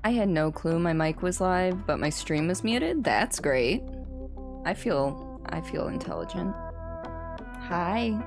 I had no clue my mic was live, but my stream was muted. That's great. I feel intelligent. Hi.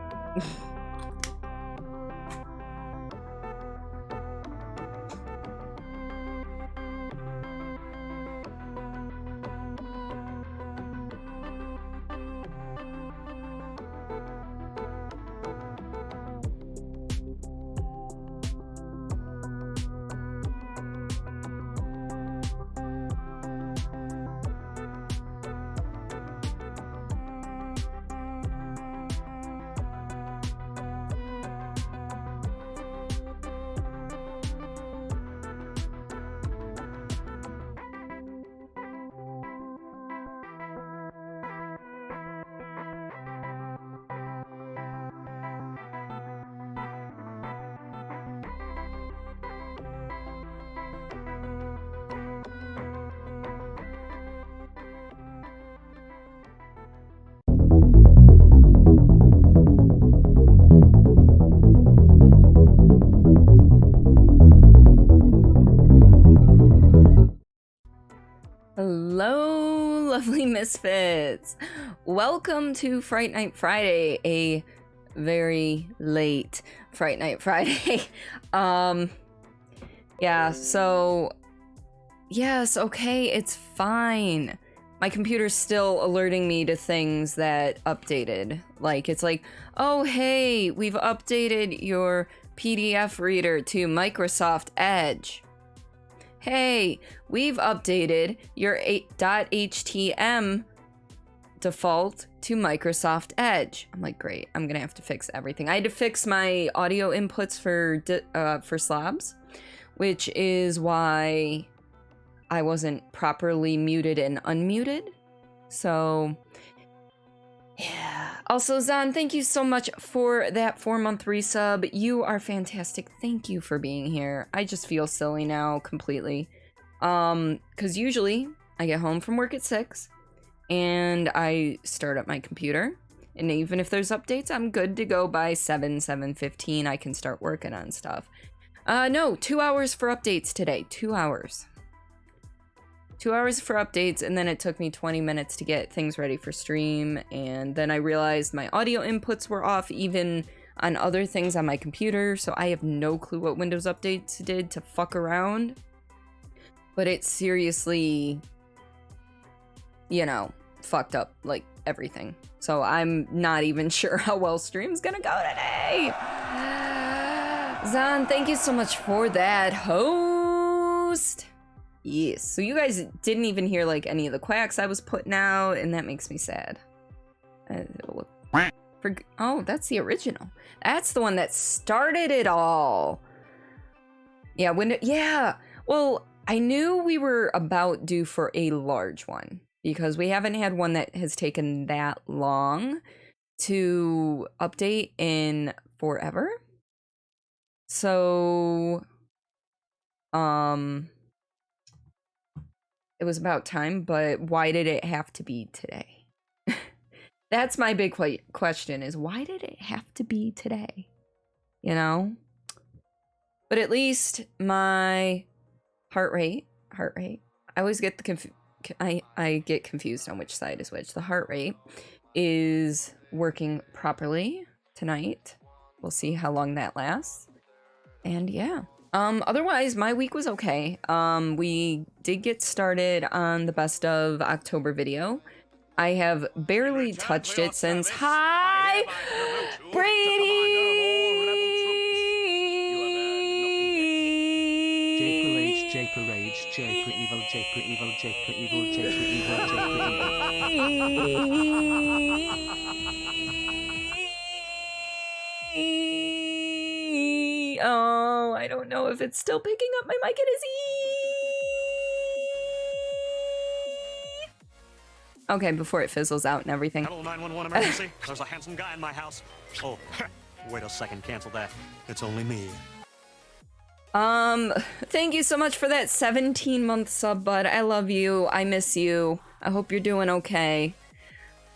Hello, lovely misfits. Welcome to Fright Night Friday, a very late Fright Night Friday. Yeah, so yes, okay, it's fine. My computer's still alerting me to things that updated. Like, it's like, oh, hey, we've updated your PDF reader to Microsoft Edge. Hey, we've updated your .htm default to Microsoft Edge. I'm like, great, I'm gonna have to fix everything. I had to fix my audio inputs for slabs, which is why I wasn't properly muted and unmuted. So, yeah. Also, Zan, thank you so much for that 4-month resub. You are fantastic. Thank you for being here. I just feel silly now completely. Because usually I get home from work at 6 and I start up my computer. And even if there's updates, I'm good to go by 7:15. I can start working on stuff. No, 2 hours for updates today. 2 hours. 2 hours for updates, and then it took me 20 minutes to get things ready for stream, and then I realized my audio inputs were off even on other things on my computer, so I have no clue what Windows updates did to fuck around. But it seriously, you know, fucked up, like, everything. So I'm not even sure how well stream's gonna go today. Zan, thank you so much for that host. Yes, so you guys didn't even hear, like, any of the quacks I was putting out, and that makes me sad. Oh, that's the original. That's the one that started it all. Yeah, well, I knew we were about due for a large one, because we haven't had one that has taken that long to update in forever. So, it was about time, but why did it have to be today? That's my big question, is why did it have to be today? You know? But at least my heart rate, I always get I get confused on which side is which. The heart rate is working properly tonight. We'll see how long that lasts. And yeah. Otherwise, my week was okay. We did get started on the best of October video. I have barely touched it since. Hi, Brady! J for rage, J for evil, J for evil, J for evil, J for evil, J for evil. Oh, I don't know if it's still picking up. My mic it is Okay, before it fizzles out and everything. Hello, 911 emergency. There's a handsome guy in my house. Oh, wait a second, cancel that. It's only me. Thank you so much for that 17-month sub, bud. I love you. I miss you. I hope you're doing okay.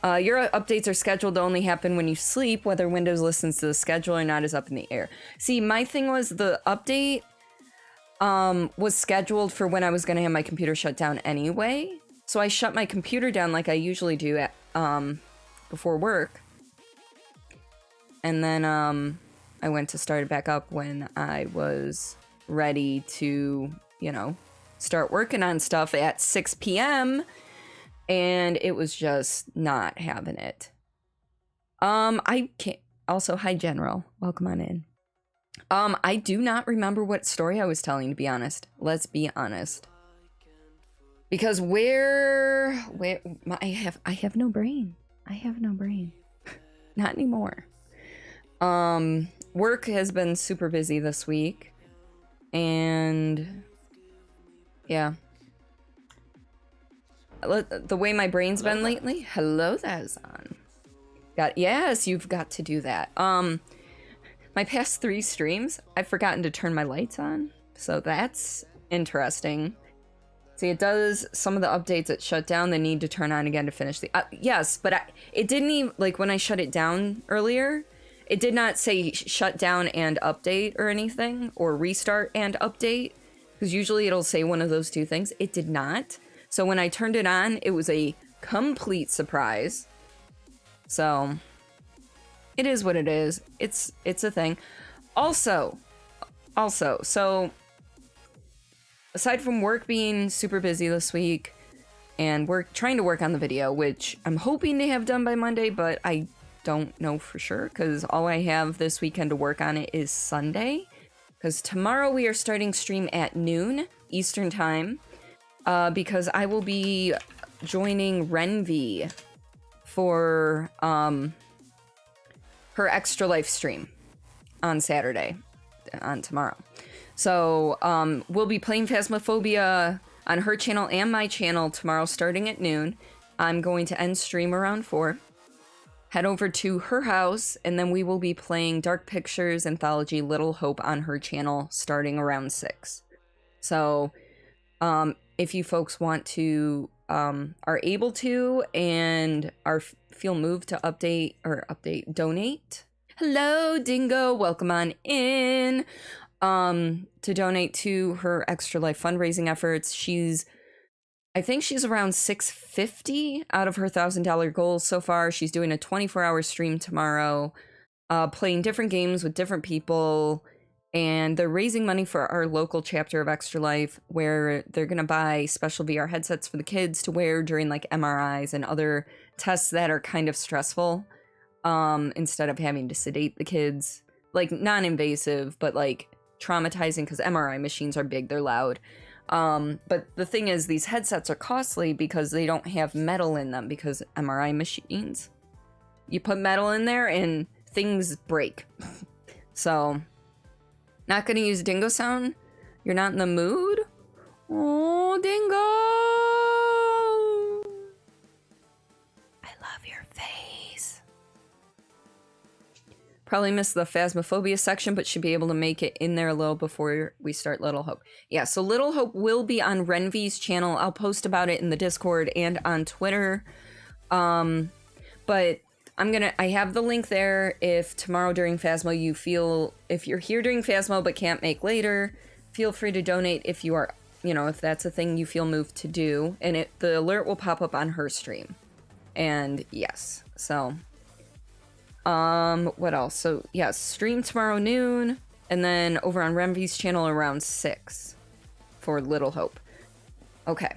Your updates are scheduled to only happen when you sleep. Whether Windows listens to the schedule or not is up in the air. See, my thing was the update was scheduled for when I was gonna have my computer shut down anyway. So I shut my computer down like I usually do at before work. And then I went to start it back up when I was ready to, you know, start working on stuff at 6 p.m. And it was just not having it. I can't. Also, hi, General. Welcome on in. I do not remember what story I was telling, to be honest. Let's be honest. Because I have no brain. I have no brain. Not anymore. Work has been super busy this week. And yeah. The way my brain's been lately. Hello, Zan. Yes, you've got to do that. My past 3 streams, I've forgotten to turn my lights on. So that's interesting. See, it does some of the updates that shut down, they need to turn on again to finish the... yes, but it didn't even... Like, when I shut it down earlier, it did not say shut down and update or anything, or restart and update, because usually it'll say one of those two things. It did not. So when I turned it on, it was a complete surprise. So, it is what it is. It's a thing. Also, so... Aside from work being super busy this week, and trying to work on the video, which I'm hoping to have done by Monday, but I don't know for sure, because all I have this weekend to work on it is Sunday. Because tomorrow we are starting stream at noon Eastern time, because I will be joining Renvi for her Extra Life stream on Saturday, on tomorrow. So, we'll be playing Phasmophobia on her channel and my channel tomorrow starting at noon. I'm going to end stream around 4. Head over to her house, and then we will be playing Dark Pictures Anthology Little Hope on her channel starting around 6. So, if you folks want to, are able to, and feel moved to donate. Hello, Dingo, welcome on in. To donate to her Extra Life fundraising efforts. She's I think she's around 650 out of her $1,000 goal so far. She's doing a 24-hour stream tomorrow, playing different games with different people, and they're raising money for our local chapter of Extra Life, where they're going to buy special VR headsets for the kids to wear during like MRIs and other tests that are kind of stressful, instead of having to sedate the kids. Like non-invasive, but like traumatizing, because MRI machines are big, they're loud. But the thing is, these headsets are costly because they don't have metal in them, because MRI machines, you put metal in there and things break. So, not gonna use dingo sound? You're not in the mood? Oh, dingo! I love your face. Probably missed the Phasmophobia section, but should be able to make it in there a little before we start Little Hope. Yeah, so Little Hope will be on Renvi's channel. I'll post about it in the Discord and on Twitter. But I have the link there. If tomorrow during Phasmo if you're here during Phasmo but can't make later, feel free to donate if you are, if that's a thing you feel moved to do. And the alert will pop up on her stream. And yes, so... what else? So, yes, stream tomorrow noon, and then over on Renvi's channel around 6 for Little Hope. Okay.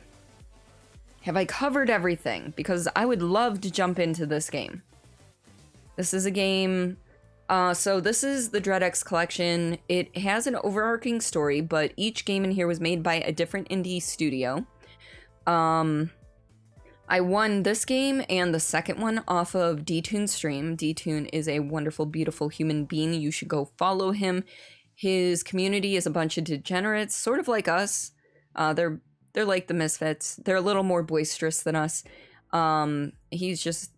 Have I covered everything? Because I would love to jump into this game. This is a game... so this is the DreadX collection. It has an overarching story, but each game in here was made by a different indie studio. I won this game and the second one off of D-Tune's stream. D-Tune is a wonderful, beautiful human being. You should go follow him. His community is a bunch of degenerates, sort of like us. They're like the Misfits. They're a little more boisterous than us. He's just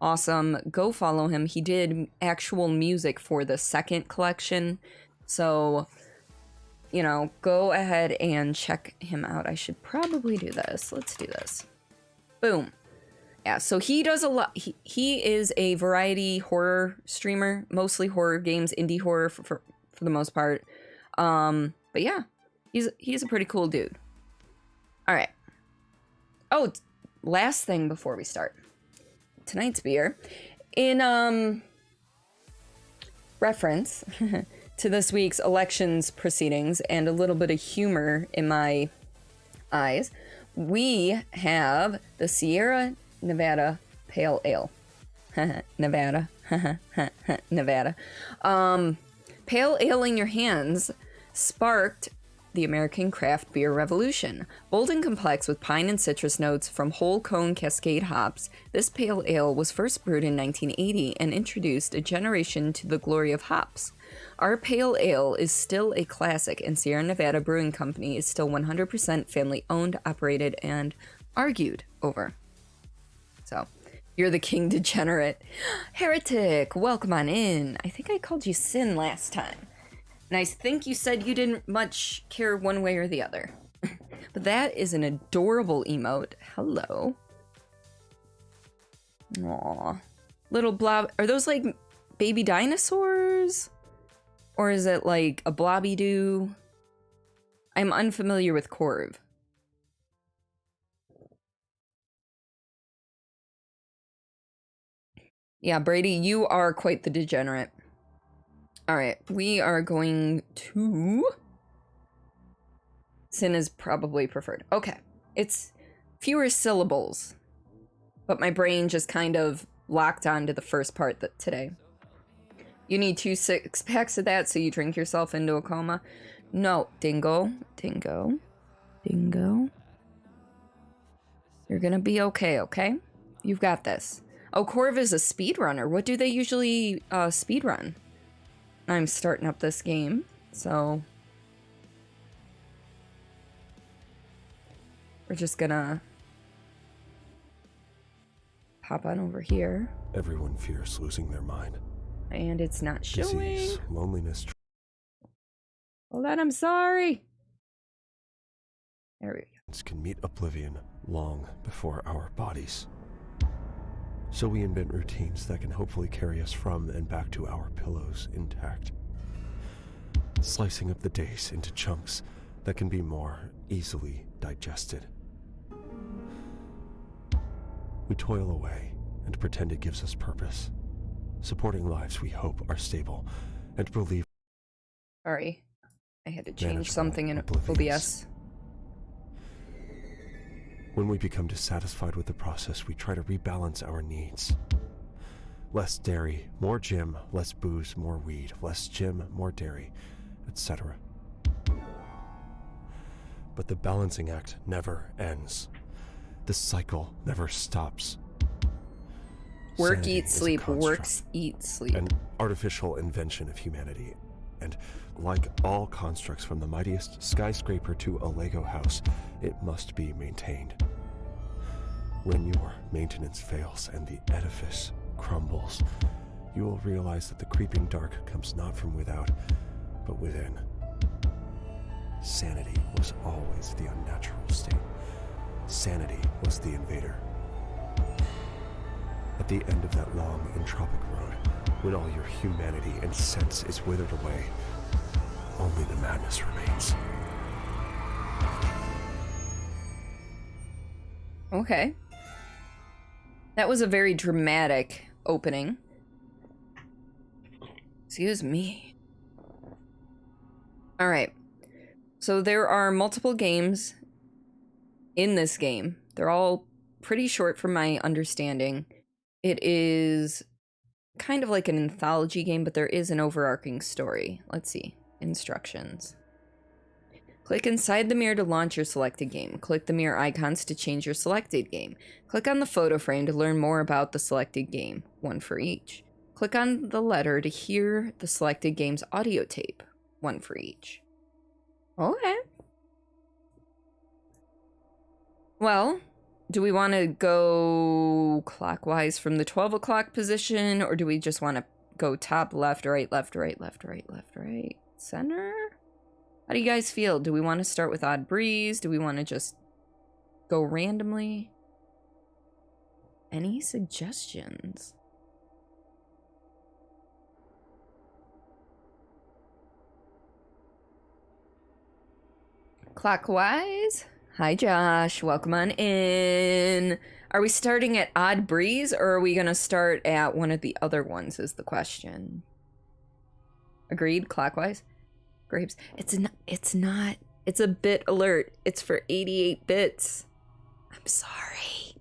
awesome. Go follow him. He did actual music for the second collection. So, go ahead and check him out. I should probably do this. Let's do this. Boom. Yeah, so he does a lot. He is a variety horror streamer, mostly horror games, indie horror for the most part. But yeah, he's a pretty cool dude. All right. Oh, last thing before we start. Tonight's beer. In reference to this week's elections proceedings and a little bit of humor in my eyes, we have the Sierra Nevada Pale Ale. Nevada. Nevada. Pale ale in your hands sparked the American craft beer revolution. Bold and complex with pine and citrus notes from whole cone Cascade hops, this pale ale was first brewed in 1980 and introduced a generation to the glory of hops. Our pale ale is still a classic, and Sierra Nevada Brewing Company is still 100% family-owned, operated, and argued over. So, you're the king degenerate. Heretic, welcome on in. I think I called you Sin last time. And I think you said you didn't much care one way or the other. But that is an adorable emote. Hello. Aw. Little blob. Are those like baby dinosaurs? Or is it like a blobby-doo? I'm unfamiliar with Corv. Yeah, Brady, you are quite the degenerate. Alright, we are going to... Sin is probably preferred. Okay, it's fewer syllables. But my brain just kind of locked onto the first part today. You need 2 6-packs of that so you drink yourself into a coma? No, dingo. Dingo. Dingo. You're gonna be okay, okay? You've got this. Oh, Corv is a speedrunner. What do they usually speedrun? I'm starting up this game, so... We're just gonna... hop on over here. Everyone fears losing their mind. And it's not showing. Disease, loneliness. Hold on, I'm sorry. There we go. Can meet oblivion long before our bodies. So we invent routines that can hopefully carry us from and back to our pillows intact. Slicing up the days into chunks that can be more easily digested. We toil away and pretend it gives us purpose, supporting lives we hope are stable and believe. Sorry, I had to change Manageable something in oblivions. OBS. When we become dissatisfied with the process, we try to rebalance our needs. Less dairy, more gym, less booze, more weed, less gym, more dairy, etc. But the balancing act never ends. The cycle never stops. Work, Sanity eat, is a sleep. construct, Works, eat, sleep. an artificial invention of humanity. And like all constructs from the mightiest skyscraper to a Lego house, it must be maintained. When your maintenance fails and the edifice crumbles, you will realize that the creeping dark comes not from without, but within. Sanity was always the unnatural state. Sanity was the invader. At the end of that long, entropic road, when all your humanity and sense is withered away, only the madness remains. Okay. That was a very dramatic opening. Excuse me. Alright. So there are multiple games in this game. They're all pretty short from my understanding. It is kind of like an anthology game, but there is an overarching story. Let's see. Instructions. Click inside the mirror to launch your selected game. Click the mirror icons to change your selected game. Click on the photo frame to learn more about the selected game, one for each. Click on the letter to hear the selected game's audio tape, one for each. Okay. Well, do we want to go clockwise from the 12 o'clock position, or do we just want to go top, left, right, left, right, left, right, left, right, center? How do you guys feel? Do we want to start with Odd Breeze? Do we want to just go randomly? Any suggestions? Clockwise? Hi, Josh. Welcome on in. Are we starting at Odd Breeze, or are we going to start at one of the other ones is the question. Agreed? Clockwise? Grapes. It's not. It's a bit alert. It's for 88 bits. I'm sorry.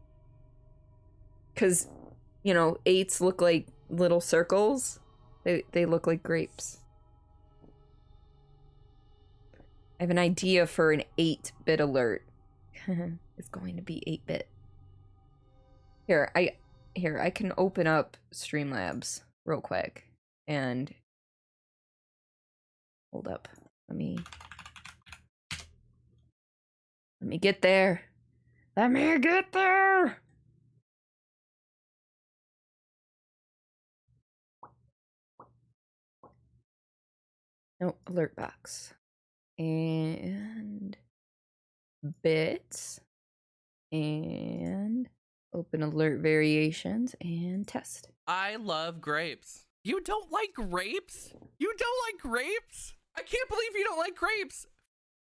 Because, you know, 8s look like little circles. They look like grapes. I have an idea for an 8-bit alert. It's going to be 8-bit. Here, I can open up Streamlabs real quick and hold up. Let me get there. Let me get there. No, alert box. And bits. And open alert variations and test. I love grapes. You don't like grapes? You don't like grapes? I can't believe you don't like grapes.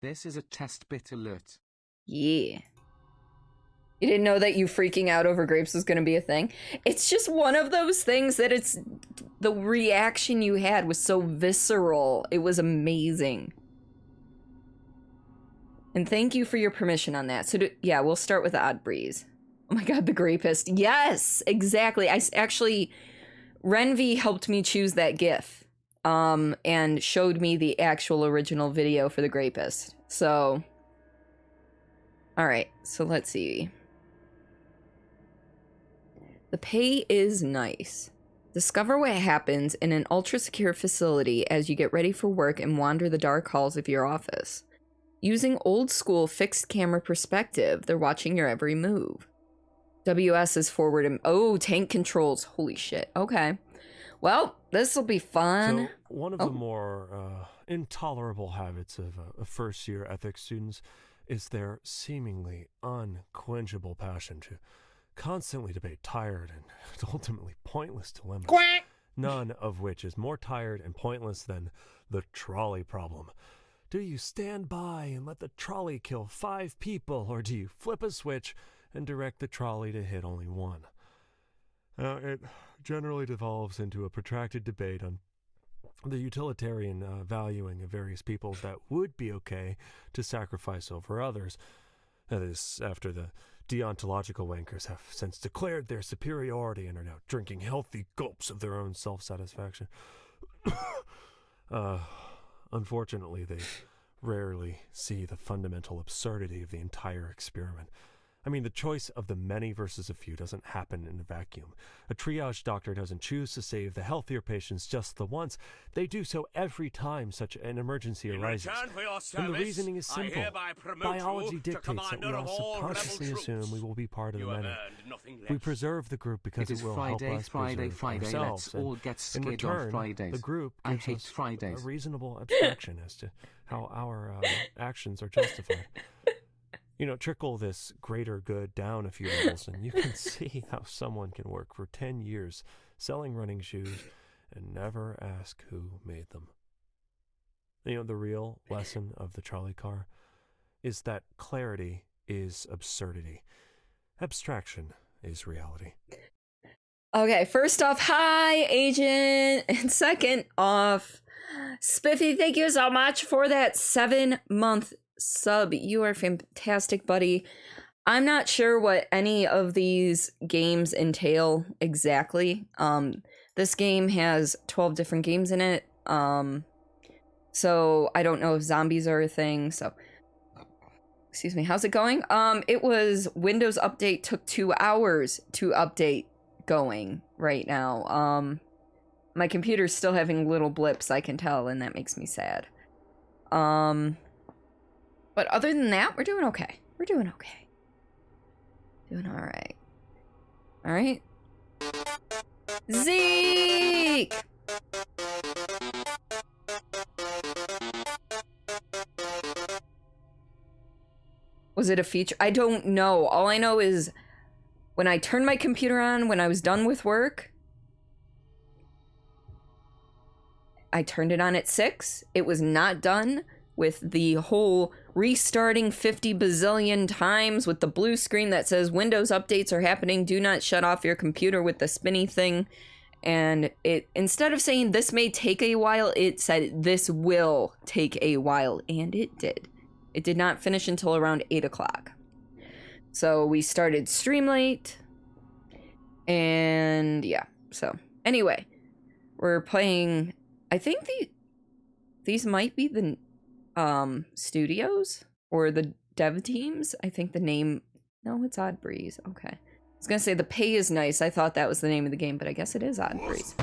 This is a test bit alert. Yeah. You didn't know that you freaking out over grapes was going to be a thing? It's just one of those things that it's... The reaction you had was so visceral. It was amazing. And thank you for your permission on that. So, yeah, we'll start with Odd Breeze. Oh my god, the Grapist. Yes, exactly. Actually, Renvi helped me choose that GIF. And showed me the actual original video for the Grapist. So... Alright, so let's see. The pay is nice. Discover what happens in an ultra-secure facility as you get ready for work and wander the dark halls of your office. Using old-school fixed-camera perspective, they're watching your every move. WS is forward and... Oh, tank controls. Holy shit. Okay. Well, this'll be fun. So, one of the more intolerable habits of first-year ethics students is their seemingly unquenchable passion to constantly debate tired and ultimately pointless dilemmas. Quack! None of which is more tired and pointless than the trolley problem. Do you stand by and let the trolley kill 5 people, or do you flip a switch and direct the trolley to hit only one. It generally devolves into a protracted debate on the utilitarian valuing of various peoples that would be okay to sacrifice over others. That is, after the deontological wankers have since declared their superiority and are now drinking healthy gulps of their own self-satisfaction. Unfortunately, they rarely see the fundamental absurdity of the entire experiment. I mean, the choice of the many versus a few doesn't happen in a vacuum. A triage doctor doesn't choose to save the healthier patients just the once. They do so every time such an emergency arises. And the reasoning is simple. Biology dictates that we all subconsciously assume we will be part of the many. We preserve the group because it will help us preserve ourselves. Let's all get In scared on return, Fridays. the group I gives hate us Fridays. a reasonable abstraction as to how our actions are justified. You know, trickle this greater good down a few levels, and you can see how someone can work for 10 years selling running shoes and never ask who made them. You know, the real lesson of the trolley car is that clarity is absurdity. Abstraction is reality. Okay, first off, hi, Agent. And second off, Spiffy, thank you so much for that 7-month sub. You are fantastic, buddy. I'm not sure what any of these games entail exactly. This game has 12 different games in it. So I don't know if zombies are a thing. So, excuse me. How's it going? It was Windows update took 2 hours to update going right now. My computer's still having little blips, I can tell, and that makes me sad. But other than that, we're doing okay. We're doing okay. Doing all right. All right. Zeke! Was it a feature? I don't know. All I know is when I turned my computer on, when I was done with work, I turned it on at 6. It was not done with the whole restarting 50 bazillion times with the blue screen that says Windows updates are happening. Do not shut off your computer with the spinny thing. And it, instead of saying this may take a while, it said this will take a while. And it did. It did not finish until around 8 o'clock. So we started stream late. And yeah, so anyway, we're playing, I think these might be the studios or the dev teams. I think the name, no, it's Odd Breeze. Okay. I was gonna say the pay is nice. I thought that was the name of the game, but I guess it is Odd Breeze.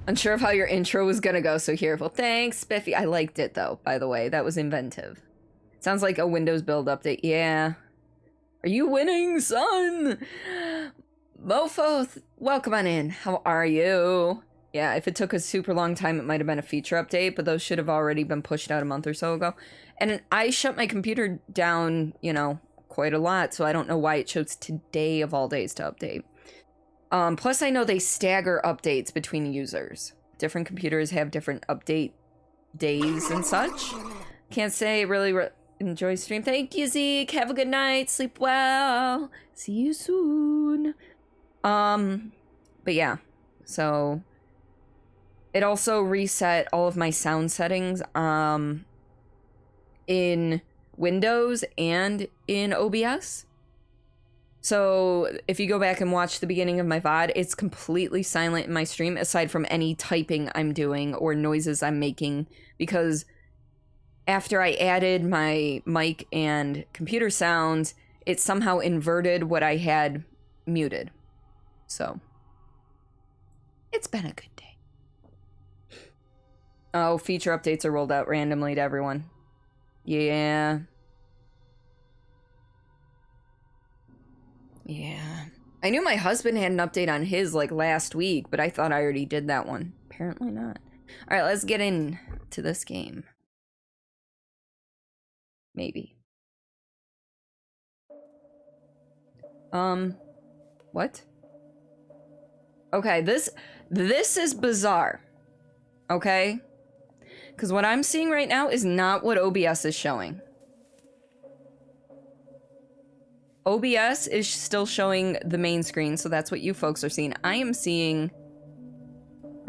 Unsure of how your intro was gonna go, so here. Well, thanks, Spiffy. I liked it though, by the way. That was inventive. Sounds like a Windows build update. Yeah. Are you winning, son? Mofo, welcome on in. How are you? Yeah, if it took a super long time, it might have been a feature update, but those should have already been pushed out a month or so ago. And I shut my computer down, you know, quite a lot, so I don't know why it chose today of all days to update. Plus, I know they stagger updates between users. Different computers have different update days and such. Can't say really enjoy stream. Thank you, Zeke. Have a good night. Sleep well. See you soon. But yeah, so it also reset all of my sound settings in Windows and in OBS. So if you go back and watch the beginning of my VOD, it's completely silent in my stream aside from any typing I'm doing or noises I'm making, because after I added my mic and computer sounds, it somehow inverted what I had muted. So it's been a good day. Oh, feature updates are rolled out randomly to everyone. Yeah. Yeah. I knew my husband had an update on his like last week, but I thought I already did that one. Apparently not. All right, let's get into this game. Maybe. What? Okay, this is bizarre. Okay? Because what I'm seeing right now is not what OBS is showing. OBS is still showing the main screen, so that's what you folks are seeing. I am seeing...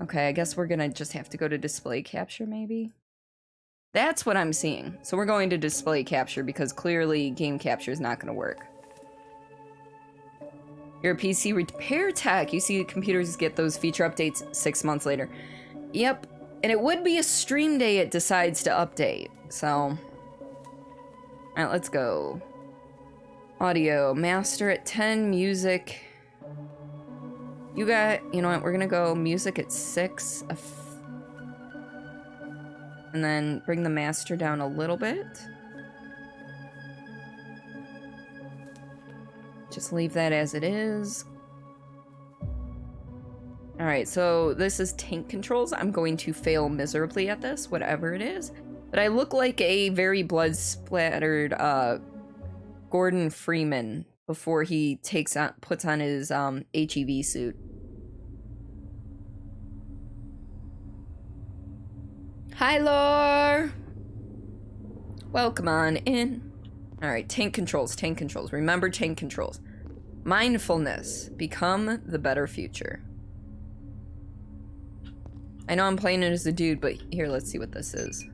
Okay, I guess we're gonna just have to go to display capture, maybe? That's what I'm seeing. So we're going to display capture because clearly game capture is not gonna work. You're a PC repair tech. You see computers get those feature updates 6 months later. Yep, and it would be a stream day it decides to update, so... Alright, let's go. Audio, master at 10, music. You know what, we're gonna go music at 6. And then bring the master down a little bit. Just leave that as it is. Alright, so this is tank controls. I'm going to fail miserably at this, whatever it is. But I look like a very blood-splattered, Gordon Freeman before he puts on his, HEV suit. Hi, Lore! Welcome on in. Alright, tank controls, tank controls. Remember tank controls. Mindfulness. Become the better future. I know I'm playing it as a dude, but here, let's see what this is.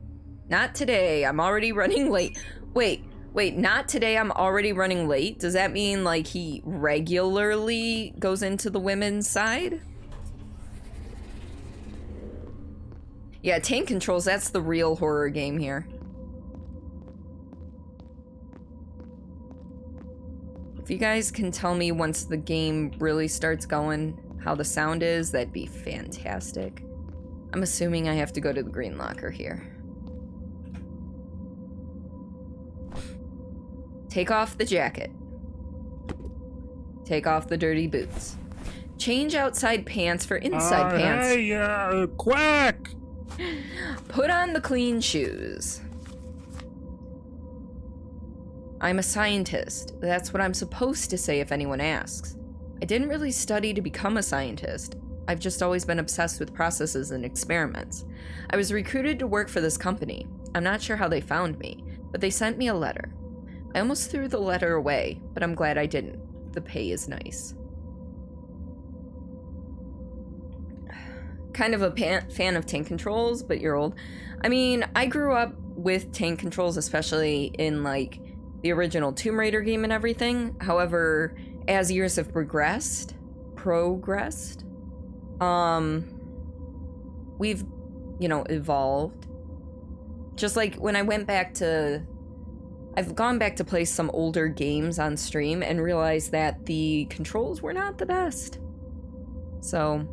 Not today, I'm already running late. Wait, not today, I'm already running late? Does that mean, like, he regularly goes into the women's side? Yeah, tank controls, that's the real horror game here. If you guys can tell me once the game really starts going how the sound is, that'd be fantastic. I'm assuming I have to go to the green locker here. Take off the jacket. Take off the dirty boots. Change outside pants for inside pants. Hey, quack! Put on the clean shoes. I'm a scientist. That's what I'm supposed to say if anyone asks. I didn't really study to become a scientist. I've just always been obsessed with processes and experiments. I was recruited to work for this company. I'm not sure how they found me, but they sent me a letter. I almost threw the letter away, but I'm glad I didn't. The pay is nice. Kind of a fan of tank controls, but you're old. I mean, I grew up with tank controls, especially in, like, the original Tomb Raider game and everything. However, as years have progressed, we've, you know, evolved. Just like when I went back to... I've gone back to play some older games on stream and realized that the controls were not the best. So...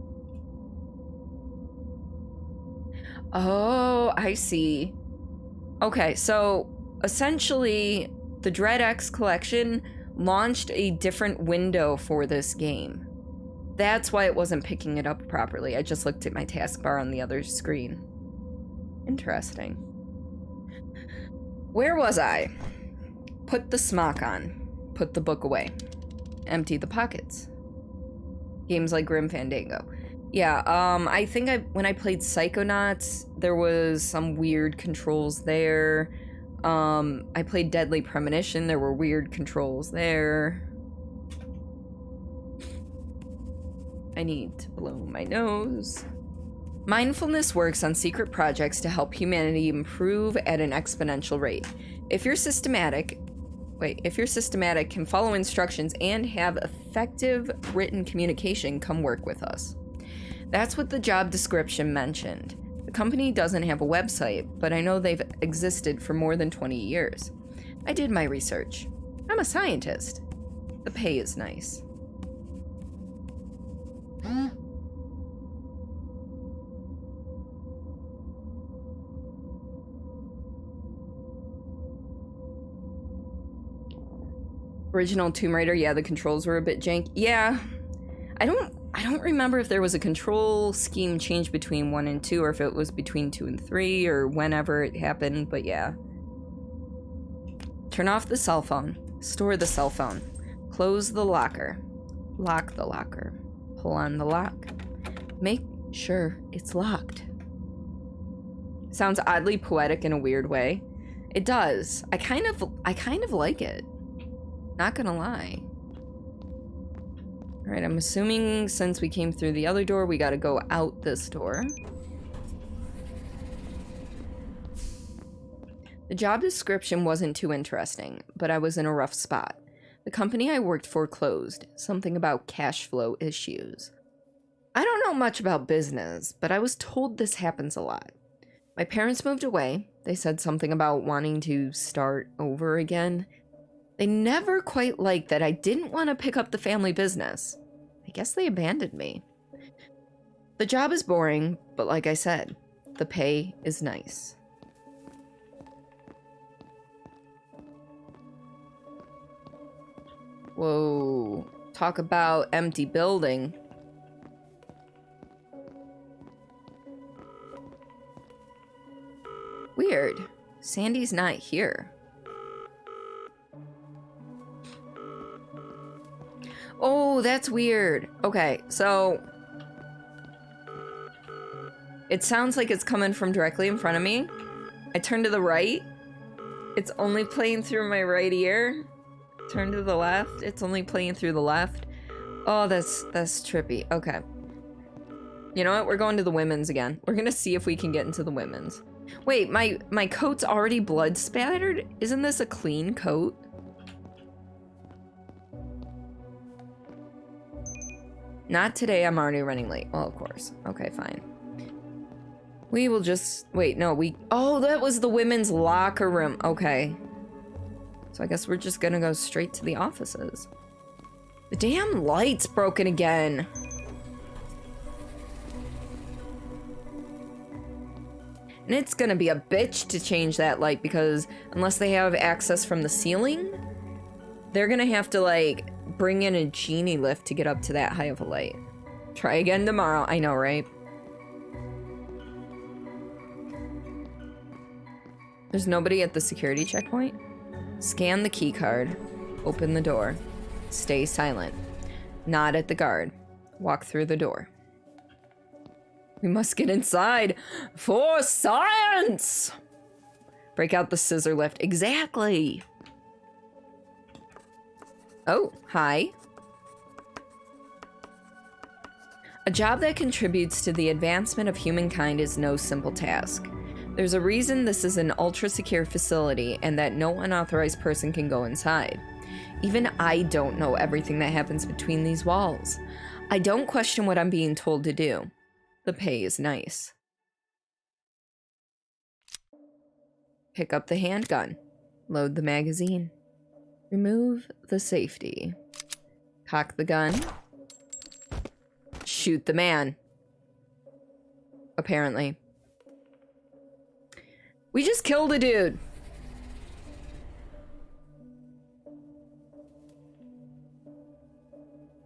Oh, I see. Okay, so essentially, the Dread X collection launched a different window for this game. That's why it wasn't picking it up properly. I just looked at my taskbar on the other screen. Interesting. Where was I? Put the smock on. Put the book away. Empty the pockets. Games like Grim Fandango. Yeah, I think when I played Psychonauts, there was some weird controls there. I played Deadly Premonition, there were weird controls there. I need to blow my nose. Mindfulness works on secret projects to help humanity improve at an exponential rate. If you're systematic, can follow instructions and have effective written communication, come work with us. That's what the job description mentioned. The company doesn't have a website, but I know they've existed for more than 20 years. I did my research. I'm a scientist. The pay is nice. Original Tomb Raider, yeah, the controls were a bit jank. Yeah, I don't remember if there was a control scheme change between 1 and 2, or if it was between 2 and 3, or whenever it happened, but yeah. Turn off the cell phone. Store the cell phone. Close the locker. Lock the locker. Pull on the lock. Make sure it's locked. Sounds oddly poetic in a weird way. It does. I kind of like it. Not gonna lie. Alright, I'm assuming since we came through the other door, we gotta go out this door. The job description wasn't too interesting, but I was in a rough spot. The company I worked for closed. Something about cash flow issues. I don't know much about business, but I was told this happens a lot. My parents moved away. They said something about wanting to start over again. They never quite liked that I didn't want to pick up the family business. I guess they abandoned me. The job is boring, but like I said, the pay is nice. Whoa, talk about empty building. Weird. Sandy's not here. Oh, that's weird. Okay, so it sounds like it's coming from directly in front of me. I turn to the right. It's only playing through my right ear. Turn to the left. It's only playing through the left. Oh, that's trippy. Okay. You know what? We're going to the women's again. We're gonna see if we can get into the women's. Wait, my coat's already blood spattered? Isn't this a clean coat? Not today, I'm already running late. Well, of course. Okay, fine. We will just... Wait, no, oh, that was the women's locker room. Okay. So I guess we're just gonna go straight to the offices. The damn light's broken again. And it's gonna be a bitch to change that light because unless they have access from the ceiling, they're gonna have to, like, bring in a genie lift to get up to that high of a light. Try again tomorrow. I know, right? There's nobody at the security checkpoint? Scan the key card. Open the door. Stay silent. Nod at the guard. Walk through the door. We must get inside for science! Break out the scissor lift. Exactly! Oh, hi. A job that contributes to the advancement of humankind is no simple task. There's a reason this is an ultra-secure facility and that no unauthorized person can go inside. Even I don't know everything that happens between these walls. I don't question what I'm being told to do. The pay is nice. Pick up the handgun. Load the magazine. Remove the safety. Cock the gun. Shoot the man. Apparently. We just killed a dude.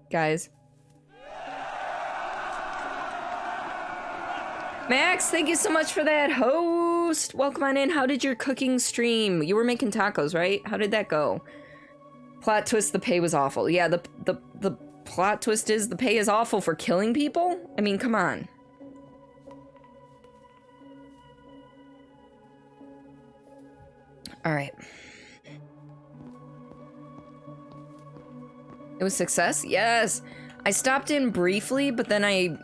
Guys. Max, thank you so much for that host. Welcome on in. How did your cooking stream? You were making tacos, right? How did that go? Plot twist, the pay was awful. Yeah, the plot twist is the pay is awful for killing people? I mean, come on. All right. It was success? Yes. I stopped in briefly, but then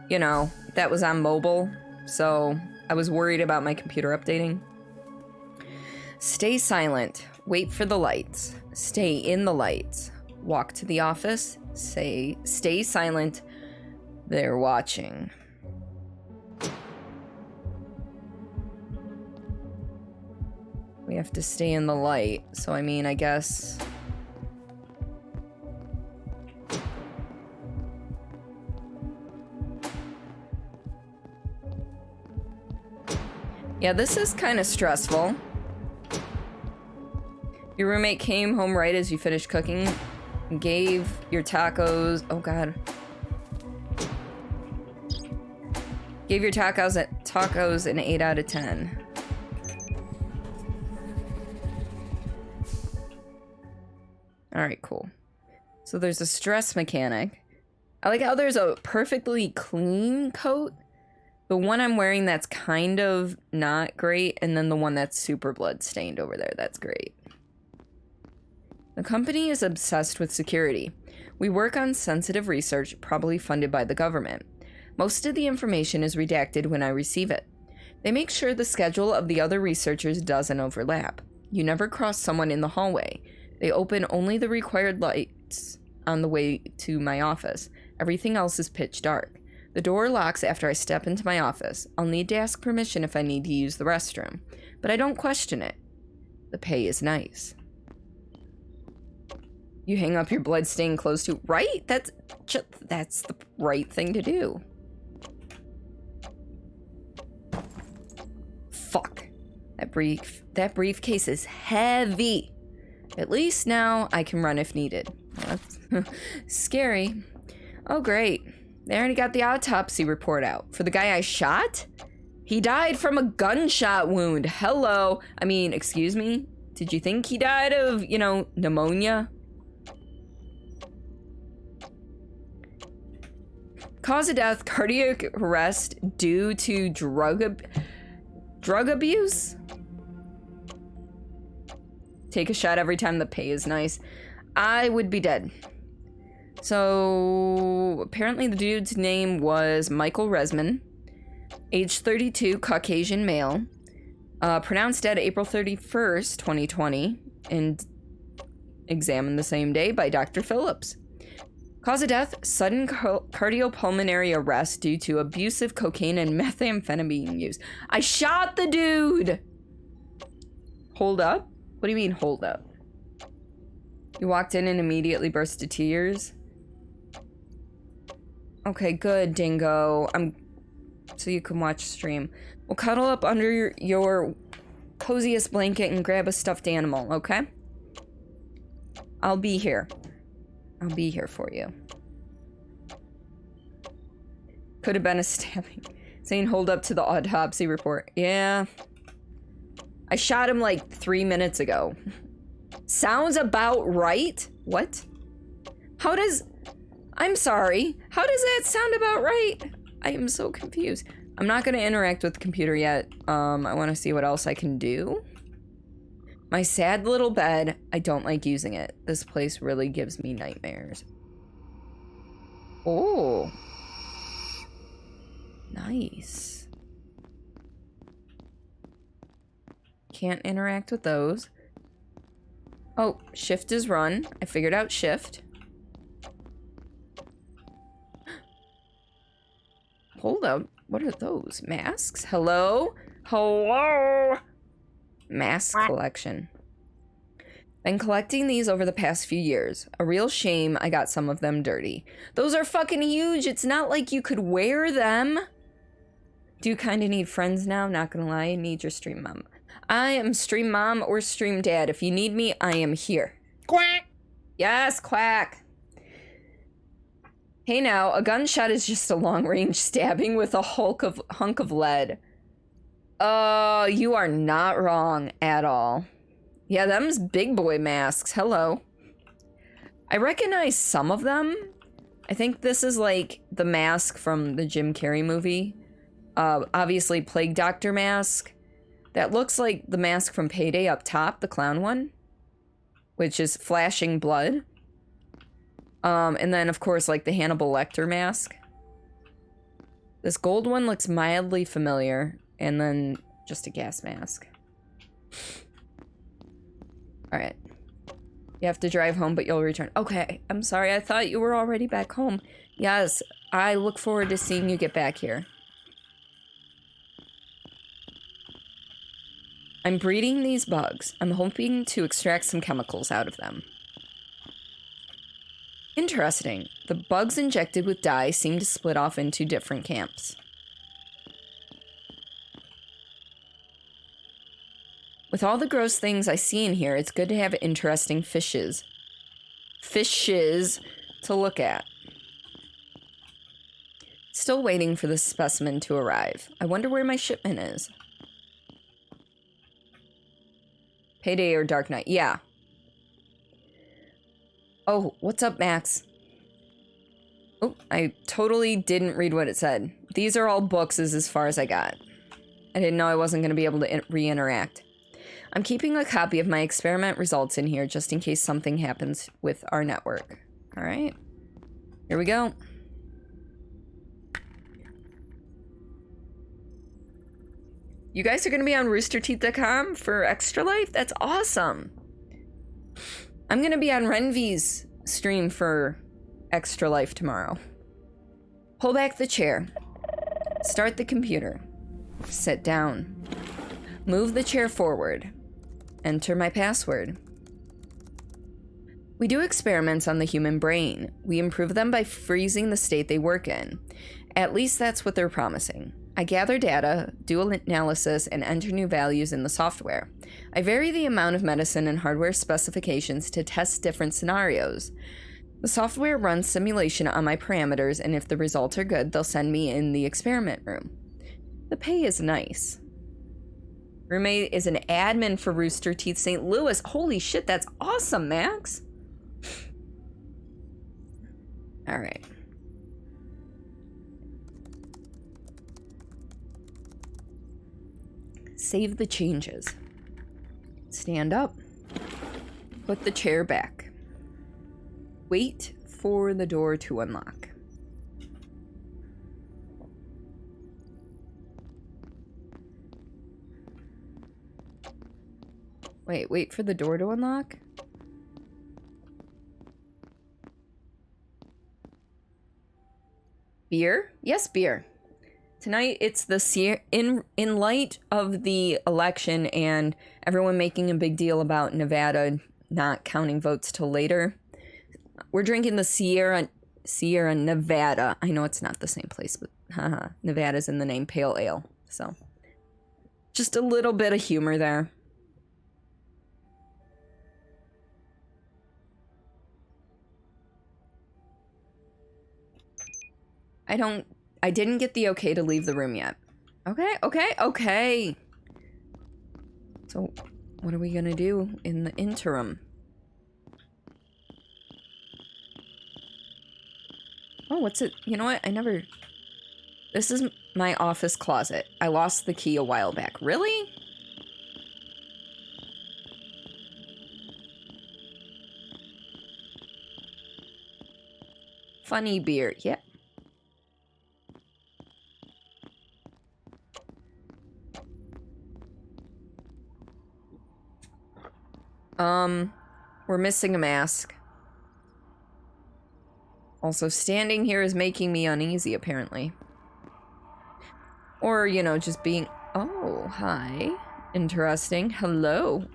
you know, that was on mobile, so I was worried about my computer updating. Stay silent. Wait for the lights. Stay in the lights. Walk to the office. Stay silent. They're watching. We have to stay in the light, so I mean, I guess... Yeah, this is kind of stressful. Your roommate came home right as you finished cooking and gave your tacos... Oh, God. Gave your tacos an 8 out of 10. Alright, cool. So there's a stress mechanic. I like how there's a perfectly clean coat. The one I'm wearing that's kind of not great, and then the one that's super blood stained over there, that's great. The company is obsessed with security. We work on sensitive research, probably funded by the government. Most of the information is redacted when I receive it. They make sure the schedule of the other researchers doesn't overlap. You never cross someone in the hallway. They open only the required lights on the way to my office. Everything else is pitch dark. The door locks after I step into my office. I'll need to ask permission if I need to use the restroom, but I don't question it. The pay is nice. You hang up your blood-stained clothes too, right? That's the right thing to do. Fuck. That briefcase is heavy. At least now I can run if needed. That's scary. Oh, great. They already got the autopsy report out. For the guy I shot? He died from a gunshot wound. Hello. I mean, excuse me? Did you think he died of, pneumonia? Cause of death, cardiac arrest due to drug abuse? Take a shot every time the pay is nice. I would be dead. So, apparently the dude's name was Michael Resman. Age 32, Caucasian male. Pronounced dead April 31st, 2020. And examined the same day by Dr. Phillips. Cause of death, sudden cardiopulmonary arrest due to abusive cocaine and methamphetamine use. I shot the dude! Hold up? What do you mean, hold up? You walked in and immediately burst into tears? Okay, good, dingo. So you can watch stream. We'll cuddle up under your coziest blanket and grab a stuffed animal, okay? I'll be here. I'll be here for you. Could have been a stabbing. Saying hold up to the autopsy report. Yeah. I shot him like 3 minutes ago. Sounds about right? What? I'm sorry. How does that sound about right? I am so confused. I'm not going to interact with the computer yet. I want to see what else I can do. My sad little bed. I don't like using it. This place really gives me nightmares. Oh. Nice. Can't interact with those. Oh, shift is run. I figured out shift. Hold up. What are those? Masks? Hello? Hello? Mask collection. Been collecting these over the past few years. A real shame I got some of them dirty. Those are fucking huge. It's not like you could wear them. Do you kind of need friends now? Not gonna lie, I need your stream mom. I am stream mom or stream dad. If you need me, I am here. Quack! Yes, quack. Hey now, a gunshot is just a long-range stabbing with a hunk of lead. You are not wrong at all. Yeah, them's big boy masks. Hello. I recognize some of them. I think this is like the mask from the Jim Carrey movie. Obviously, Plague Doctor mask. That looks like the mask from Payday up top, the clown one. Which is flashing blood. And then, of course, like the Hannibal Lecter mask. This gold one looks mildly familiar. And then just a gas mask. Alright. You have to drive home, but you'll return. Okay, I'm sorry. I thought you were already back home. Yes, I look forward to seeing you get back here. I'm breeding these bugs. I'm hoping to extract some chemicals out of them. Interesting. The bugs injected with dye seem to split off into different camps. With all the gross things I see in here, it's good to have interesting fishes to look at. Still waiting for this specimen to arrive. I wonder where my shipment is. Payday or Dark Knight? Yeah. Oh, what's up, Max? Oh, I totally didn't read what it said. These are all books is as far as I got. I didn't know I wasn't going to be able to re-interact. I'm keeping a copy of my experiment results in here just in case something happens with our network. All right. Here we go. You guys are going to be on roosterteeth.com for Extra Life? That's awesome. I'm going to be on Renvi's stream for Extra Life tomorrow. Pull back the chair. Start the computer. Sit down. Move the chair forward. Enter my password. We do experiments on the human brain. We improve them by freezing the state they work in. At least that's what they're promising. I gather data, do analysis, and enter new values in the software. I vary the amount of medicine and hardware specifications to test different scenarios. The software runs simulation on my parameters, and if the results are good, they'll send me in the experiment room. The pay is nice. Roommate is an admin for Rooster Teeth St. Louis. Holy shit, that's awesome, Max. All right. Save the changes. Stand up. Put the chair back. Wait for the door to unlock. Wait for the door to unlock? Beer? Yes, beer. Tonight it's the in light of the election and everyone making a big deal about Nevada not counting votes till later. We're drinking the Sierra Nevada. I know it's not the same place, but Nevada's in the name, pale ale. So just a little bit of humor there. I didn't get the okay to leave the room yet. Okay. So, what are we gonna do in the interim? Oh, what's it? You know what? This is my office closet. I lost the key a while back. Really? Funny beer. Yeah. We're missing a mask. Also, standing here is making me uneasy, apparently. Or, you know, just being... Oh, hi. Interesting. Hello.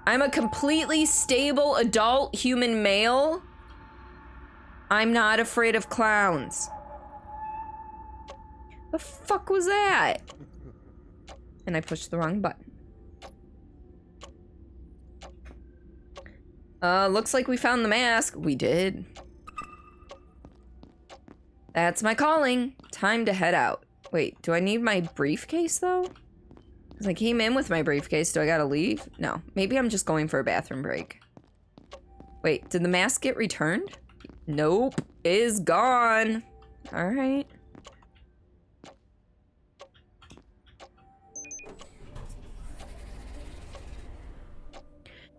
I'm a completely stable adult human male. I'm not afraid of clowns. The fuck was that? And I pushed the wrong button. Looks like we found the mask. We did. That's my calling. Time to head out. Wait, do I need my briefcase, though? Because I came in with my briefcase. Do I gotta leave? No. Maybe I'm just going for a bathroom break. Wait, did the mask get returned? Nope. Is gone. Alright.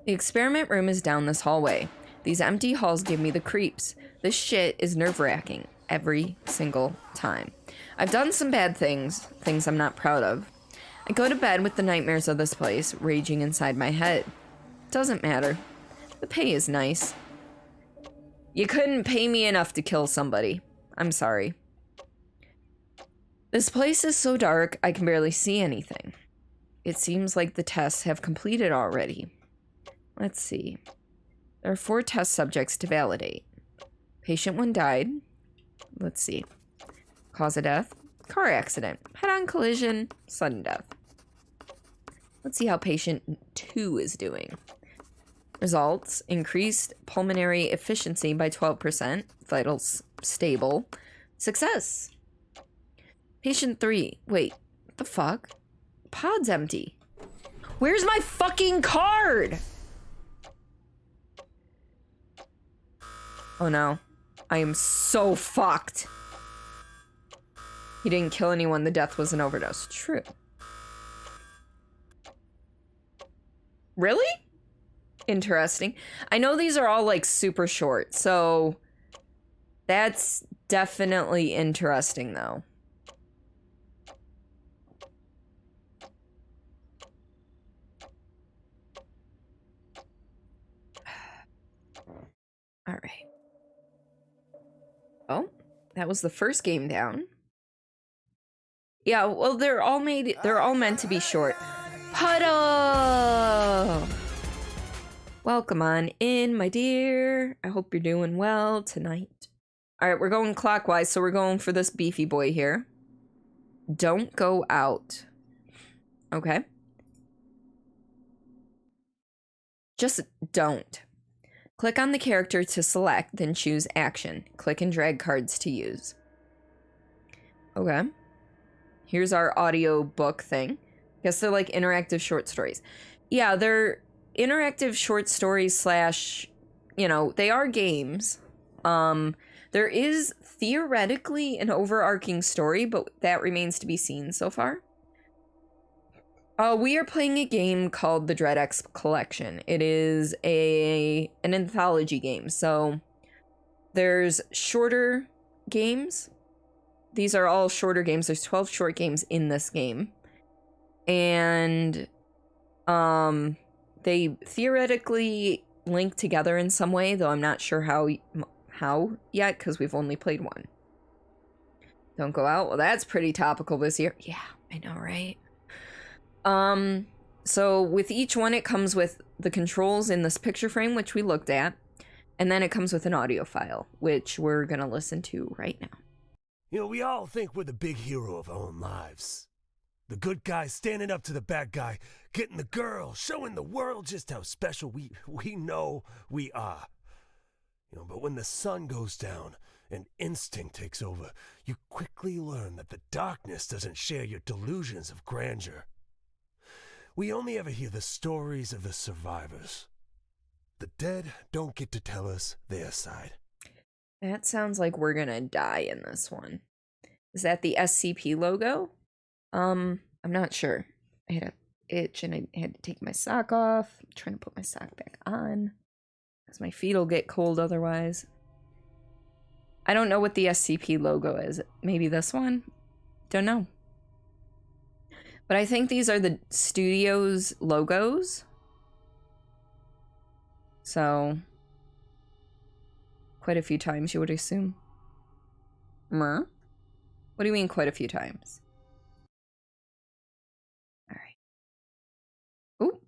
The experiment room is down this hallway. These empty halls give me the creeps. This shit is nerve-wracking every single time. I've done some bad things I'm not proud of. I go to bed with the nightmares of this place raging inside my head. Doesn't matter. The pay is nice. You couldn't pay me enough to kill somebody. I'm sorry. This place is so dark I can barely see anything. It seems like the tests have completed already. Let's see. There are 4 test subjects to validate. Patient 1 died. Let's see. Cause of death. Car accident. Head-on collision. Sudden death. Let's see how patient 2 is doing. Results. Increased pulmonary efficiency by 12%. Vitals stable. Success. Patient 3. Wait. What the fuck? Pod's empty. Where's my fucking card? Oh no. I am so fucked. He didn't kill anyone. The death was an overdose. True. Really? Interesting. I know these are all like super short, so that's definitely interesting though. All right. Oh, that was the first game down. Yeah, well, they're all meant to be short. Puddle! Welcome on in, my dear. I hope you're doing well tonight. All right, we're going clockwise, so we're going for this beefy boy here. Don't go out. Okay. Just don't. Click on the character to select, then choose action. Click and drag cards to use. Okay. Here's our audio book thing. Guess they're like interactive short stories. Yeah, they're interactive short stories slash, you know, they are games. There is theoretically an overarching story, but that remains to be seen so far. We are playing a game called the Dread X Collection. It is an anthology game. So there's shorter games. These are all shorter games. There's 12 short games in this game. And they theoretically link together in some way, though I'm not sure how yet, because we've only played one. Don't go out. Well, that's pretty topical this year. Yeah, I know, right? So with each one, it comes with the controls in this picture frame, which we looked at, and then it comes with an audio file, which we're gonna listen to right now. You know, we all think we're the big hero of our own lives. The good guy standing up to the bad guy, getting the girl, showing the world just how special we know we are. You know, but when the sun goes down and instinct takes over, you quickly learn that the darkness doesn't share your delusions of grandeur. We only ever hear the stories of the survivors. The dead don't get to tell us their side. That sounds like we're gonna die in this one. Is that the SCP logo? I'm not sure. I had an itch and I had to take my sock off. I'm trying to put my sock back on, because my feet will get cold otherwise. I don't know what the SCP logo is. Maybe this one? Don't know. But I think these are the studio's logos. So, quite a few times, you would assume. What do you mean quite a few times? Alright. Ooh.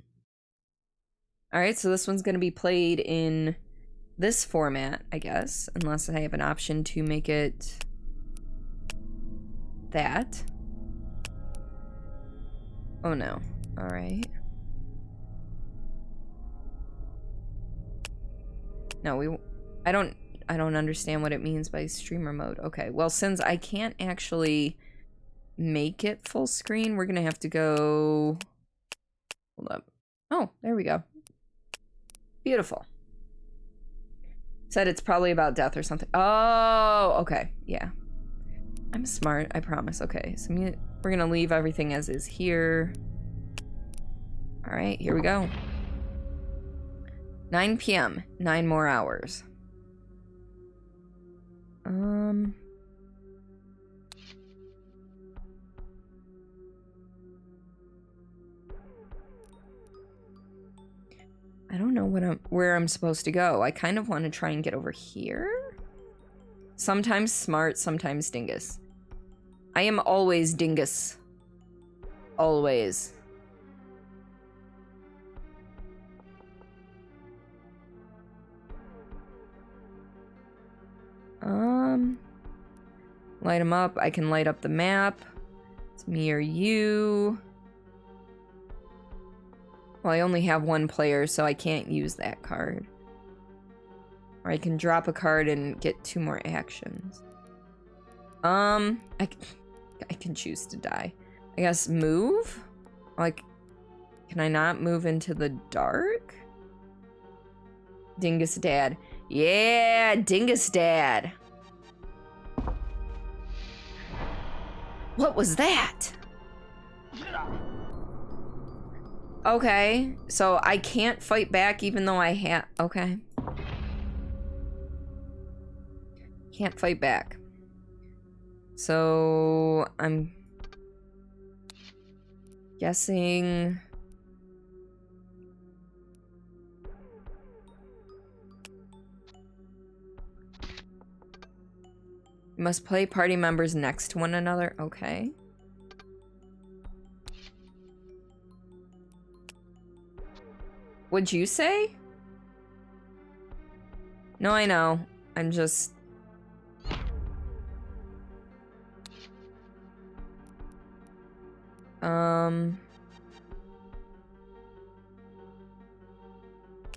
Alright, so this one's going to be played in this format, I guess. Unless I have an option to make it that. Oh no. Alright. No, I don't understand what it means by streamer mode. Okay, well, since I can't actually make it full screen, we're gonna have to go... Hold up. Oh, there we go. Beautiful. Said it's probably about death or something. Oh, okay. Yeah. I'm smart, I promise. Okay, so we're gonna leave everything as is here. Alright, here we go. 9 p.m. 9 more hours. I don't know where I'm supposed to go. I kind of want to try and get over here. Sometimes smart, sometimes dingus. I am always dingus. Always. Light them up. I can light up the map. It's me or you. Well, I only have one player, so I can't use that card. Or I can drop a card and get 2 more actions. I can choose to die. I guess move? Like, can I not move into the dark? Dingus Dad. Yeah, Dingus Dad. What was that? Okay, so I can't fight back even though I have... Okay. Can't fight back. So, I'm guessing... You must play party members next to one another. Okay. What'd you say? No, I know. I'm just...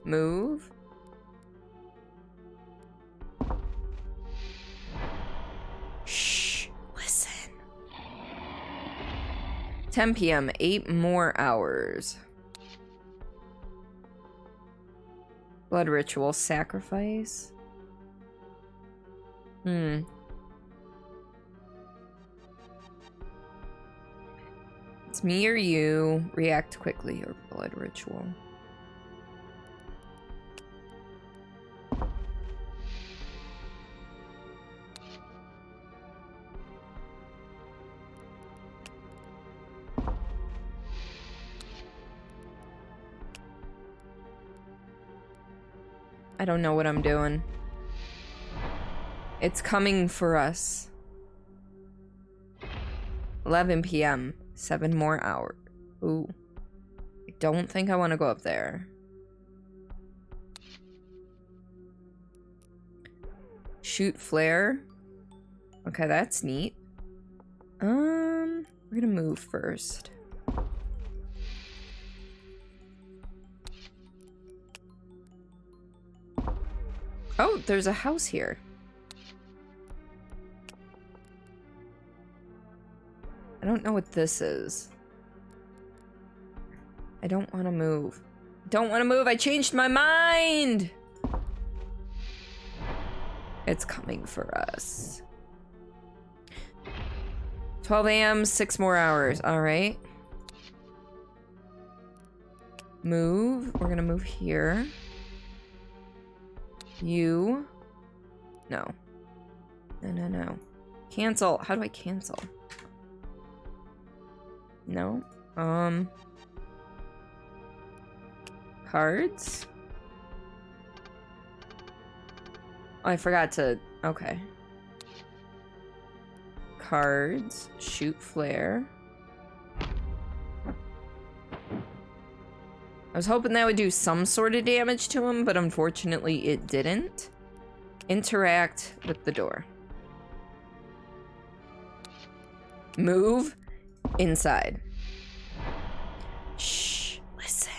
Move. Shh. Listen. 10 p.m. 8 more hours. Blood ritual sacrifice. It's me or you. React quickly or blood ritual. I don't know what I'm doing. It's coming for us. 11 p.m. 7 more hours. Ooh. I don't think I want to go up there. Shoot flare. Okay, that's neat. We're gonna move first. Oh, there's a house here. I don't know what this is. I don't want to move. Don't want to move. I changed my mind. It's coming for us. 12 a.m., 6 more hours. All right. Move. We're going to move here. You. No. No. Cancel. How do I cancel? No. Cards? Oh, I forgot to... Okay. Cards. Shoot flare. I was hoping that would do some sort of damage to him, but unfortunately it didn't. Interact with the door. Move inside. Shh, listen.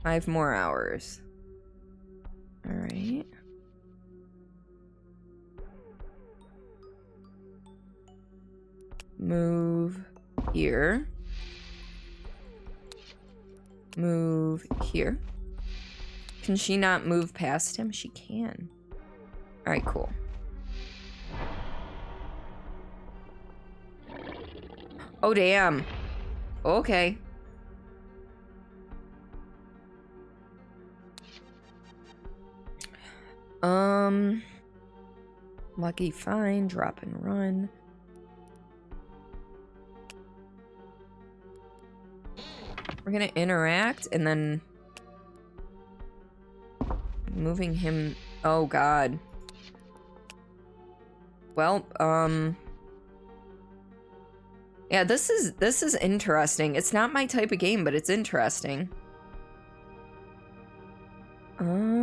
5 more hours. All right. Move here. Move here. Can she not move past him? She can. All right, cool. Oh, damn. Okay. Lucky find, drop and run. We're gonna interact and then moving him. Oh God. Well, yeah, this is interesting. It's not my type of game, but it's interesting. Oh.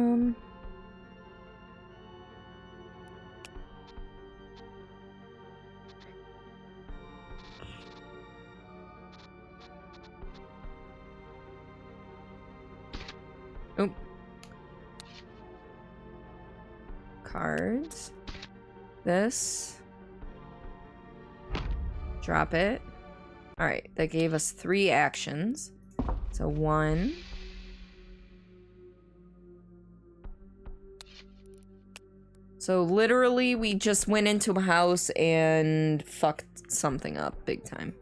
Cards. This. Drop it. All right, that gave us 3 actions. So 1. So literally we just went into a house and fucked something up big time.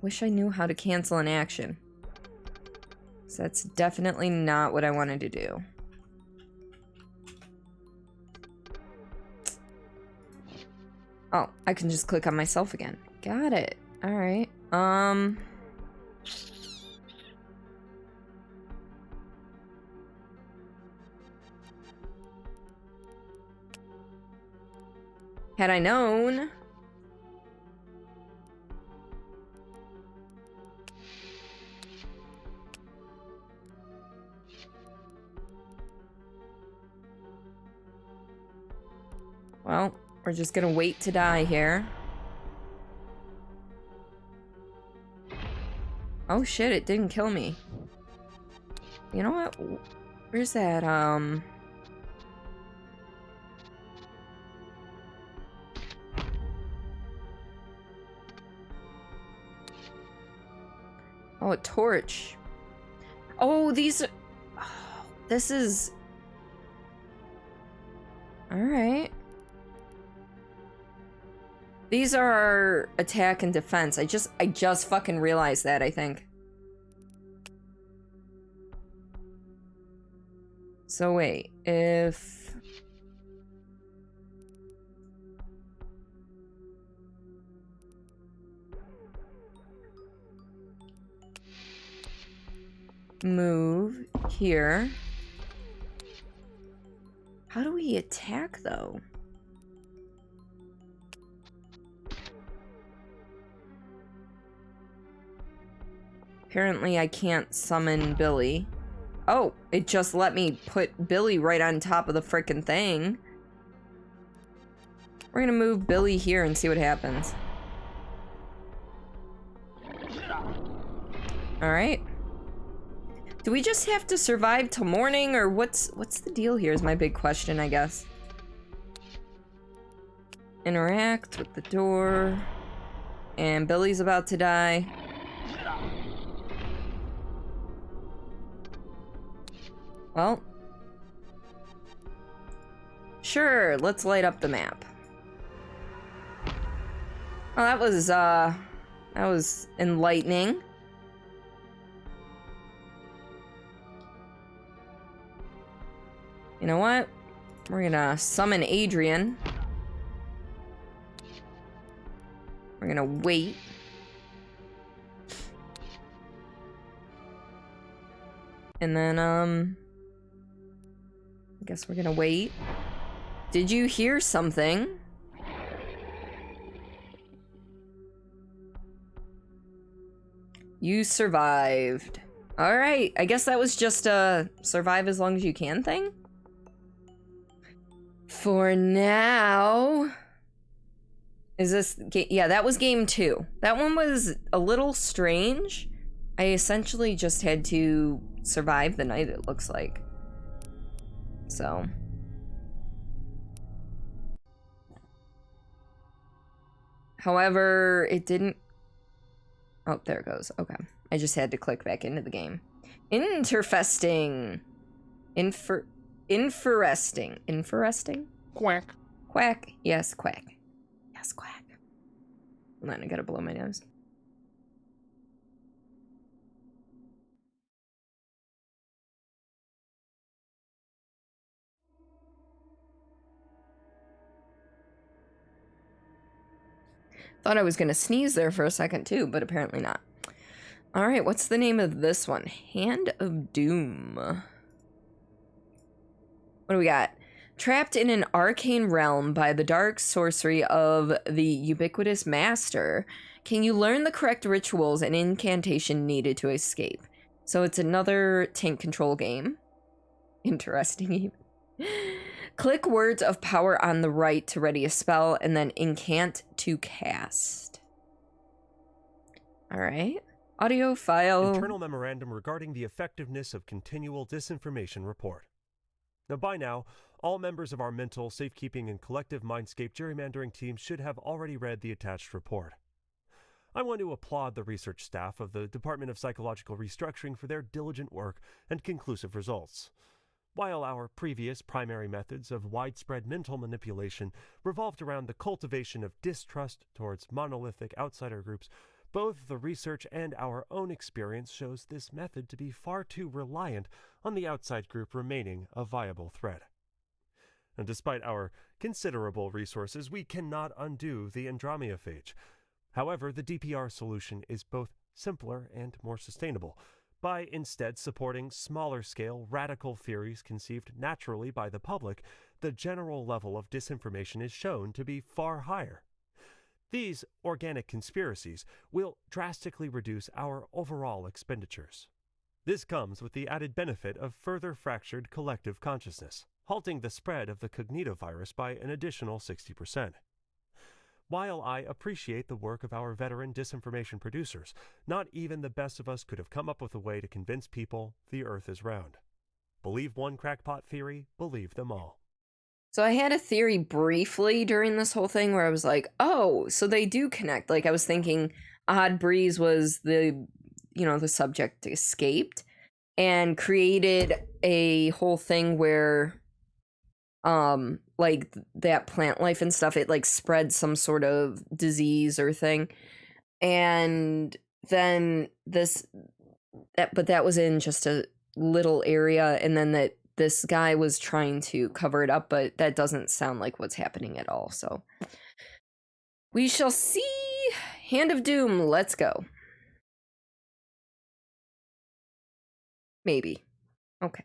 wish I knew how to cancel an action. So that's definitely not what I wanted to do. Oh, I can just click on myself again. Got it. Alright. Had I known... Well, we're just gonna wait to die here. Oh shit, it didn't kill me. You know what? Where's that, Oh, a torch. Oh, these are... Oh, this is... Alright. These are our attack and defense. I just fucking realized that, I think. So wait, if... Move here. How do we attack, though? Apparently I can't summon Billy. Oh, it just let me put Billy right on top of the frickin' thing. We're gonna move Billy here and see what happens. Alright. Do we just have to survive till morning, or what's the deal here is my big question, I guess. Interact with the door. And Billy's about to die. Well. Sure, let's light up the map. Oh, that was enlightening. You know what? We're gonna summon Adrian. We're gonna wait. And then, I guess we're gonna wait. Did you hear something? You survived. Alright, I guess that was just a survive as long as you can thing? For now... Is this... Yeah, that was game 2. That one was a little strange. I essentially just had to survive the night, it looks like. So... However, it didn't... Oh, there it goes. Okay. I just had to click back into the game. Interesting. Interesting. Quack. Quack. Yes, quack. Yes, quack. Hold on, I gotta blow my nose. Thought I was gonna sneeze there for a second too, but apparently not. Alright, what's the name of this one? Hand of Doom. What do we got? Trapped in an arcane realm by the dark sorcery of the ubiquitous master, can you learn the correct rituals and incantation needed to escape? So it's another tank control game. Interesting even. Click words of power on the right to ready a spell, and then incant to cast. Alright. Audio file. Internal memorandum regarding the effectiveness of continual disinformation report. Now, by now, all members of our mental, safekeeping, and collective mindscape gerrymandering teams should have already read the attached report. I want to applaud the research staff of the Department of Psychological Restructuring for their diligent work and conclusive results. While our previous primary methods of widespread mental manipulation revolved around the cultivation of distrust towards monolithic outsider groups, Both the research and our own experience shows this method to be far too reliant on the outside group remaining a viable threat. And despite our considerable resources, we cannot undo the Andromeophage. However, the DPR solution is both simpler and more sustainable, by instead supporting smaller-scale radical theories conceived naturally by the public. The general level of disinformation is shown to be far higher. These organic conspiracies will drastically reduce our overall expenditures. This comes with the added benefit of further fractured collective consciousness, halting the spread of the cognitovirus by an additional 60%. While I appreciate the work of our veteran disinformation producers, not even the best of us could have come up with a way to convince people the Earth is round. Believe one crackpot theory, believe them all. So I had a theory briefly during this whole thing where I was like, oh, so they do connect. Like I was thinking Odd Breeze was the subject escaped and created a whole thing where like that plant life and stuff, it like spread some sort of disease or thing. And then but that was in just a little area, and then that this guy was trying to cover it up, but that doesn't sound like what's happening at all. So we shall see. Hand of Doom, let's go. Maybe. Okay.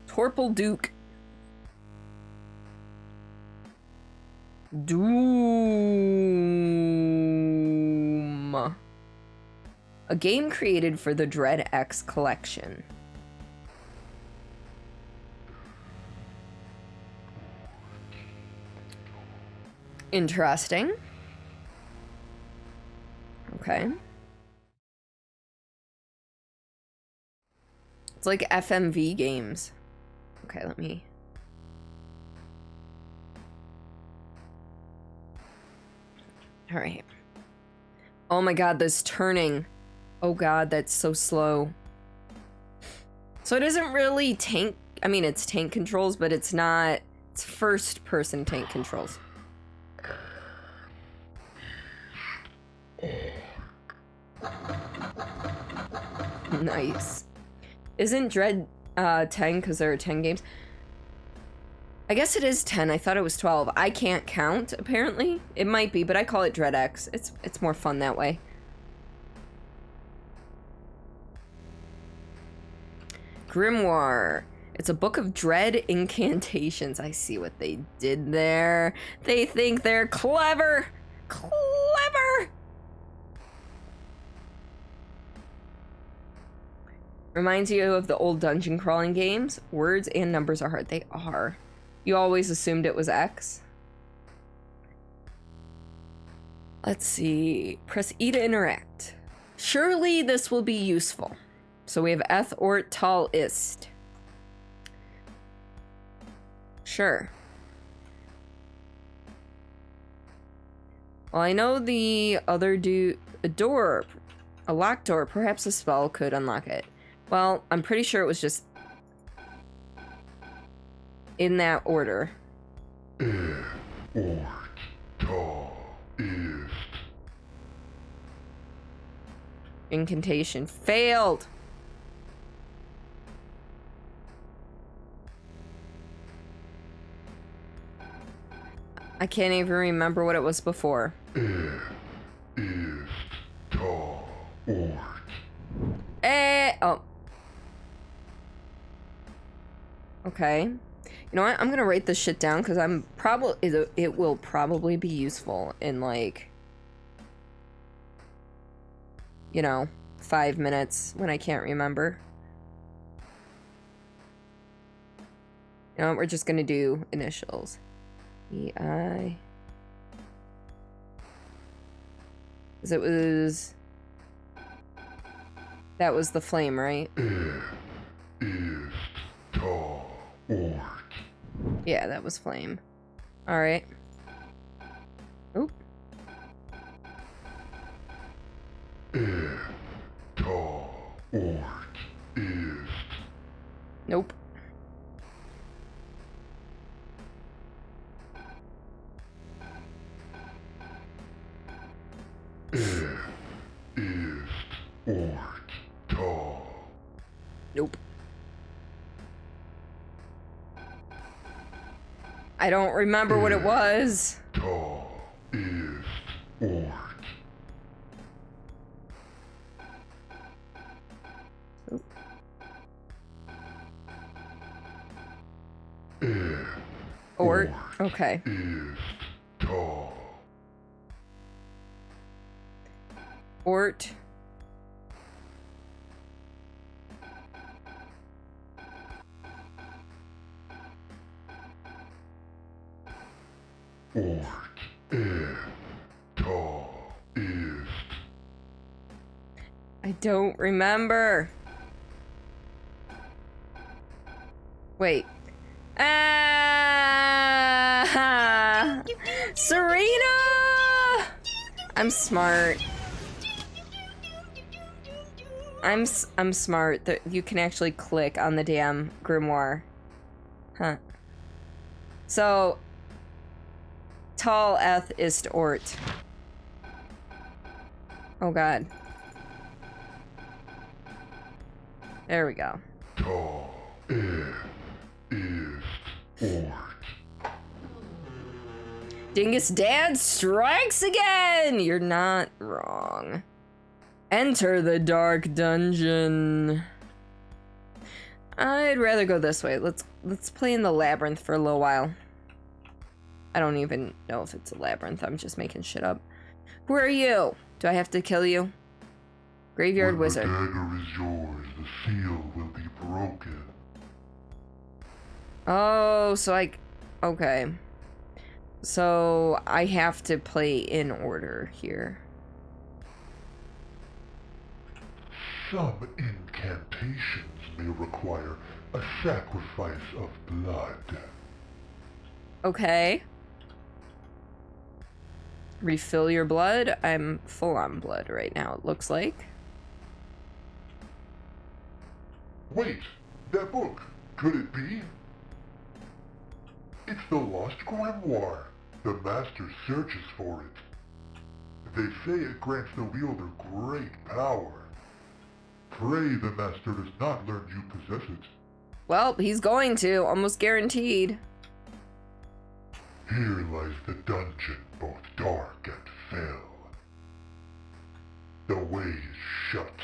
Torple Duke. Doom. A game created for the Dread X collection. Interesting. Okay. It's like FMV games. Okay, let me... All right. Oh my god, this turning. Oh god, that's so slow. So it isn't really tank... I mean, it's tank controls, but it's not... It's first-person tank controls. Nice. Isn't Dread 10 because there are 10 games? I guess it is 10. I thought it was 12. I can't count, apparently. It might be, but I call it Dread X. It's more fun that way. Grimoire. It's a book of dread incantations. I see what they did there. They think they're clever. Clever! Reminds you of the old dungeon crawling games. Words and numbers are hard. They are. You always assumed it was X. Let's see. Press E to interact. Surely this will be useful. So we have Eth, Ort, Tal, Ist. Sure. Well, I know the other a door, a locked door. Perhaps a spell could unlock it. Well, I'm pretty sure it was just in that order. Incantation failed. I can't even remember what it was before. Oh. Okay. You know what? I'm gonna write this shit down because it will probably be useful in like, 5 minutes when I can't remember. You know, we're just gonna do initials. E-I. Because that was the flame, right? Yeah, that was flame. Alright. Oop. Nope. I don't remember what it was. Ta ist Ort. Ort. Okay. Ist ta. Ort. Ort. Ta ist. I don't remember. Wait. Ah! Serena! I'm smart. I'm smart. That you can actually click on the damn grimoire. Huh. So, Tal eth ist Ort. Oh god. There we go. Ta ist Ort. Dingus Dad strikes again! You're not wrong. Enter the dark dungeon. I'd rather go this way. Let's play in the labyrinth for a little while. I don't even know if it's a labyrinth. I'm just making shit up. Who are you? Do I have to kill you? Graveyard When Wizard. the dagger is yours, the seal will be broken. Oh, so okay. So I have to play in order here. Some incantations may require a sacrifice of blood. Okay. Refill your blood. I'm full on blood right now, it looks like. Wait, that book, could it be? It's the Lost Grimoire. The Master searches for it. They say it grants the wielder great power. Pray the Master does not learn you possess it. Well, he's going to, almost guaranteed. Here lies the dungeon, both dark and fell. The way is shut,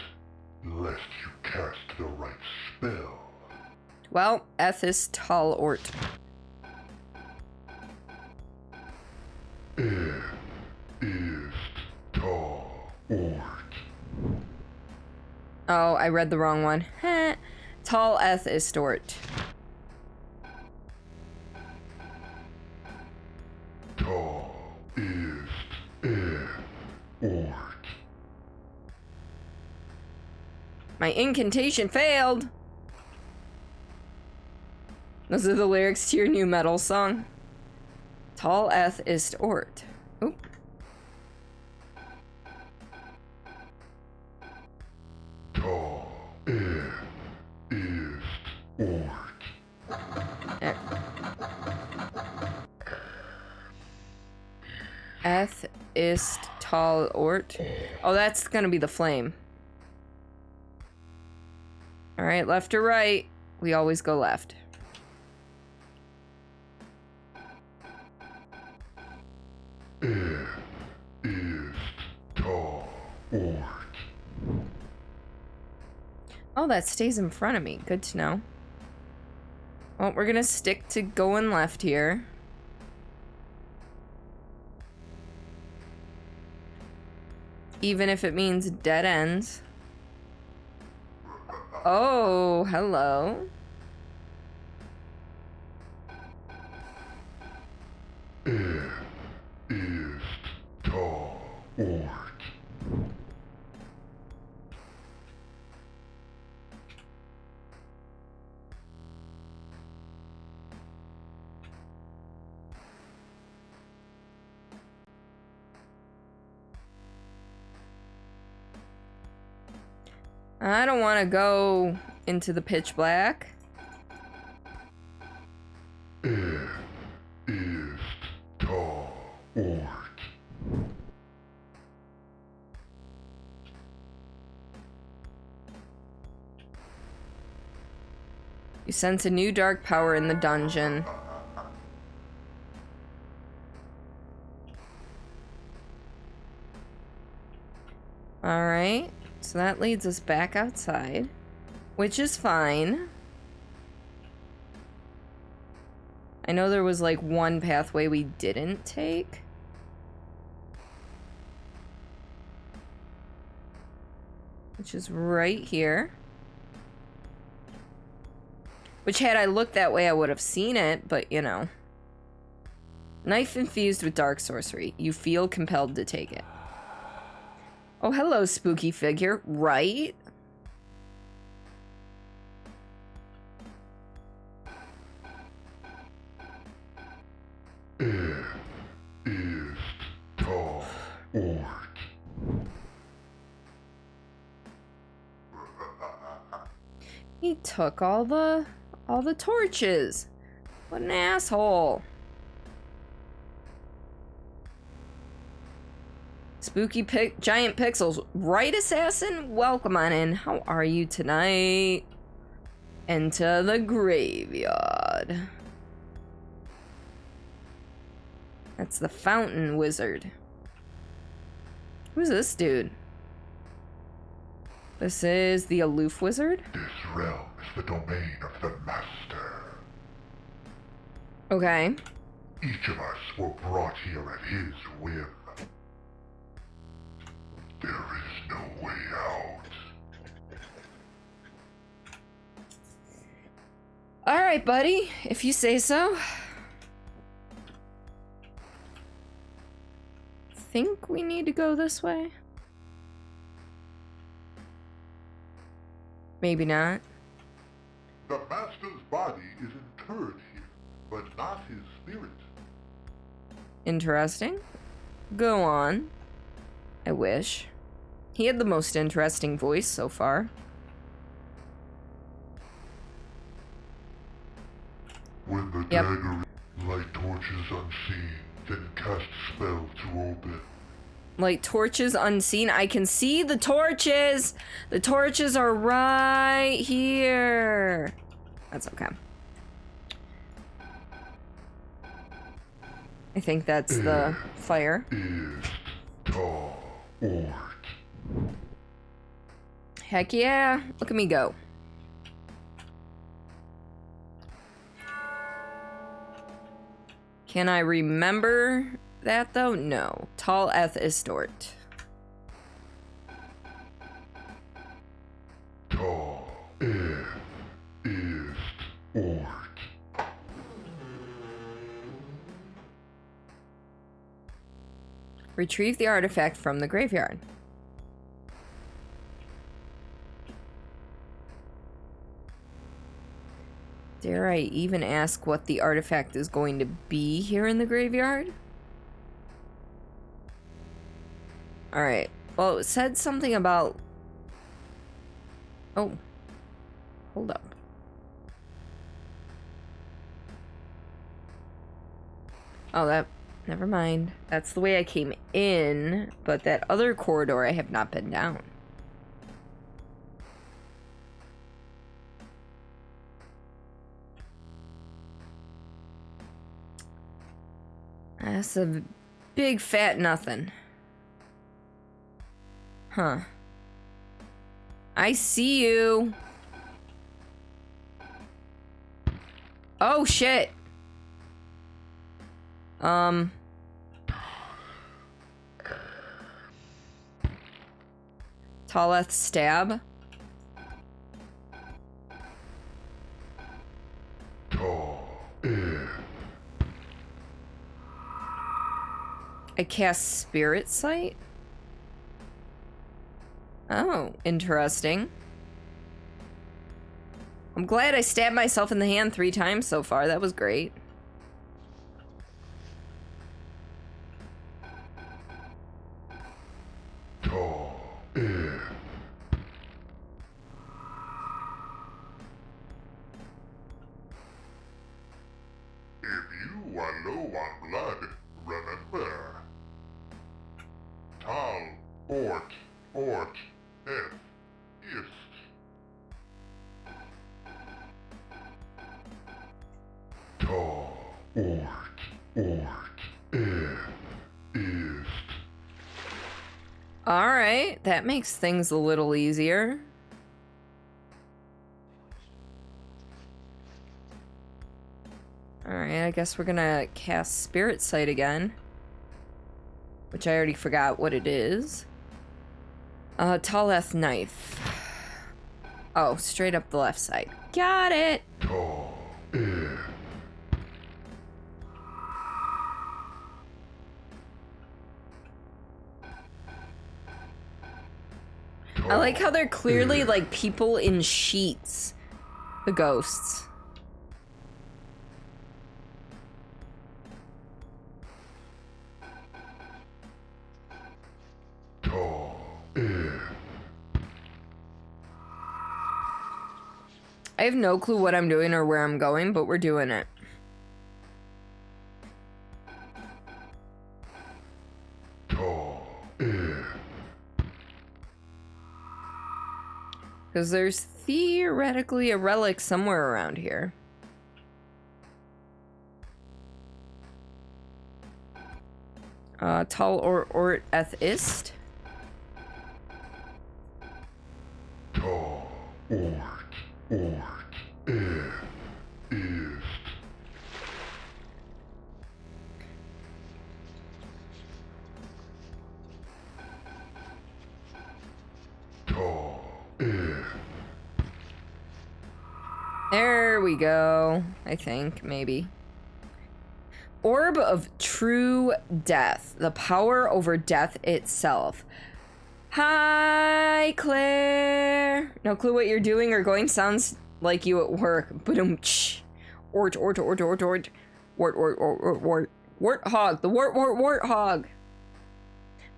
lest you cast the right spell. Well, Ethis Tal Ort. Ist ta Ort. Oh, I read the wrong one. Heh. Tal Eth ist Ort. Ta ist Ort. My incantation failed. Those are the lyrics to your new metal song. Tal Eth ist Ort. Oop. Ta ist Ort. There. Eth ist Tal Ort. Oh, that's gonna be the flame. Alright, left or right? We always go left. Ist ta Ort. Oh, that stays in front of me. Good to know. Well, we're gonna stick to going left here. Even if it means dead ends. Oh, hello. Ist ta Ort. I don't want to go into the pitch black. Ist ta Ort. You sense a new dark power in the dungeon. Alright. So that leads us back outside. Which is fine. I know there was like one pathway we didn't take. Which is right here. Which, had I looked that way, I would have seen it, but you know. Knife infused with dark sorcery. You feel compelled to take it. Oh, hello, spooky figure. Right? Ist ta ort. He took all the torches. What an asshole. Spooky giant pixels. Right, assassin? Welcome on in. How are you tonight? Enter the graveyard. That's the fountain wizard. Who's this dude? This is the aloof wizard? This realm is the domain of the Master. Okay. Each of us were brought here at his whim. There is no way out. Alright, buddy. If you say so. Think we need to go this way? Maybe not. The Master's body is interred here, but not his spirit. Interesting. Go on. I wish. He had the most interesting voice so far. When the dagger light torches unseen, then cast spell to open. Like torches unseen. I can see the torches. The torches are right here. That's okay. I think that's the fire. Ist ta ort. Heck yeah. Look at me go. Can I remember that though? No. Tall eth istort. Ta ist ort. Retrieve the artifact from the graveyard. Dare I even ask what the artifact is going to be here in the graveyard? Alright. Well, it said something about... Oh. Hold up. Oh, that... Never mind. That's the way I came in, but that other corridor I have not been down. That's a big fat nothing. Huh. I see you. Oh, shit. Talleth stab. Ta ist. I cast Spirit Sight? Oh, interesting. I'm glad I stabbed myself in the hand 3 times so far. That was great. Ta ist. If you are low on blood, remember. Tal ort eth ist. Ta ort eth ist. Alright. that makes things a little easier. Alright, I guess we're gonna cast Spirit Sight again. Which I already forgot what it is. Taleth Knife. Oh, straight up the left side. Got it! I like how they're clearly like people in sheets. The ghosts. I have no clue what I'm doing or where I'm going, but we're doing it. Because there's theoretically a relic somewhere around here. Tal or eth ist. There we go. I think, maybe. Orb of True Death. The power over death itself. Hi, Claire. No clue what you're doing or going. Sounds like you at work. Ba-dum-tsh. Ort. Warthog. The warthog.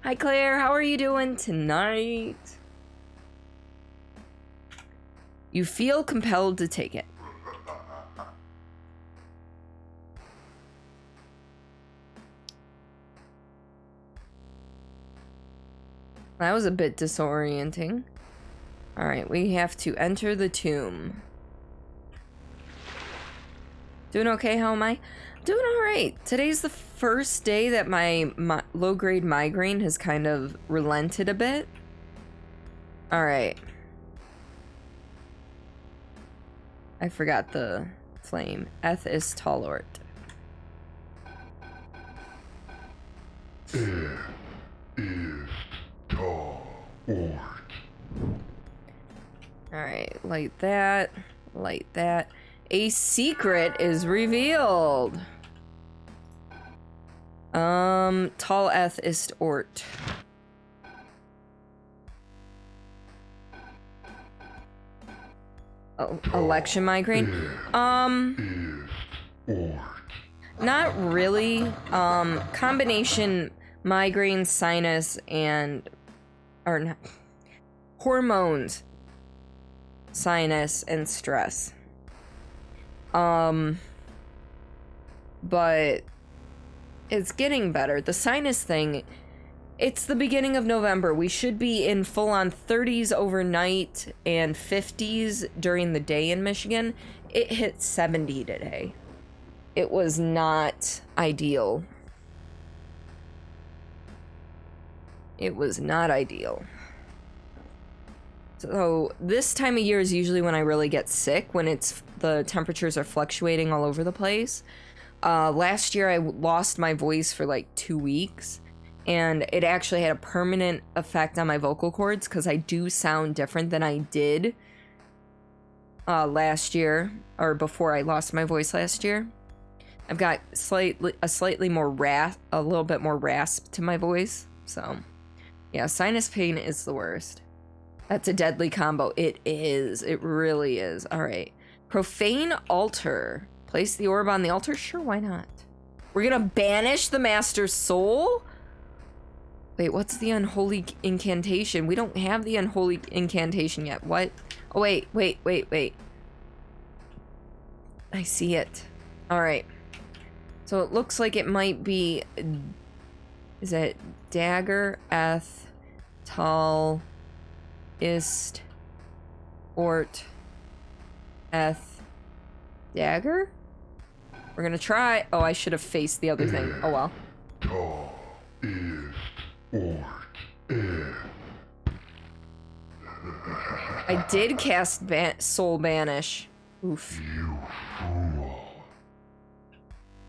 Hi, Claire. How are you doing tonight? You feel compelled to take it. That was a bit disorienting. Alright, we have to enter the tomb. Doing okay? How am I? Doing alright. Today's the first day that my low-grade migraine has kind of relented a bit. Alright. I forgot the flame. Eth is Talort. Alright, light that. Light that. A secret is revealed. Tal eth ist ort. Election migraine? Not really. Combination migraine, sinus, and... or not. Hormones. Sinus, and stress. But... it's getting better. The sinus thing... it's the beginning of November. We should be in full-on 30s overnight and 50s during the day in Michigan. It hit 70 today. It was not ideal. It was not ideal. So this time of year is usually when I really get sick, when the temperatures are fluctuating all over the place. Last year I lost my voice for like 2 weeks. And it actually had a permanent effect on my vocal cords because I do sound different than I did last year, or before I lost my voice last year. I've got a slightly more a little bit more rasp to my voice. So, yeah, sinus pain is the worst. That's a deadly combo. It is. It really is. All right. Profane altar. Place the orb on the altar? Sure, why not? We're gonna banish the master's soul? Wait, what's the unholy incantation? We don't have the unholy incantation yet. What? Oh, wait. I see it. Alright. So it looks like it might be... is it dagger, eth, tal, ist, ort, eth, dagger? We're gonna try. Oh, I should have faced the other thing. Oh, well. I did cast Soul Banish. Oof. You fool.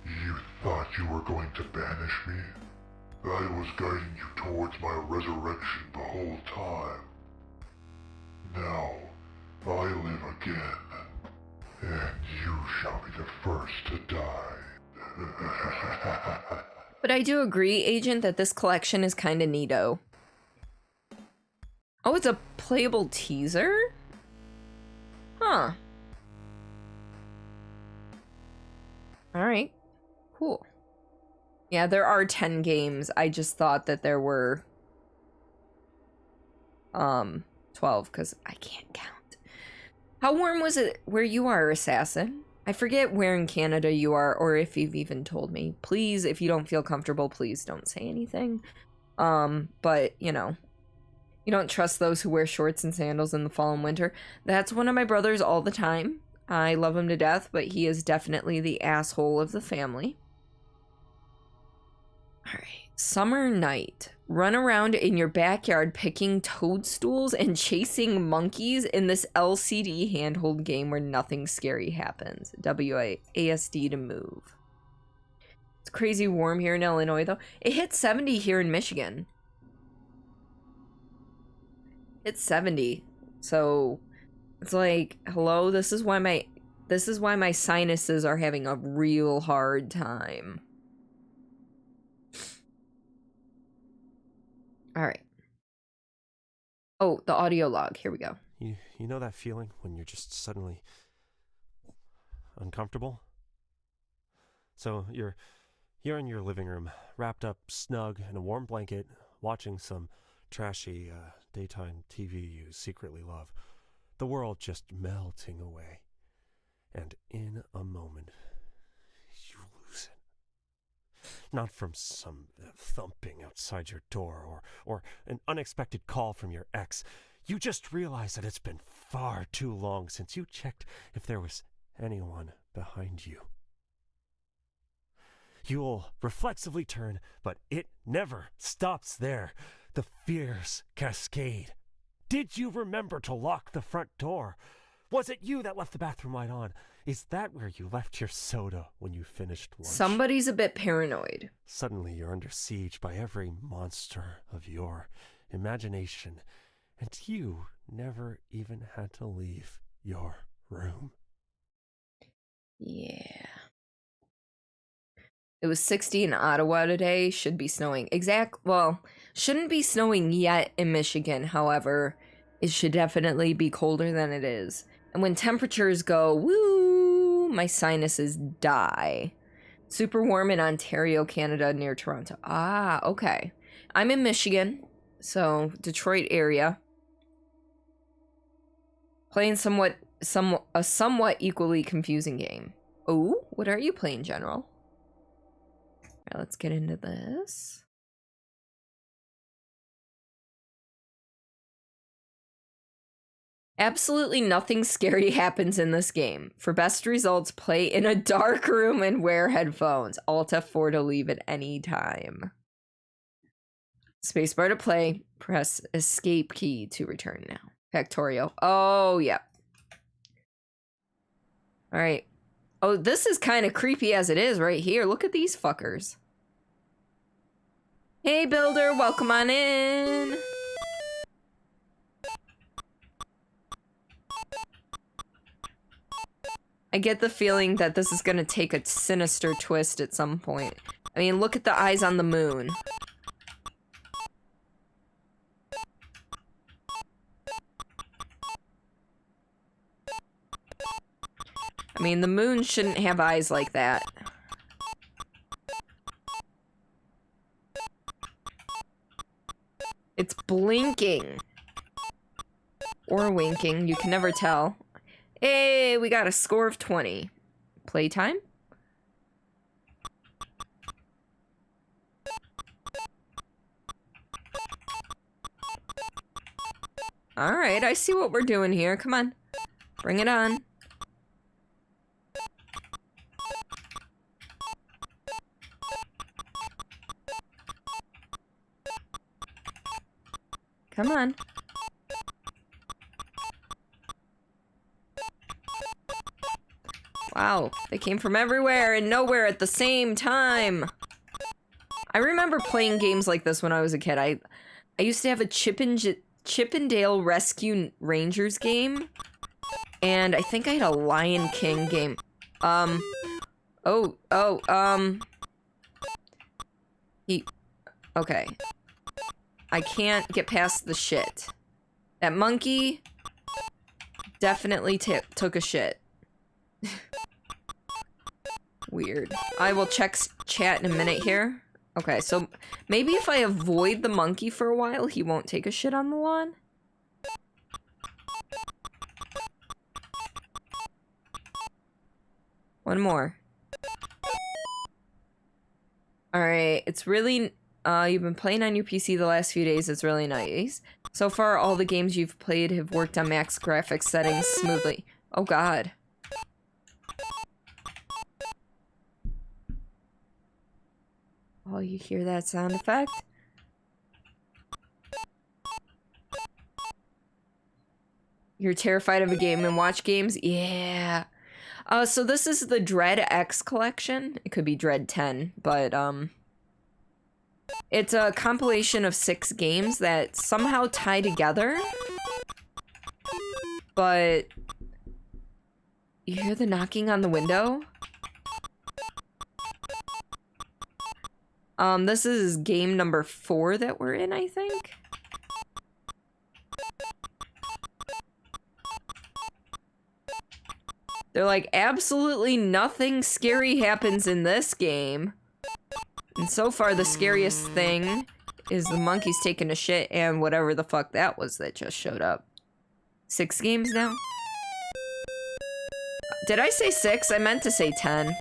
You thought you were going to banish me? I was guiding you towards my resurrection the whole time. Now, I live again, and you shall be the first to die. But I do agree, Agent, that this collection is kind of neato. Oh, it's a playable teaser? Huh. Alright. Cool. Yeah, there are 10 games. I just thought that there were 12, because I can't count. How warm was it where you are, Assassin? I forget where in Canada you are, or if you've even told me. Please, if you don't feel comfortable, please don't say anything. But, you know, you don't trust those who wear shorts and sandals in the fall and winter. That's one of my brothers all the time. I love him to death, but he is definitely the asshole of the family. Alright, summer night. Run around in your backyard picking toadstools and chasing monkeys in this LCD handhold game where nothing scary happens. WASD to move. It's crazy warm here in Illinois, though. It hit 70 here in Michigan. It's 70. So it's like, hello, this is why my sinuses are having a real hard time. All right. Oh, the audio log. Here we go. You know that feeling when you're just suddenly uncomfortable? So you're in your living room, wrapped up snug in a warm blanket, watching some trashy daytime TV you secretly love. The world just melting away. And in a moment, you lose it. Not from some thumping outside your door or an unexpected call from your ex. You just realize that it's been far too long since you checked if there was anyone behind you. You'll reflexively turn, but it never stops there. The fears cascade. Did you remember to lock the front door? Was it you that left the bathroom light on? Is that where you left your soda when you finished lunch? Somebody's a bit paranoid. Suddenly you're under siege by every monster of your imagination, and you never even had to leave your room. Yeah. It was 60 in Ottawa today. Should be snowing. Well, shouldn't be snowing yet in Michigan. However, it should definitely be colder than it is. And when temperatures go, woo, my sinuses die. Super warm in Ontario, Canada, near Toronto. Ah, okay. I'm in Michigan, so Detroit area. Playing a somewhat equally confusing game. Oh, what are you playing, General? All right, let's get into this. Absolutely nothing scary happens in this game. For best results, play in a dark room and wear headphones. Alt F4 to leave at any time. Spacebar to play. Press escape key to return now. Factorio. Oh, yeah. All right. Oh, this is kind of creepy as it is right here. Look at these fuckers. Hey, Builder. Welcome on in. I get the feeling that this is going to take a sinister twist at some point. I mean, look at the eyes on the moon. I mean, the moon shouldn't have eyes like that. It's blinking. Or winking, you can never tell. Hey, we got a score of 20. Playtime? Alright, I see what we're doing here. Come on. Bring it on. Come on. Wow, they came from everywhere and nowhere at the same time. I remember playing games like this when I was a kid. I used to have a Chippendale Rescue Rangers game, and I think I had a Lion King game. Okay. I can't get past the shit. That monkey definitely took a shit. Weird. I will check chat in a minute here. Okay, so maybe if I avoid the monkey for a while, he won't take a shit on the lawn? One more. Alright, it's really... you've been playing on your PC the last few days, it's really nice. So far, all the games you've played have worked on max graphics settings smoothly. Oh god. Oh, you hear that sound effect? You're terrified of a game and watch games? Yeah. So this is the Dread X collection. It could be Dread 10, but, it's a compilation of 6 games that somehow tie together. But... You hear the knocking on the window? This is game number 4 that we're in, I think. They're like, absolutely nothing scary happens in this game. And so far, the scariest thing is the monkeys taking a shit and whatever the fuck that was that just showed up. 6 games now? Did I say 6? I meant to say 10.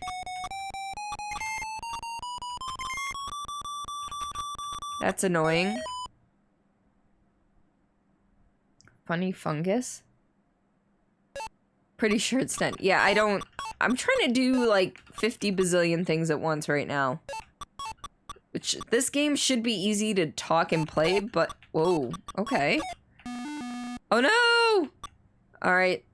That's annoying. Funny fungus? Pretty sure it's 10. Yeah, I'm trying to do like 50 bazillion things at once right now. Which, this game should be easy to talk and play, but... Whoa, okay. Oh no! Alright.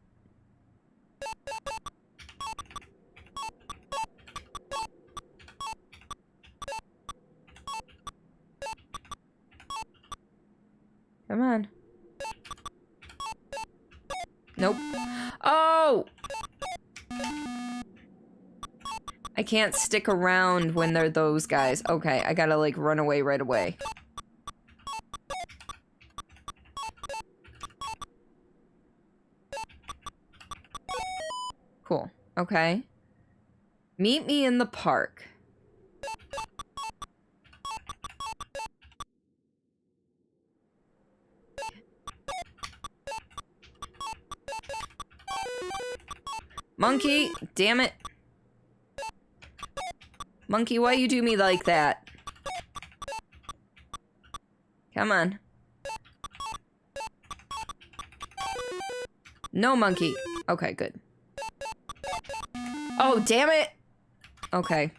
Come on. Nope. Oh! I can't stick around when they're those guys. Okay, I gotta, like, run away right away. Cool. Okay. Meet me in the park. Monkey! Damn it! Monkey, why you do me like that? Come on. No monkey. Okay, good. Oh, damn it! Okay.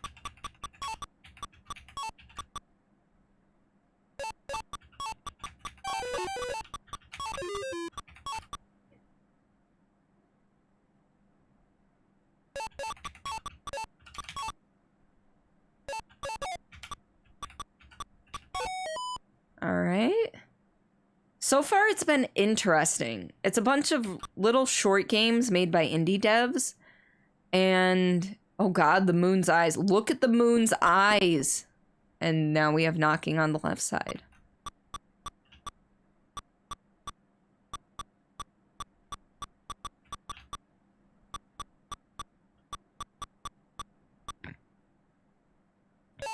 Alright. So far, it's been interesting. It's a bunch of little short games made by indie devs. And, oh god, the moon's eyes. Look at the moon's eyes! And now we have knocking on the left side.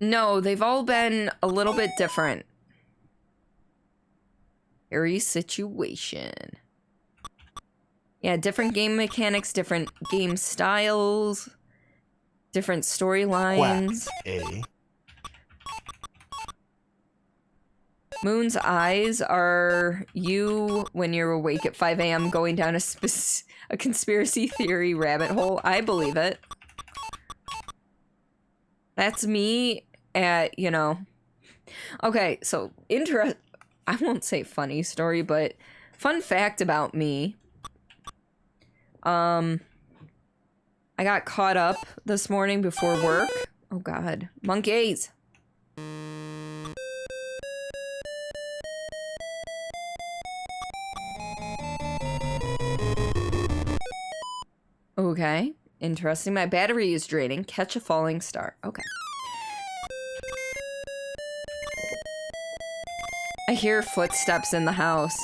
No, they've all been a little bit different. Scary situation. Yeah, different game mechanics, different game styles, different storylines. Moon's eyes are you when you're awake at 5 a.m. going down a conspiracy theory rabbit hole. I believe it. That's me at, you know. Okay, so I won't say funny story, but fun fact about me. I I got caught up this morning before work. Oh god. Monkeys! Okay. Interesting. My battery is draining. Catch a falling star. Okay. I hear footsteps in the house.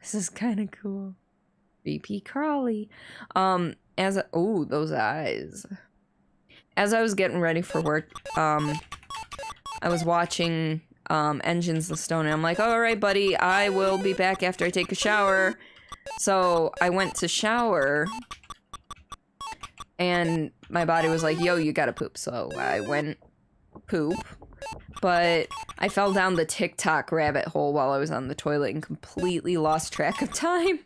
This is kind of cool. VP Crawley. Oh, those eyes. As I was getting ready for work, I was watching Engines the Stone, and I'm like, all right, buddy, I will be back after I take a shower. So I went to shower, and my body was like, yo, you gotta poop. So I went poop, but I fell down the TikTok rabbit hole while I was on the toilet and completely lost track of time.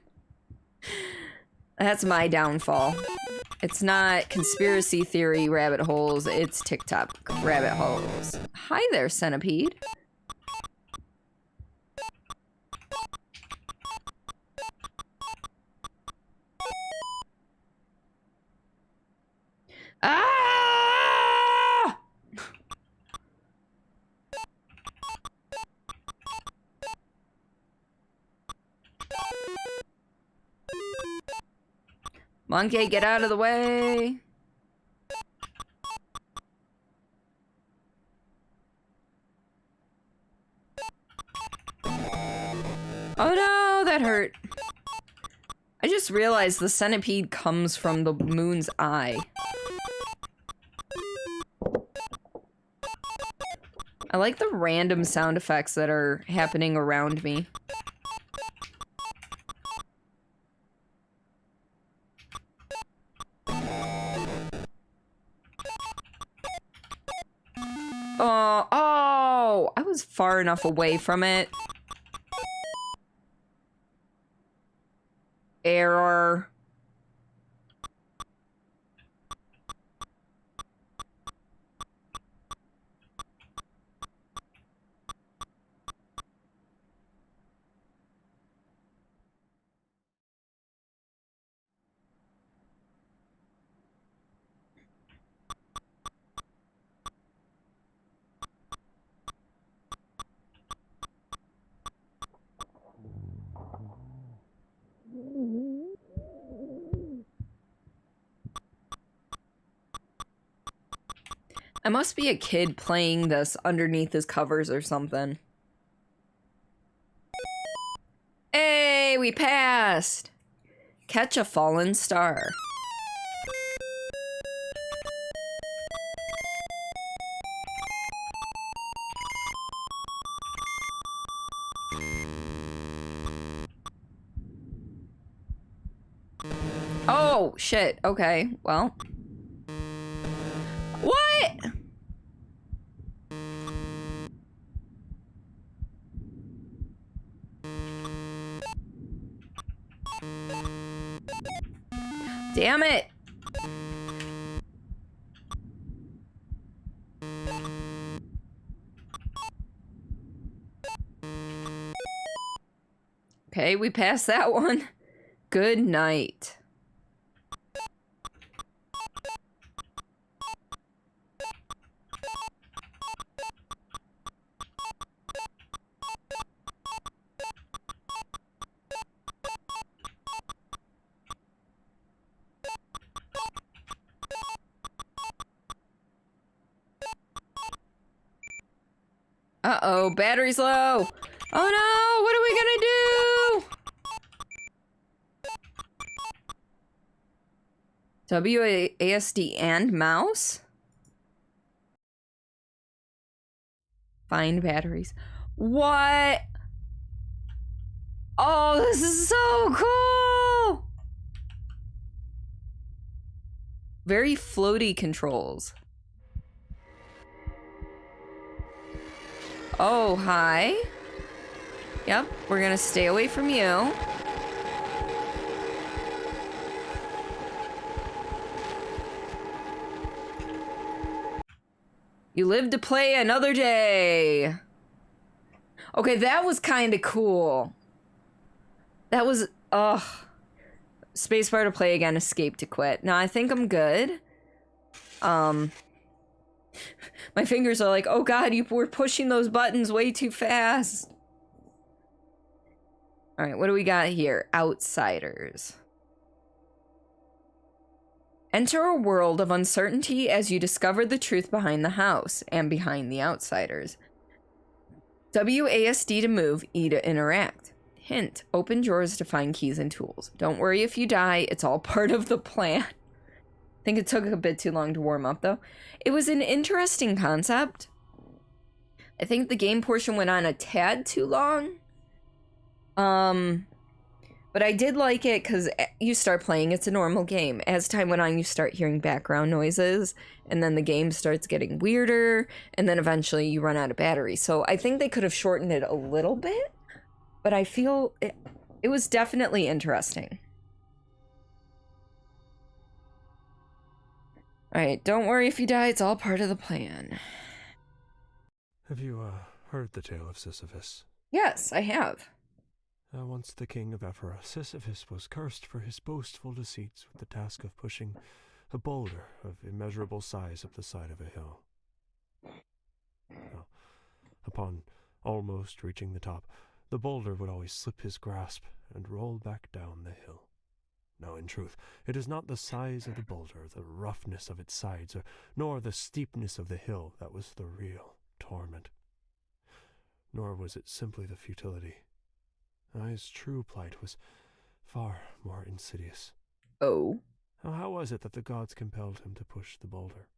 That's my downfall. It's not conspiracy theory rabbit holes, it's TikTok rabbit holes. Hi there, centipede. Ah! Monkey, get out of the way. Oh no, that hurt. I just realized the centipede comes from the moon's eye. I like the random sound effects that are happening around me. Oh, I was far enough away from it. Error. I must be a kid playing this underneath his covers or something. Hey, we passed! Catch a fallen star. Oh, shit. Okay, well. What? Damn it! Okay, we passed that one. Good night. Uh-oh, battery's low. Oh no, what are we gonna do? WASD and mouse? Find batteries. What? Oh, this is so cool! Very floaty controls. Oh, hi. Yep, we're gonna stay away from you. You live to play another day. Okay, that was kind of cool. That was, ugh. Spacebar to play again, escape to quit. Now, I think I'm good. My fingers are like, oh god, you were pushing those buttons way too fast. Alright, what do we got here? Outsiders. Enter a world of uncertainty as you discover the truth behind the house and behind the outsiders. WASD to move, E to interact. Hint, open drawers to find keys and tools. Don't worry if you die, it's all part of the plan. I think it took a bit too long to warm up, though. It was an interesting concept. I think the game portion went on a tad too long. But I did like it because you start playing, it's a normal game. As time went on, you start hearing background noises, and then the game starts getting weirder, and then eventually you run out of battery. So I think they could have shortened it a little bit, but I feel it was definitely interesting. Alright, don't worry if you die, it's all part of the plan. Have you, heard the tale of Sisyphus? Yes, I have. Once the king of Ephora, Sisyphus was cursed for his boastful deceits with the task of pushing a boulder of immeasurable size up the side of a hill. Now, upon almost reaching the top, the boulder would always slip his grasp and roll back down the hill. No, in truth, it is not the size of the boulder, the roughness of its sides, nor the steepness of the hill that was the real torment. Nor was it simply the futility. His true plight was far more insidious. Oh? How was it that the gods compelled him to push the boulder?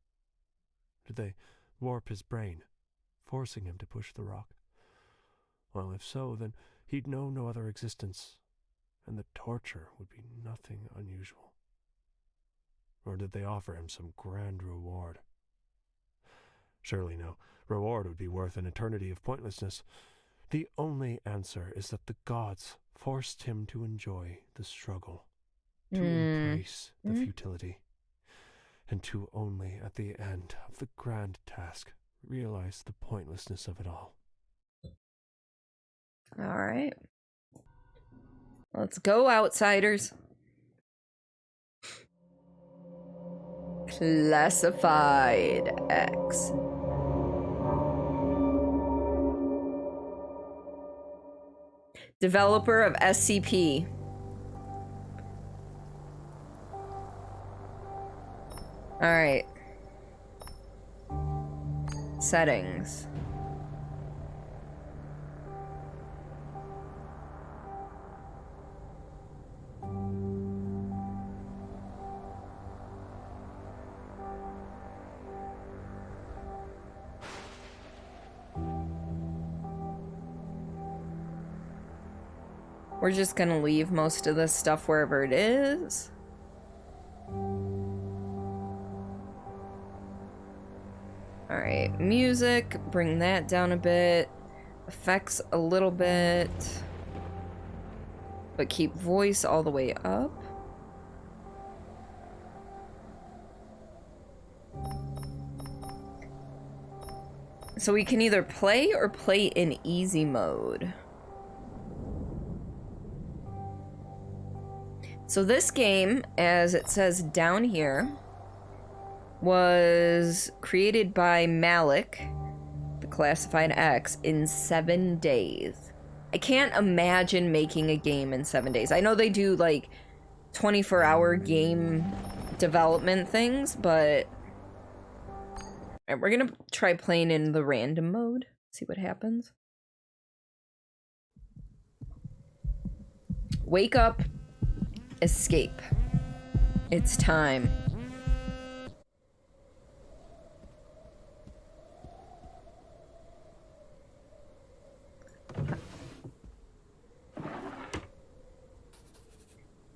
Did they warp his brain, forcing him to push the rock? Well, if so, then he'd know no other existence, and the torture would be nothing unusual. Or did they offer him some grand reward? Surely no reward would be worth an eternity of pointlessness. The only answer is that the gods forced him to enjoy the struggle, to embrace the futility, and to only at the end of the grand task realize the pointlessness of it all. Alright. Let's go, outsiders. Classified X. Developer of SCP. Alright. Settings. We're just gonna leave most of this stuff wherever it is. Alright, music, bring that down a bit. Effects a little bit. But keep voice all the way up. So we can either play or play in easy mode. So this game, as it says down here, was created by Malik, the Classified X, in 7 days. I can't imagine making a game in 7 days. I know they do like 24-hour game development things, but we're gonna try playing in the random mode, see what happens. Wake up. Escape. It's time.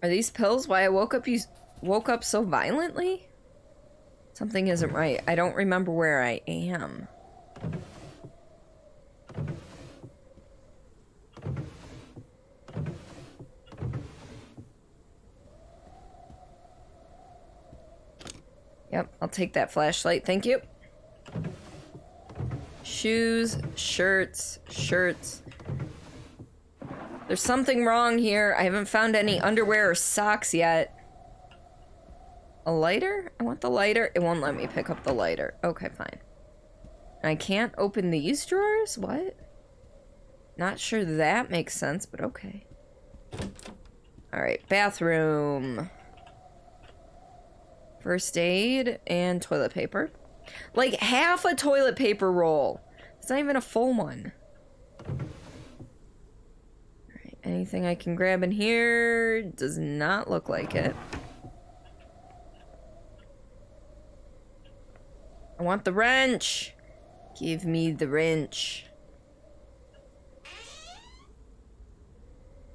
Are these pills why I woke up? You woke up so violently? Something isn't right. I don't remember where I am. Yep, I'll take that flashlight, thank you. Shoes, shirts, shirts. There's something wrong here. I haven't found any underwear or socks yet. A lighter? I want the lighter. It won't let me pick up the lighter. Okay, fine. I can't open these drawers? What? Not sure that makes sense, but okay. Alright, bathroom. First aid and toilet paper. Like half a toilet paper roll. It's not even a full one. Alright, anything I can grab in here? Does not look like it. I want the wrench. Give me the wrench.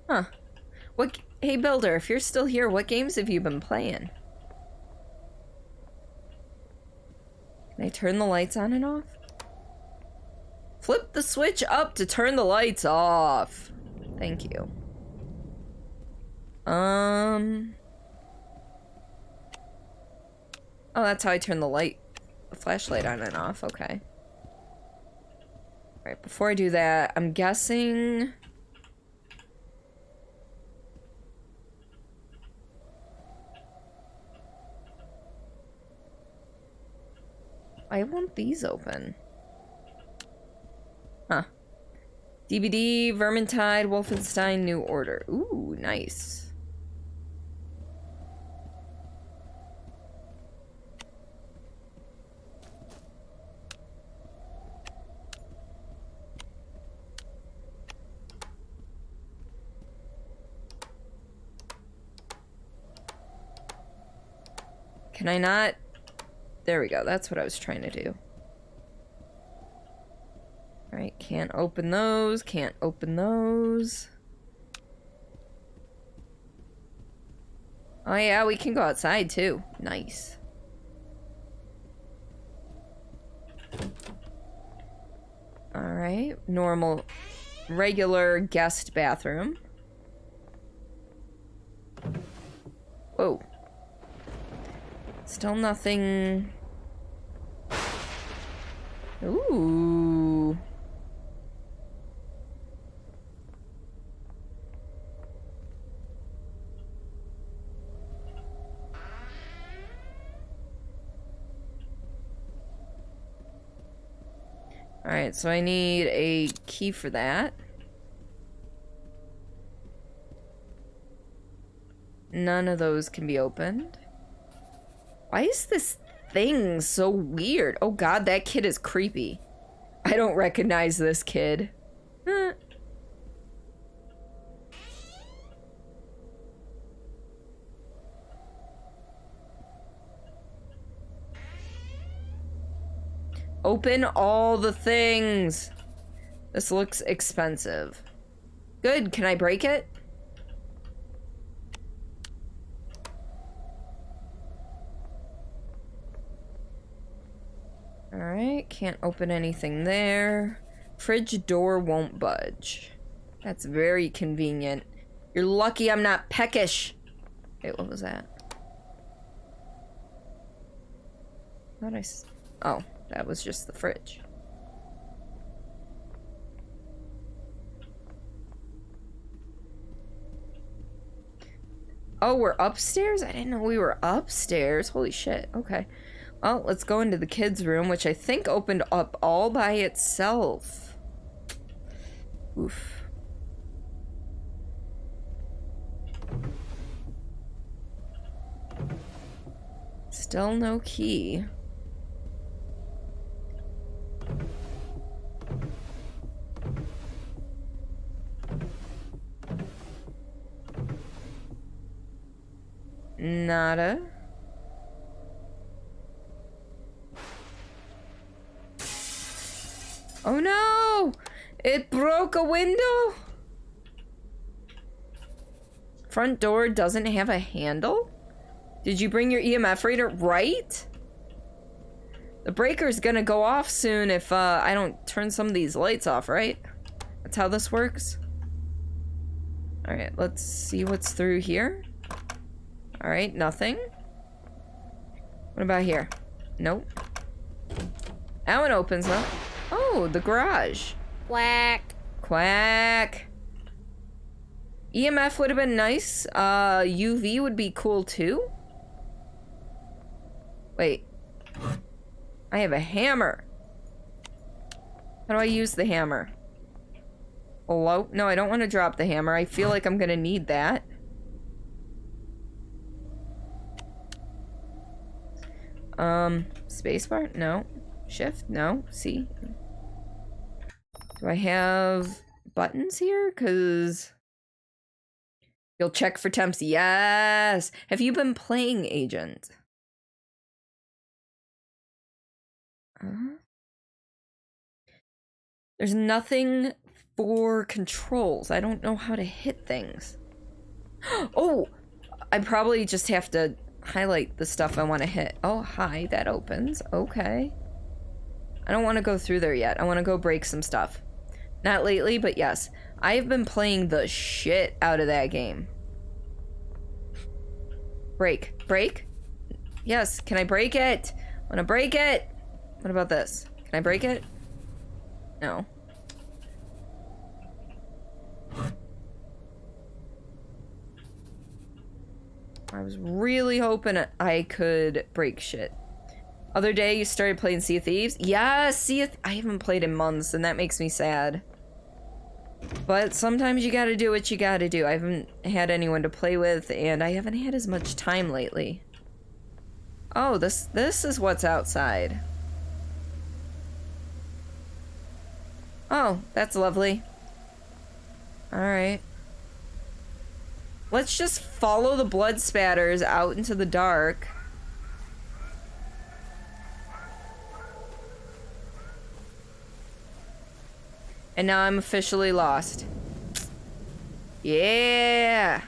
Huh. What? Hey, Builder, if you're still here, what games have you been playing? Can I turn the lights on and off? Flip the switch up to turn the lights off. Thank you. Oh, that's how I turn the flashlight on and off. Okay. Alright, before I do that, I'm guessing... I want these open. Huh. DVD, Vermintide, Wolfenstein, New Order. Ooh, nice. Can I not? There we go. That's what I was trying to do. Alright, can't open those. Can't open those. Oh yeah, we can go outside too. Nice. Alright, normal, regular guest bathroom. Whoa. Still nothing. Ooh. Alright, so I need a key for that. None of those can be opened. Why is this thing so weird? Oh god, that kid is creepy. I don't recognize this kid. Open all the things. This looks expensive. Good, can I break it? Alright, can't open anything there. Fridge door won't budge. That's very convenient. You're lucky I'm not peckish. Wait, what was that? Oh, that was just the fridge. Oh, we're upstairs? I didn't know we were upstairs. Holy shit. Okay. Well, let's go into the kids' room, which I think opened up all by itself. Oof. Still no key. Nada. Oh no! It broke a window? Front door doesn't have a handle? Did you bring your EMF reader? Right? The breaker's gonna go off soon if I don't turn some of these lights off, right? That's how this works? Alright, let's see what's through here. Alright, nothing. What about here? Nope. That one opens up. Oh, the garage. Quack. Quack. EMF would have been nice. UV would be cool too. Wait. I have a hammer. How do I use the hammer? Hello? No, I don't want to drop the hammer. I feel like I'm gonna need that. Spacebar? No. Shift? No. C? Do I have buttons here? Cause you'll check for temps. Yes! Have you been playing Agent? There's nothing for controls. I don't know how to hit things. Oh! I probably just have to highlight the stuff I want to hit. Oh, hi, that opens. Okay. I don't want to go through there yet. I want to go break some stuff. Not lately, but yes. I've been playing the shit out of that game. Break. Break? Yes, can I break it? I want to break it! What about this? Can I break it? No. I was really hoping I could break shit. Other day you started playing Sea of Thieves? Yes, I haven't played in months and that makes me sad. But sometimes you gotta do what you gotta do. I haven't had anyone to play with and I haven't had as much time lately. Oh, this is what's outside. Oh, that's lovely. Alright. Let's just follow the blood spatters out into the dark. And now I'm officially lost. Yeah!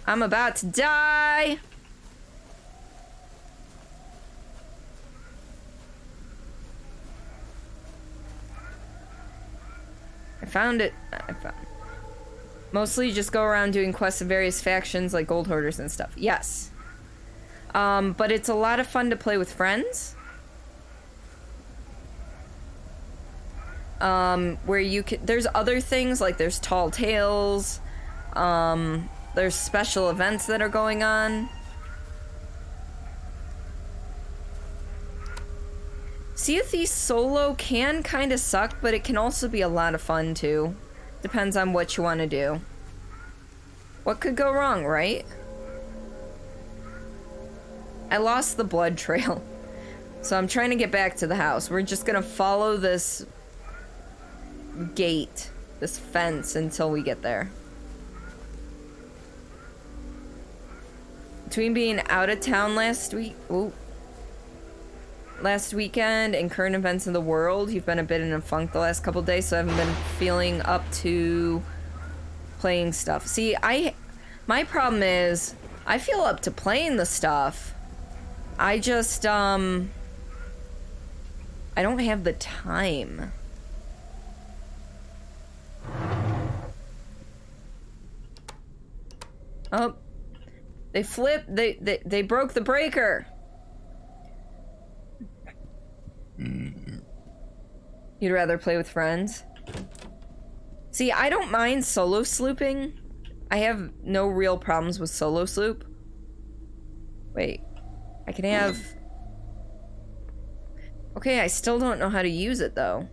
I'm about to die! I found it. Mostly you just go around doing quests of various factions like gold hoarders and stuff. Yes. But it's a lot of fun to play with friends. Where you can, there's other things like there's tall tales. There's special events that are going on. Sea of Thieves solo can kind of suck, but it can also be a lot of fun too. Depends on what you want to do. What could go wrong, right? I lost the blood trail. So I'm trying to get back to the house. We're just gonna follow this gate, this fence, until we get there. Between being out of town last weekend and current events in the world, you've been a bit in a funk the last couple days, so I haven't been feeling up to playing stuff. See, my problem is, I feel up to playing the stuff. I just, I don't have the time. Oh, they flipped, they broke the breaker. You'd rather play with friends? See, I don't mind solo slooping. I have no real problems with solo sloop. Wait, I can have... Okay, I still don't know how to use it though.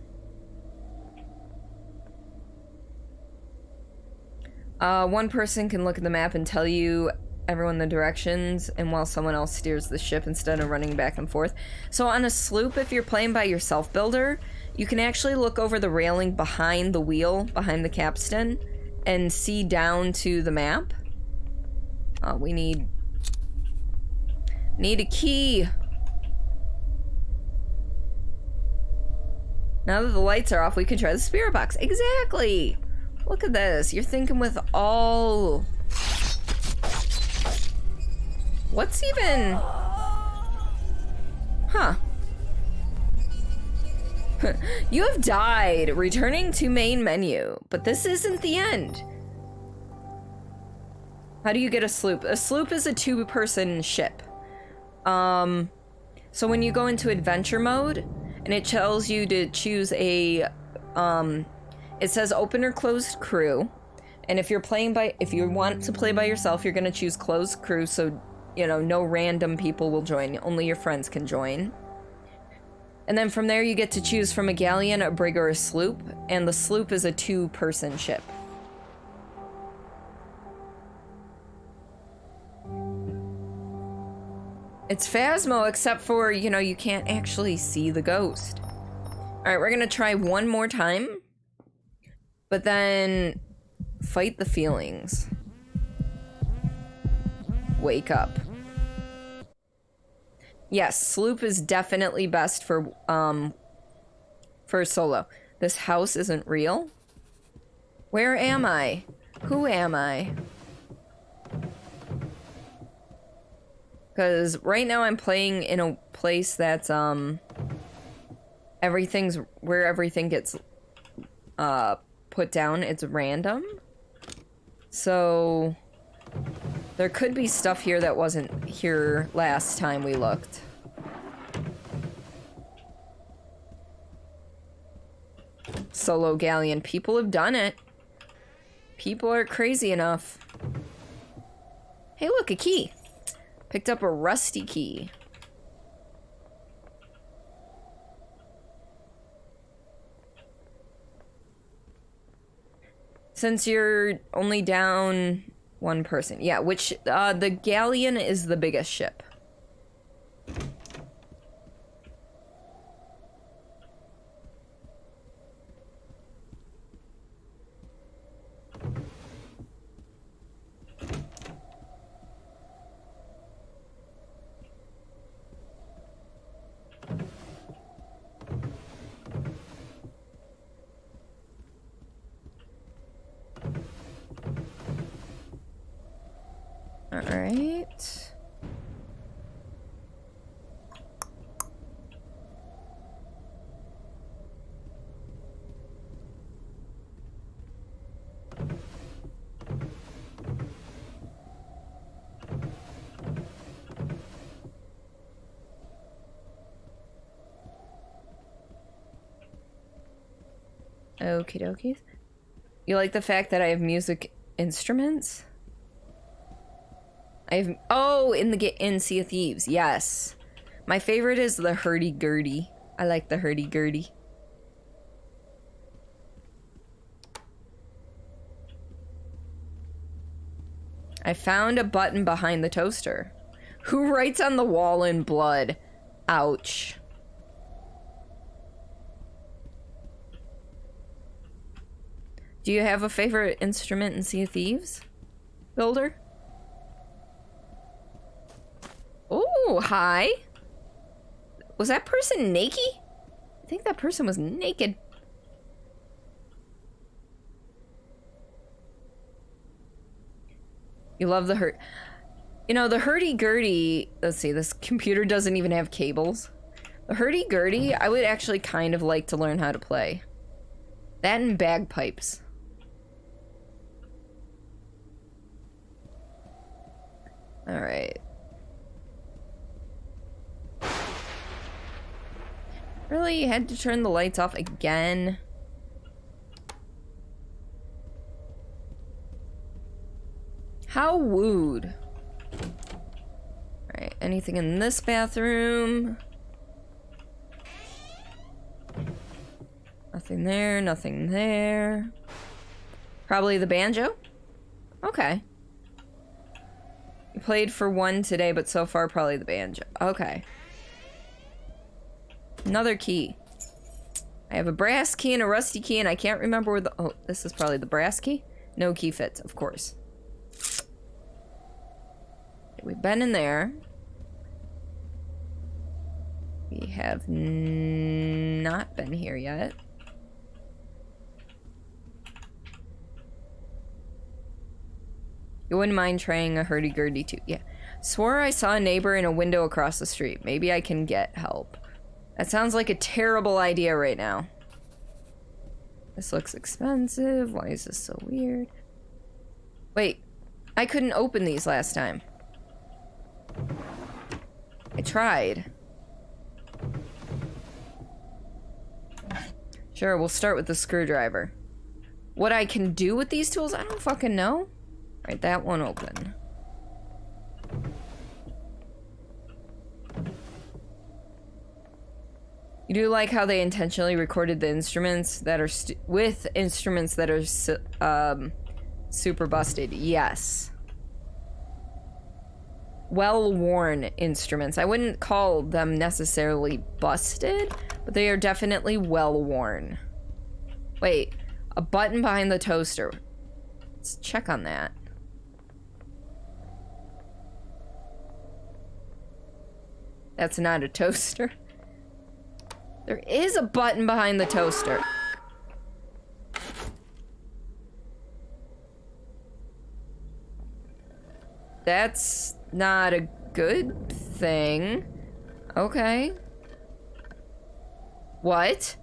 One person can look at the map and tell you everyone the directions, and while someone else steers the ship instead of running back and forth. So on a sloop, if you're playing by yourself builder, you can actually look over the railing behind the wheel, behind the capstan, and see down to the map. We need a key. Now that the lights are off, we can try the spirit box. Exactly! Look at this. You're thinking with all... What's even... Huh. You have died. Returning to main menu. But this isn't the end. How do you get a sloop? A sloop is a two-person ship. So when you go into adventure mode, and it tells you to choose a, It says open or closed crew. And if you want to play by yourself, you're gonna choose closed crew, so, you know, no random people will join. Only your friends can join. And then from there you get to choose from a galleon, a brig, or a sloop. And the sloop is a 2-person ship. It's Phasmo, except for, you know, you can't actually see the ghost. Alright, we're gonna try one more time. But then... fight the feelings. Wake up. Yes, sloop is definitely best for solo. This house isn't real. Where am I? Who am I? Because right now I'm playing in a place that's, everything's, where everything gets, put down, it's random. So, there could be stuff here that wasn't here last time we looked. Solo galleon. People have done it. People are crazy enough. Hey look, a key. Picked up a rusty key. Since you're only down one person. Yeah, which, the galleon is the biggest ship. Alright. Okie dokies. You like the fact that I have music instruments? In Sea of Thieves, yes. My favorite is the hurdy-gurdy. I like the hurdy-gurdy. I found a button behind the toaster. Who writes on the wall in blood? Ouch. Do you have a favorite instrument in Sea of Thieves, Builder? Oh, hi. Was that person naked? I think that person was naked. You love the hurt. You know, the hurdy-gurdy... Let's see, this computer doesn't even have cables. The hurdy-gurdy, I would actually kind of like to learn how to play. That and bagpipes. Alright. Really? You had to turn the lights off again? How wooed. Alright, anything in this bathroom? Nothing there, nothing there. Probably the banjo? Okay. You played for one today, but so far probably the banjo. Okay. Another key. I have a brass key and a rusty key, and I can't remember where the... Oh, this is probably the brass key? No key fits, of course. We've been in there. We have not been here yet. You wouldn't mind trying a hurdy-gurdy too. Yeah. Swore I saw a neighbor in a window across the street. Maybe I can get help. That sounds like a terrible idea right now. This looks expensive. Why is this so weird? Wait. I couldn't open these last time. I tried. Sure, we'll start with the screwdriver. what I can do with these tools, I don't fucking know. All right, that one open. You do like how they intentionally recorded the instruments that are with instruments that are super busted. Yes. Well-worn instruments. I wouldn't call them necessarily busted, but they are definitely well-worn. Wait, a button behind the toaster. Let's check on that. That's not a toaster. There is a button behind the toaster. That's not a good thing. Okay. What?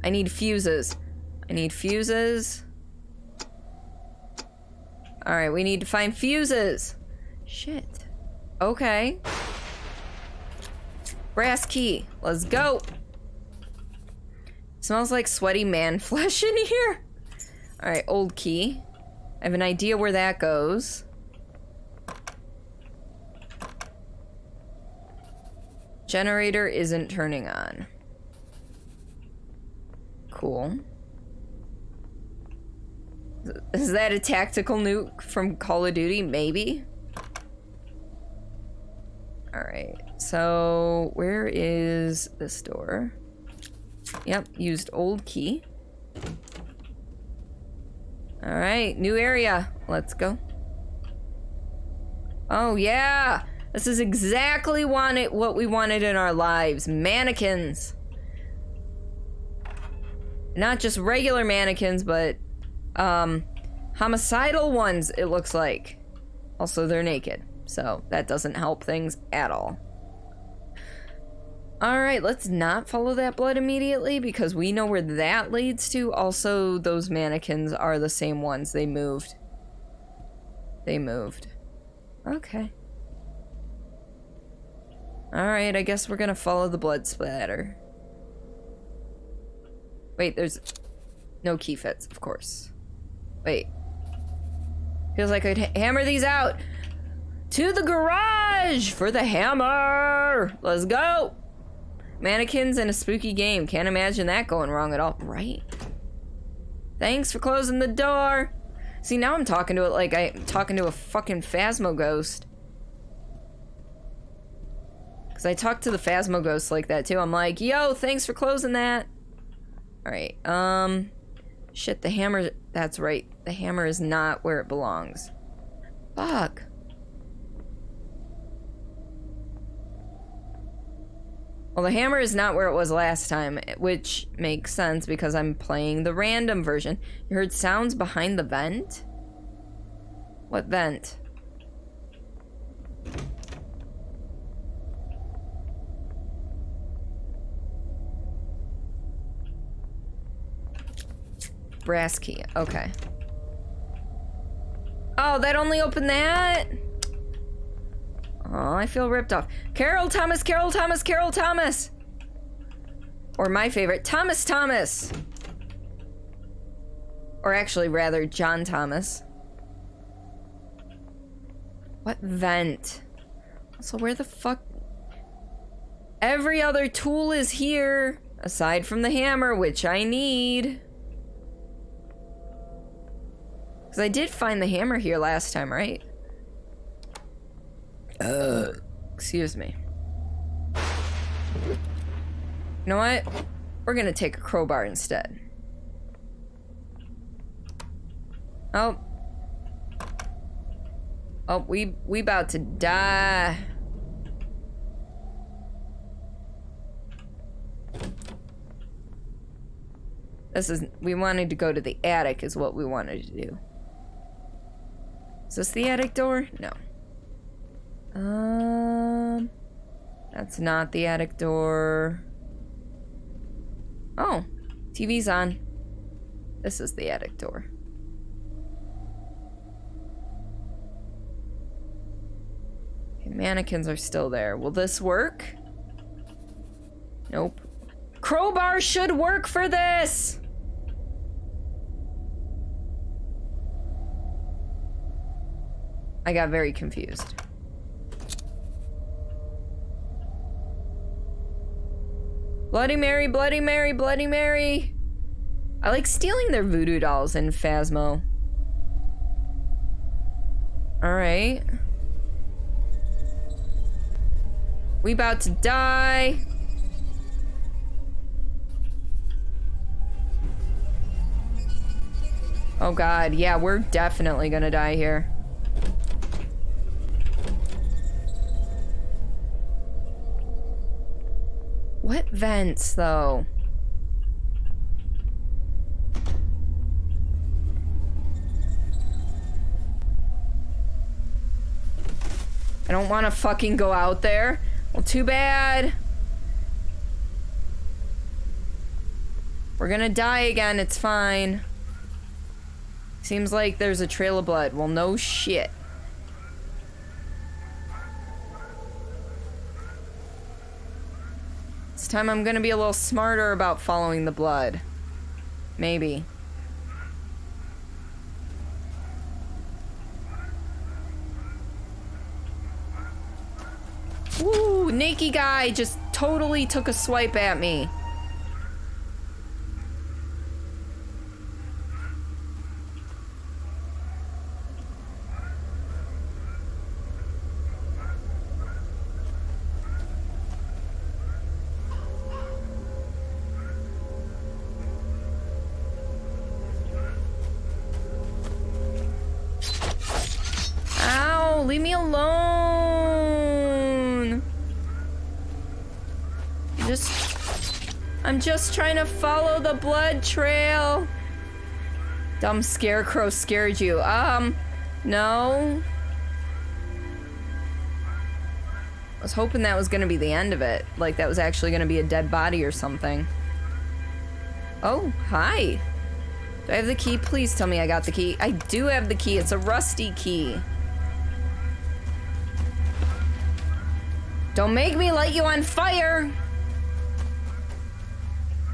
I need fuses. I need fuses. Alright, we need to find fuses. Shit. Okay. Brass key. Let's go. Smells like sweaty man flesh in here. Alright, old key. I have an idea where that goes. Generator isn't turning on. Cool. Is that a tactical nuke from Call of Duty? Maybe. Alright, so where is this door? Yep, used old key. Alright, new area. Let's go. Oh yeah! This is exactly what we wanted in our lives. Mannequins. Not just regular mannequins, but homicidal ones, it looks like. Also, they're naked, so that doesn't help things at all. Alright, let's not follow that blood immediately because we know where that leads to. Also, those mannequins are the same ones. They moved. They moved. Okay. Alright, I guess we're gonna follow the blood splatter. Wait, there's no key fits, of course. Wait. Feels like I'd hammer these out. To the garage for the hammer! Let's go! Mannequins in a spooky game. Can't imagine that going wrong at all. Right? Thanks for closing the door. See, now I'm talking to it like I'm talking to a fucking Phasmo ghost. Because I talk to the Phasmo ghosts like that too. I'm like, yo, thanks for closing that. Alright, shit, the hammer, that's right. The hammer is not where it belongs. Fuck. Well, the hammer is not where it was last time, which makes sense because I'm playing the random version. You heard sounds behind the vent? What vent? Brass key, okay. Oh, that only opened that? Oh, I feel ripped off. Carol Thomas, Carol Thomas, Carol Thomas! Or my favorite, Thomas Thomas! Or actually, rather, John Thomas. What vent? So where the fuck? Every other tool is here, aside from the hammer, which I need. Because I did find the hammer here last time, right? Excuse me. You know what? We're gonna take a crowbar instead. Oh. Oh, we about to die. We wanted to go to the attic is what we wanted to do. Is this the attic door? No. That's not the attic door. Oh, TV's on. This is the attic door. Okay, mannequins are still there. Will this work? Nope. Crowbar should work for this! I got very confused. Bloody Mary, Bloody Mary, Bloody Mary! I like stealing their voodoo dolls in Phasmo. Alright. We about to die. Oh god, yeah, we're definitely gonna die here. What vents, though? I don't want to fucking go out there. Well, too bad. We're gonna die again, it's fine. Seems like there's a trail of blood. Well, no shit. This time I'm gonna be a little smarter about following the blood. Maybe. Woo! Naked guy just totally took a swipe at me. Ow! Leave me alone! I'm just trying to follow the blood trail. Dumb scarecrow scared you. No. I was hoping that was gonna be the end of it. Like that was actually gonna be a dead body or something. Oh, hi. Do I have the key? Please tell me I got the key. I do have the key. It's a rusty key. Don't make me light you on fire!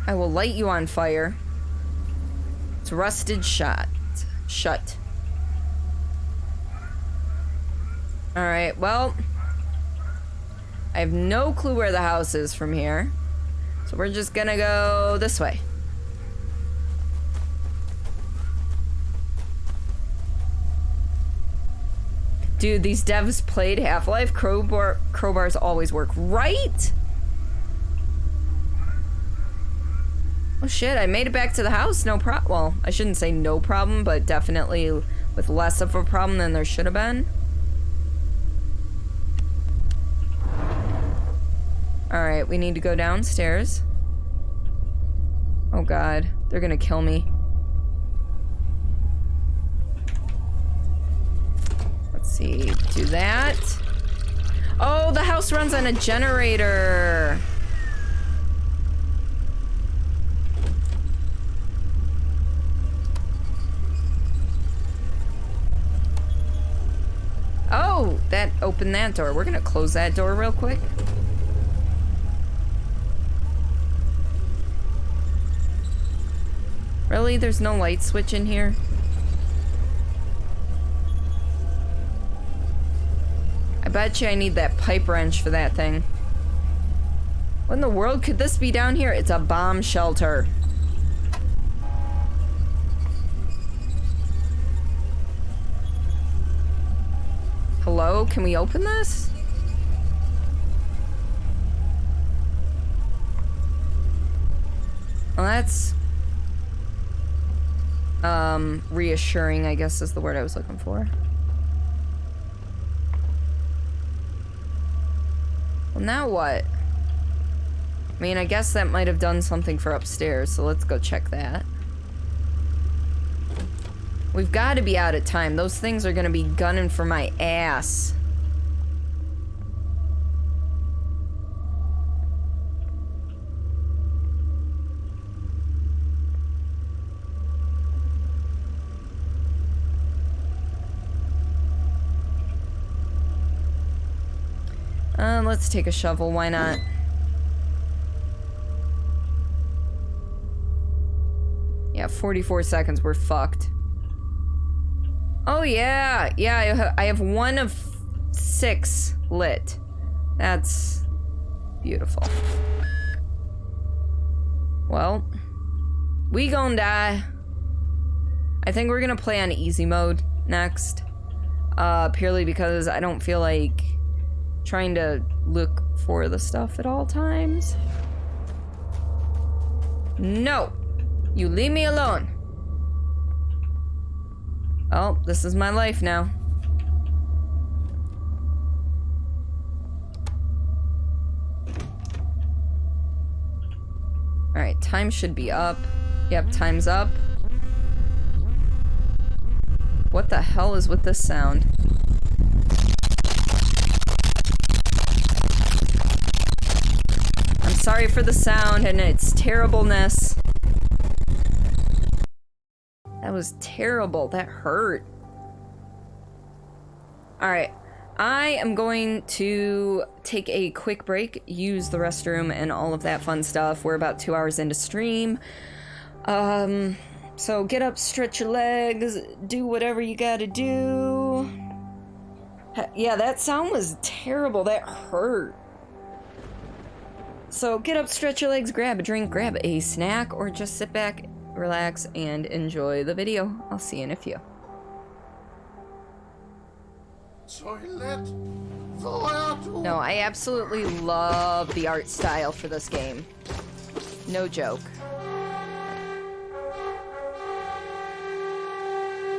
I will light you on fire. It's rusted shut. Alright, well. I have no clue where the house is from here. So we're just gonna go this way. Dude, these devs played Half-Life. Crowbars always work, right? Oh shit, I made it back to the house, no problem. Well, I shouldn't say no problem, but definitely with less of a problem than there should have been. Alright, we need to go downstairs. Oh god, they're gonna kill me. Let's see, do that. Oh, the house runs on a generator. Oh, that opened that door. We're gonna close that door real quick. Really? There's no light switch in here? I bet you I need that pipe wrench for that thing. What in the world could this be down here? It's a bomb shelter. Hello? Can we open this? Well, that's reassuring, I guess is the word I was looking for. Well, now what? I mean, I guess that might have done something for upstairs, so let's go check that. We've got to be out of time. Those things are gonna be gunning for my ass. Let's take a shovel, why not? 44 seconds, we're fucked. Oh yeah, yeah, I have 1 of 6 lit. That's beautiful. Well, we gon' die. I think we're gonna play on easy mode next. Purely because I don't feel like trying to look for the stuff at all times. No! You leave me alone! Oh, this is my life now. Alright, time should be up. Yep, time's up. What the hell is with this sound? I'm sorry for the sound and its terribleness. That was terrible. That hurt. Alright. I am going to take a quick break, use the restroom and all of that fun stuff. We're about 2 hours into stream. So get up, stretch your legs, do whatever you gotta do. Yeah, that sound was terrible. That hurt. So get up, stretch your legs, grab a drink, grab a snack, or just sit back, relax, and enjoy the video. I'll see you in a few. Toilet. Fire to No, I absolutely love the art style for this game. No joke.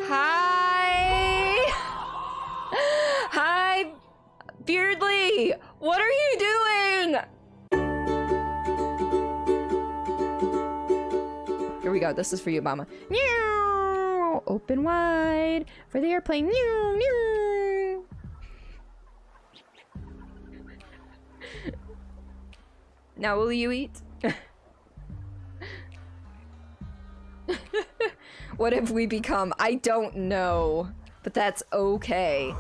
Hi! Hi, Beardly! What are you doing? Here we go. This is for you, Mama. Meow! Open wide for the airplane. Meow, meow. Now will you eat? What have we become? I don't know. But that's okay.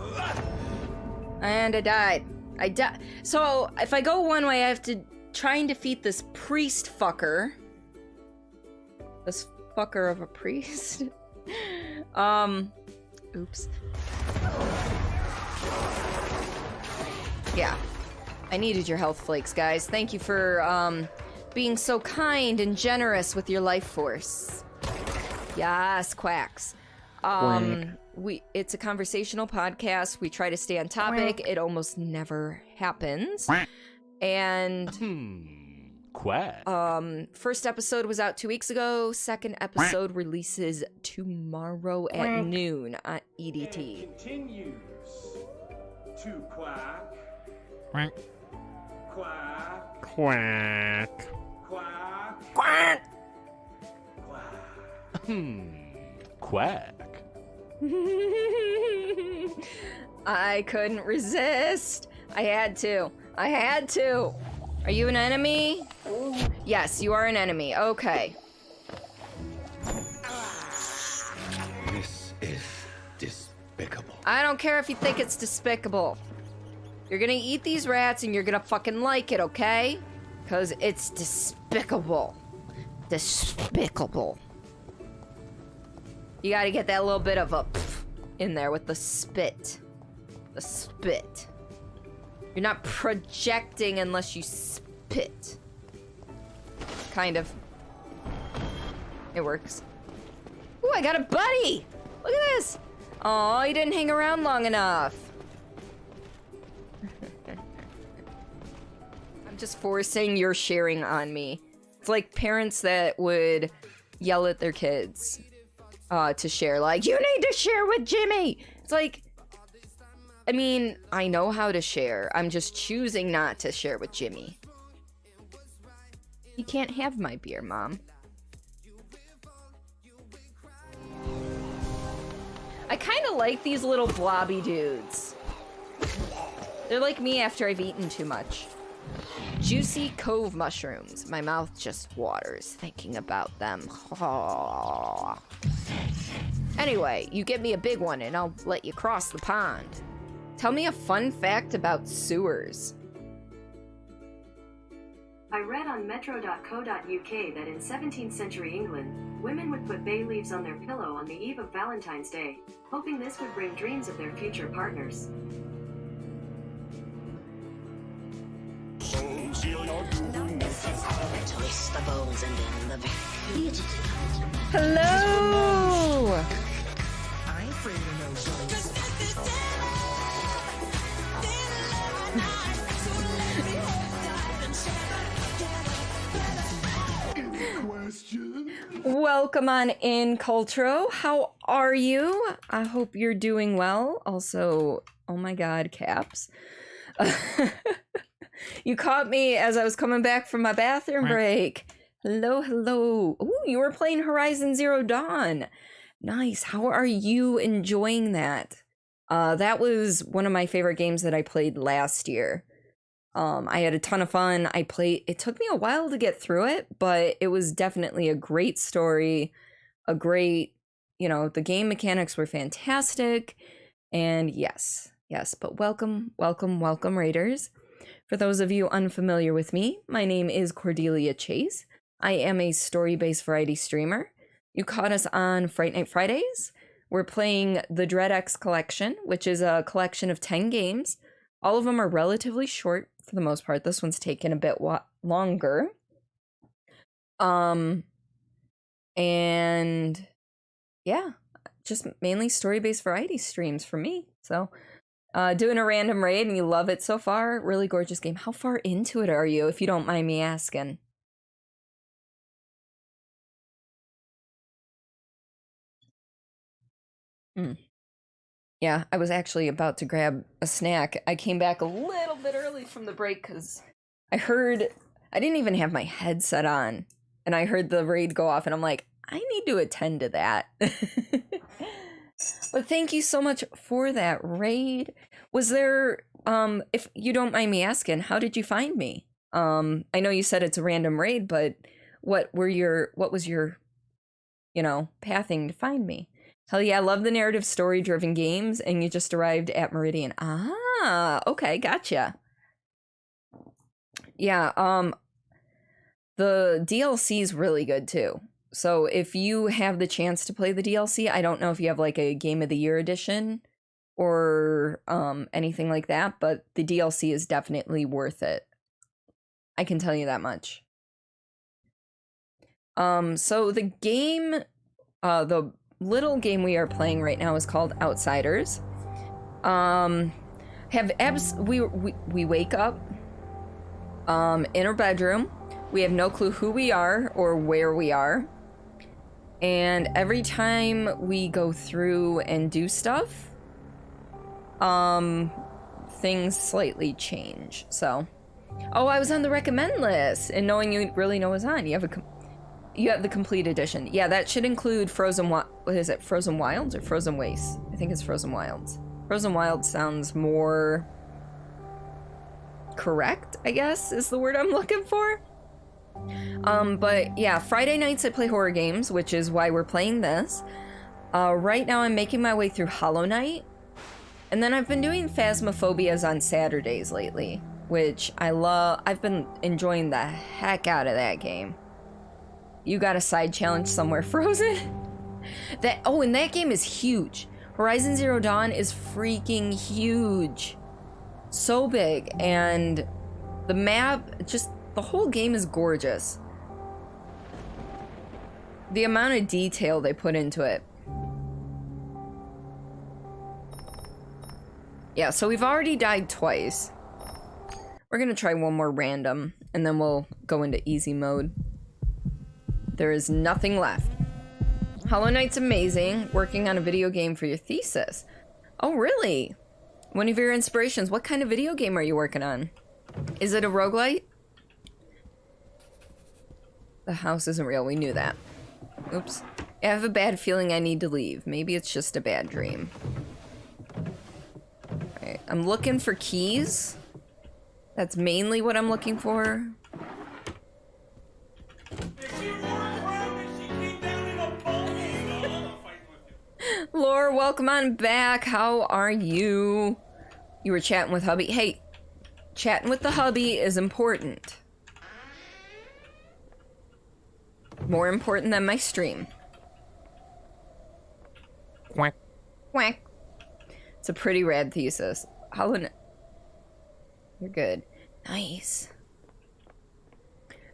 And I died. I died. So, if I go one way, I have to try and defeat this priest fucker. This fucker of a priest. Oops. Yeah. I needed your health flakes, guys. Thank you for, being so kind and generous with your life force. Yes, quacks. It's a conversational podcast. We try to stay on topic. It almost never happens. And Quack. first episode was out 2 weeks ago. Second episode releases tomorrow at noon on EDT. It continues to quack, Quack. quack, Quack. quack, Quack! quack. Quack. I couldn't resist. I had to. I had to. Are you an enemy? Yes, you are an enemy. Okay. This is despicable. I don't care if you think it's despicable. You're gonna eat these rats and you're gonna fucking like it, okay? Because it's despicable. Despicable. You gotta get that little bit of a pff in there with the spit. The spit. You're not projecting unless you spit. Kind of. It works. Ooh, I got a buddy! Look at this! Oh, he didn't hang around long enough. I'm just forcing your sharing on me. It's like parents that would yell at their kids to share. Like, you need to share with Jimmy! It's like, I mean, I know how to share. I'm just choosing not to share with Jimmy. You can't have my beer, Mom. I kind of like these little blobby dudes. They're like me after I've eaten too much. Juicy cove mushrooms. My mouth just waters thinking about them. Anyway, you get me a big one and I'll let you cross the pond. Tell me a fun fact about sewers. I read on metro.co.uk that in 17th century England, Women would put bay leaves on their pillow on the eve of Valentine's Day, hoping this would bring dreams of their future partners. Hello! Welcome on in, Cultro. How are you? I hope you're doing well. Also, oh my god, Caps. You caught me as I was coming back from my bathroom break. Hello, hello. Ooh, you were playing Horizon Zero Dawn. Nice. How are you enjoying that? That was one of my favorite games that I played last year. I had a ton of fun. It took me a while to get through it, but it was definitely a great story, the game mechanics were fantastic. And yes, but welcome, Raiders. For those of you unfamiliar with me, my name is Cordelia Chase. I am a story-based variety streamer. You caught us on Fright Night Fridays. We're playing the Dread X Collection, which is a collection of 10 games. All of them are relatively short for the most part. This one's taken a bit longer. And yeah, just mainly story-based variety streams for me. So, doing a random raid and you love it so far. Really gorgeous game. How far into it are you, if you don't mind me asking? Yeah, I was actually about to grab a snack. I came back a little bit early from the break because I didn't even have my headset on, and I heard the raid go off, and I'm like, I need to attend to that. But thank you so much for that raid. Was there, if you don't mind me asking, how did you find me? I know you said it's a random raid, but what was your, pathing to find me? Hell yeah, I love the narrative story-driven games, and you just arrived at Meridian. Ah, okay, gotcha. Yeah, the DLC is really good too. So if you have the chance to play the DLC, I don't know if you have like a Game of the Year edition or anything like that, but the DLC is definitely worth it. I can tell you that much. So the game, the little game we are playing right now is called Outsiders. We wake up in our bedroom. We have no clue who we are or where we are. And every time we go through and do stuff, things slightly change. So, oh, I was on the recommend list, and knowing you really know what's on, you have the complete edition. Yeah, that should include Frozen Wilds or Frozen Wastes? I think it's Frozen Wilds. Frozen Wilds sounds more correct, I guess, is the word I'm looking for. But yeah, Friday nights I play horror games, which is why we're playing this. Right now I'm making my way through Hollow Knight. And then I've been doing Phasmophobias on Saturdays lately, which I love. I've been enjoying the heck out of that game. You got a side challenge somewhere, Frozen? And that game is huge. Horizon Zero Dawn is freaking huge. So big, and the map, just the whole game is gorgeous. The amount of detail they put into it. Yeah, so we've already died twice. We're gonna try one more random, and then we'll go into easy mode. There is nothing left. Hollow Knight's amazing. Working on a video game for your thesis. Oh, really? One of your inspirations. What kind of video game are you working on? Is it a roguelite? The house isn't real. We knew that. Oops. I have a bad feeling I need to leave. Maybe it's just a bad dream. Alright, I'm looking for keys. That's mainly what I'm looking for. Laura, welcome on back. How are you? You were chatting with hubby. Hey, chatting with the hubby is important. More important than my stream. Quack. Quack. It's a pretty rad thesis. You're good. Nice.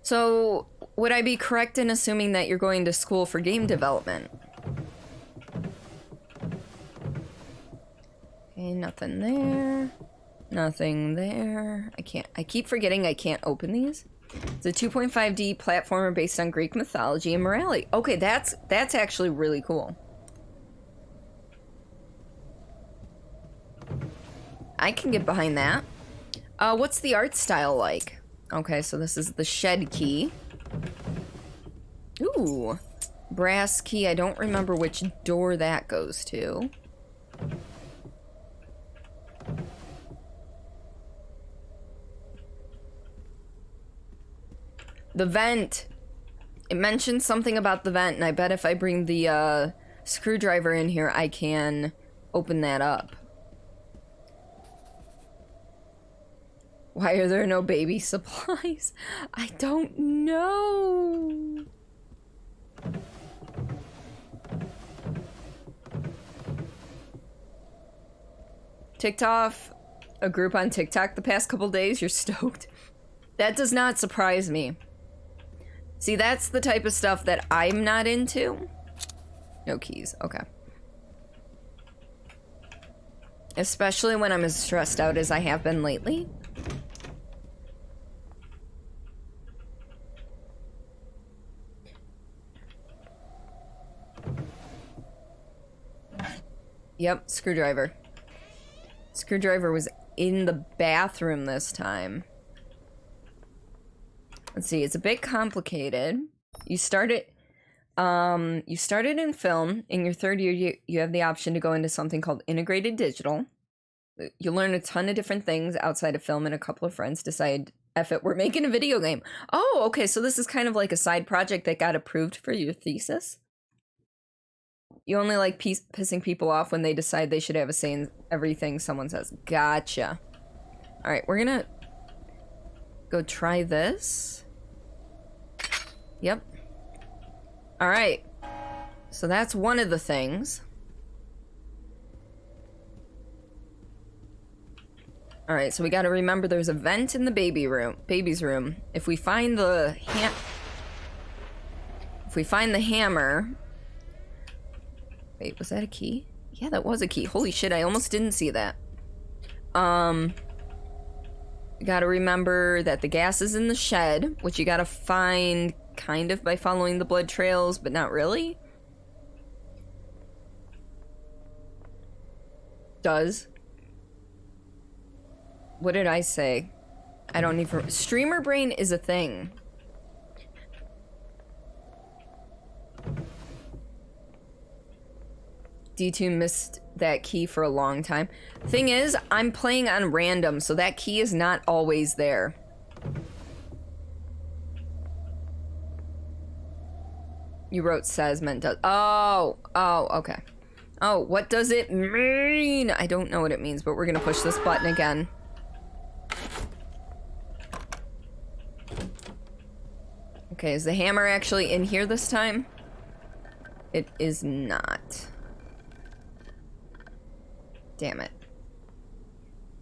So, would I be correct in assuming that you're going to school for game development? Okay, nothing there. Nothing there. I keep forgetting I can't open these. It's a 2.5D platformer based on Greek mythology and morality. Okay, that's actually really cool. I can get behind that. What's the art style like? Okay, so this is the shed key. Ooh, brass key. I don't remember which door that goes to. The vent. It mentioned something about the vent, and I bet if I bring the screwdriver in here, I can open that up. Why are there no baby supplies? I don't know. Ticked off a group on TikTok the past couple days. You're stoked. That does not surprise me. See, that's the type of stuff that I'm not into. No keys. Okay. Especially when I'm as stressed out as I have been lately. Yep, screwdriver. Screwdriver was in the bathroom this time. Let's see, it's a bit complicated. You started in film. In your third year, you have the option to go into something called integrated digital. You'll learn a ton of different things outside of film, and a couple of friends decide, F it, we're making a video game. Oh, okay, so this is kind of like a side project that got approved for your thesis. You only like pissing people off when they decide they should have a say in everything someone says. Gotcha. All right, we're gonna go try this. Yep. All right. So that's one of the things. All right, so we got to remember there's a vent in the baby's room. If we find the hammer. Wait, was that a key? Yeah, that was a key. Holy shit, I almost didn't see that. You gotta remember that the gas is in the shed, which you gotta find kind of by following the blood trails, but not really. Does. What did I say? I don't even... Streamer brain is a thing. D2 missed that key for a long time. Thing is, I'm playing on random, so that key is not always there. You wrote says meant does. Oh, okay. Oh, what does it mean? I don't know what it means, but we're gonna push this button again. Okay, is the hammer actually in here this time? It is not. Damn it.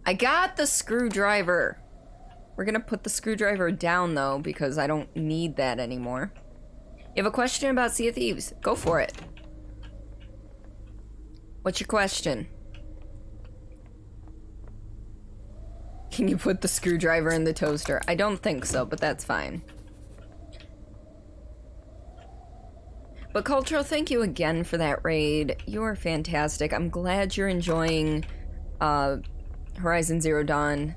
I got the screwdriver. We're gonna put the screwdriver down though, because I don't need that anymore. You have a question about Sea of Thieves? Go for it. What's your question? Can you put the screwdriver in the toaster? I don't think so, but that's fine. But Cultural, thank you again for that raid. You are fantastic. I'm glad you're enjoying Horizon Zero Dawn.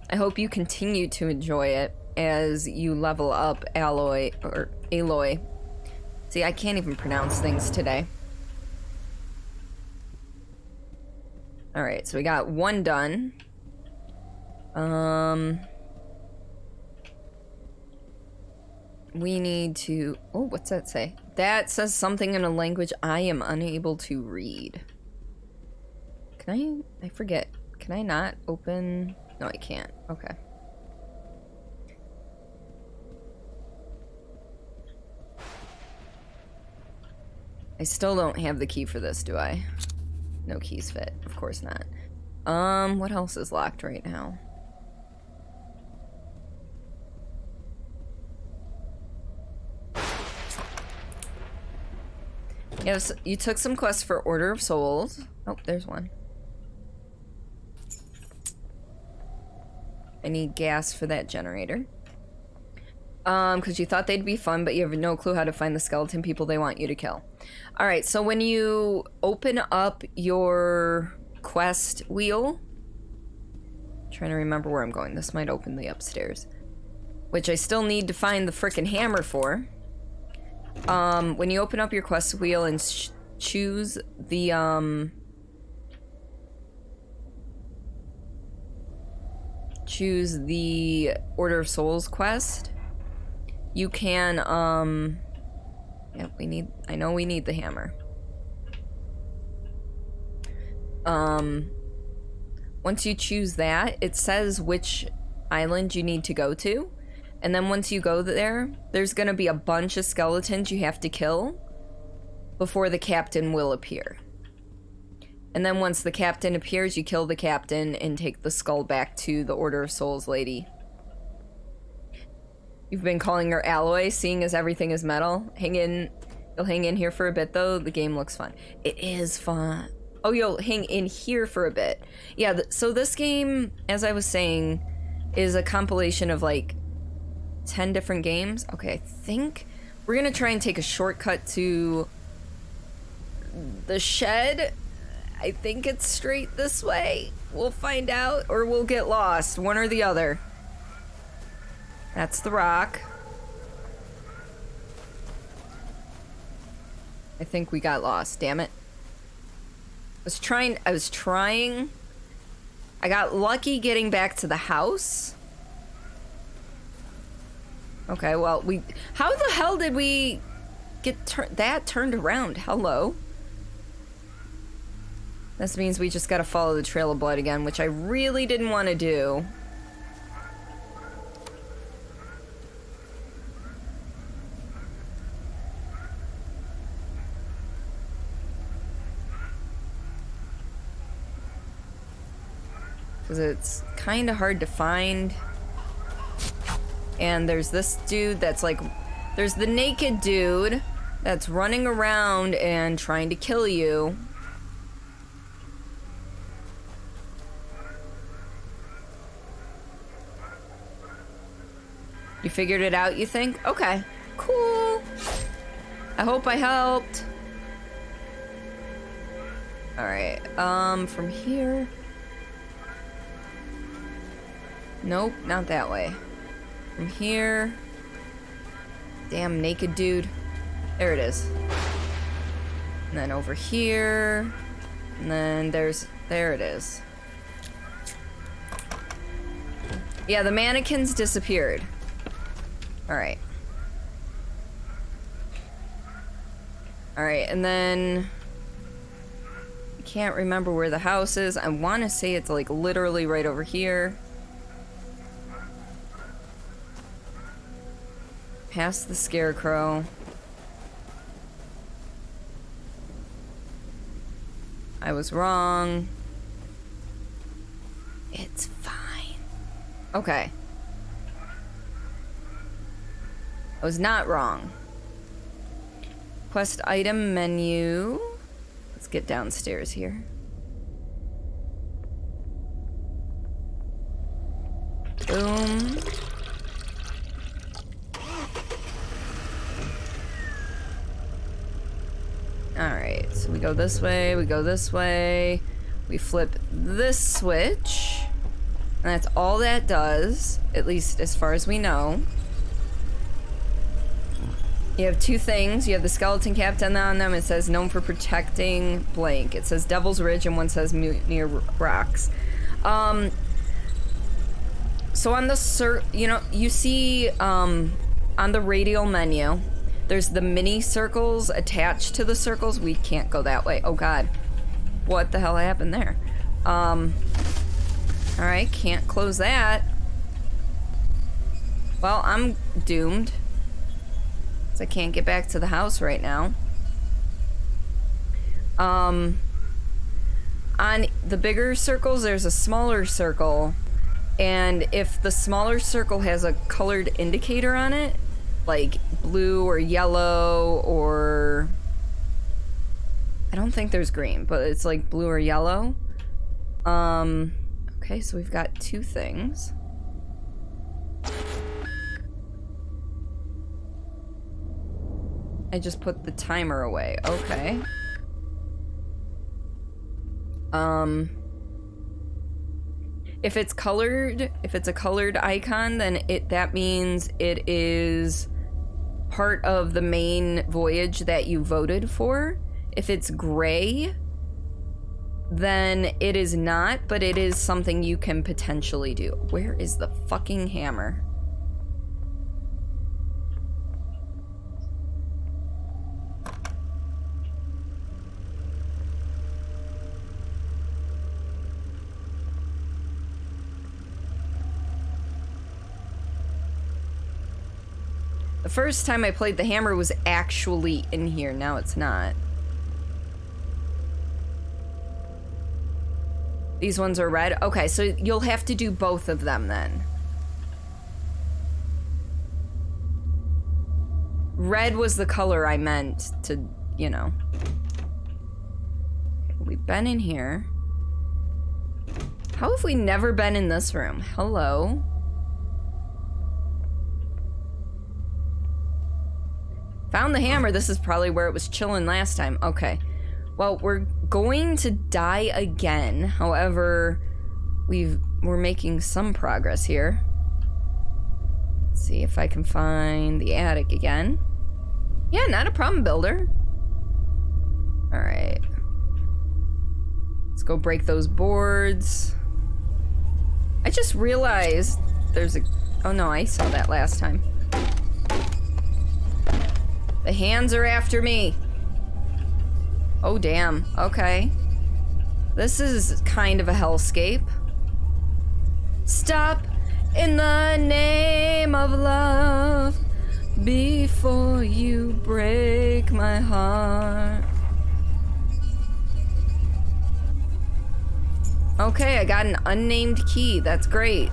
I hope you continue to enjoy it as you level up Aloy. See, I can't even pronounce things today. Alright, so we got one done. We need to... Oh, what's that say? That says something in a language I am unable to read. Can I forget. Can I not open... No, I can't. Okay. I still don't have the key for this, do I? No keys fit. Of course not. What else is locked right now? Yes, you took some quests for Order of Souls. Oh, there's one. I need gas for that generator. Because you thought they'd be fun, but you have no clue how to find the skeleton people they want you to kill. Alright, so when you open up your quest wheel... I'm trying to remember where I'm going. This might open the upstairs. Which I still need to find the frickin' hammer for. When you open up your quest wheel and choose the, choose the Order of Souls quest, you can, yep, I know we need the hammer. Once you choose that, it says which island you need to go to. And then once you go there, there's gonna be a bunch of skeletons you have to kill before the captain will appear. And then once the captain appears, you kill the captain and take the skull back to the Order of Souls lady. You've been calling her Alloy, seeing as everything is metal. Hang in. You'll hang in here for a bit, though. The game looks fun. It is fun. Oh, you'll hang in here for a bit. Yeah, so this game, as I was saying, is a compilation of, like, 10 different games. Okay, I think we're gonna try and take a shortcut to the shed. I think it's straight this way. We'll find out, or we'll get lost. One or the other. That's the rock. I think we got lost, damn it. I was trying. I got lucky getting back to the house. Okay, well, how the hell did we get that turned around? Hello? This means we just gotta follow the trail of blood again, which I really didn't want to do. Because it's kind of hard to find. And there's this dude that's like... There's the naked dude that's running around and trying to kill you. You figured it out, you think? Okay, cool. I hope I helped. Alright, from here... Nope, not that way. From here... Damn naked dude. There it is. And then over here... And then there it is. Yeah, the mannequins disappeared. Alright. Alright, and then... I can't remember where the house is. I want to say it's like literally right over here. Past the scarecrow. I was wrong. It's fine. Okay. I was not wrong. Quest item menu. Let's get downstairs here. Boom. Alright, so we go this way, we go this way. We flip this switch. And that's all that does, at least as far as we know. You have two things. You have the skeleton captain on them. It says known for protecting blank. It says Devil's Ridge and one says Mutineer Rocks. So on the you see on the radial menu, there's the mini circles attached to the circles. We can't go that way. Oh god. What the hell happened there? Alright, can't close that. Well, I'm doomed. I can't get back to the house right now. On the bigger circles, there's a smaller circle. And if the smaller circle has a colored indicator on it, like blue or yellow or... I don't think there's green, but it's like blue or yellow. Okay, so we've got 2 things. I just put the timer away. Okay. If it's colored, if it's a colored icon, then that means it is part of the main voyage that you voted for. If it's gray, then it is not, but it is something you can potentially do. Where is the fucking hammer? The first time I played, the hammer was actually in here. Now it's not. These ones are red? Okay, so you'll have to do both of them then. Red was the color I meant to, you know. We've been in here. How have we never been in this room? Hello? Found the hammer. This is probably where it was chilling last time. Okay. Well, we're going to die again. However, we're making some progress here. Let's see if I can find the attic again. Yeah, not a problem, builder. All right. Let's go break those boards. I just realized there's a... Oh no, I saw that last time. The hands are after me. Oh, damn. Okay. This is kind of a hellscape. Stop in the name of love before you break my heart. Okay, I got an unnamed key. That's great.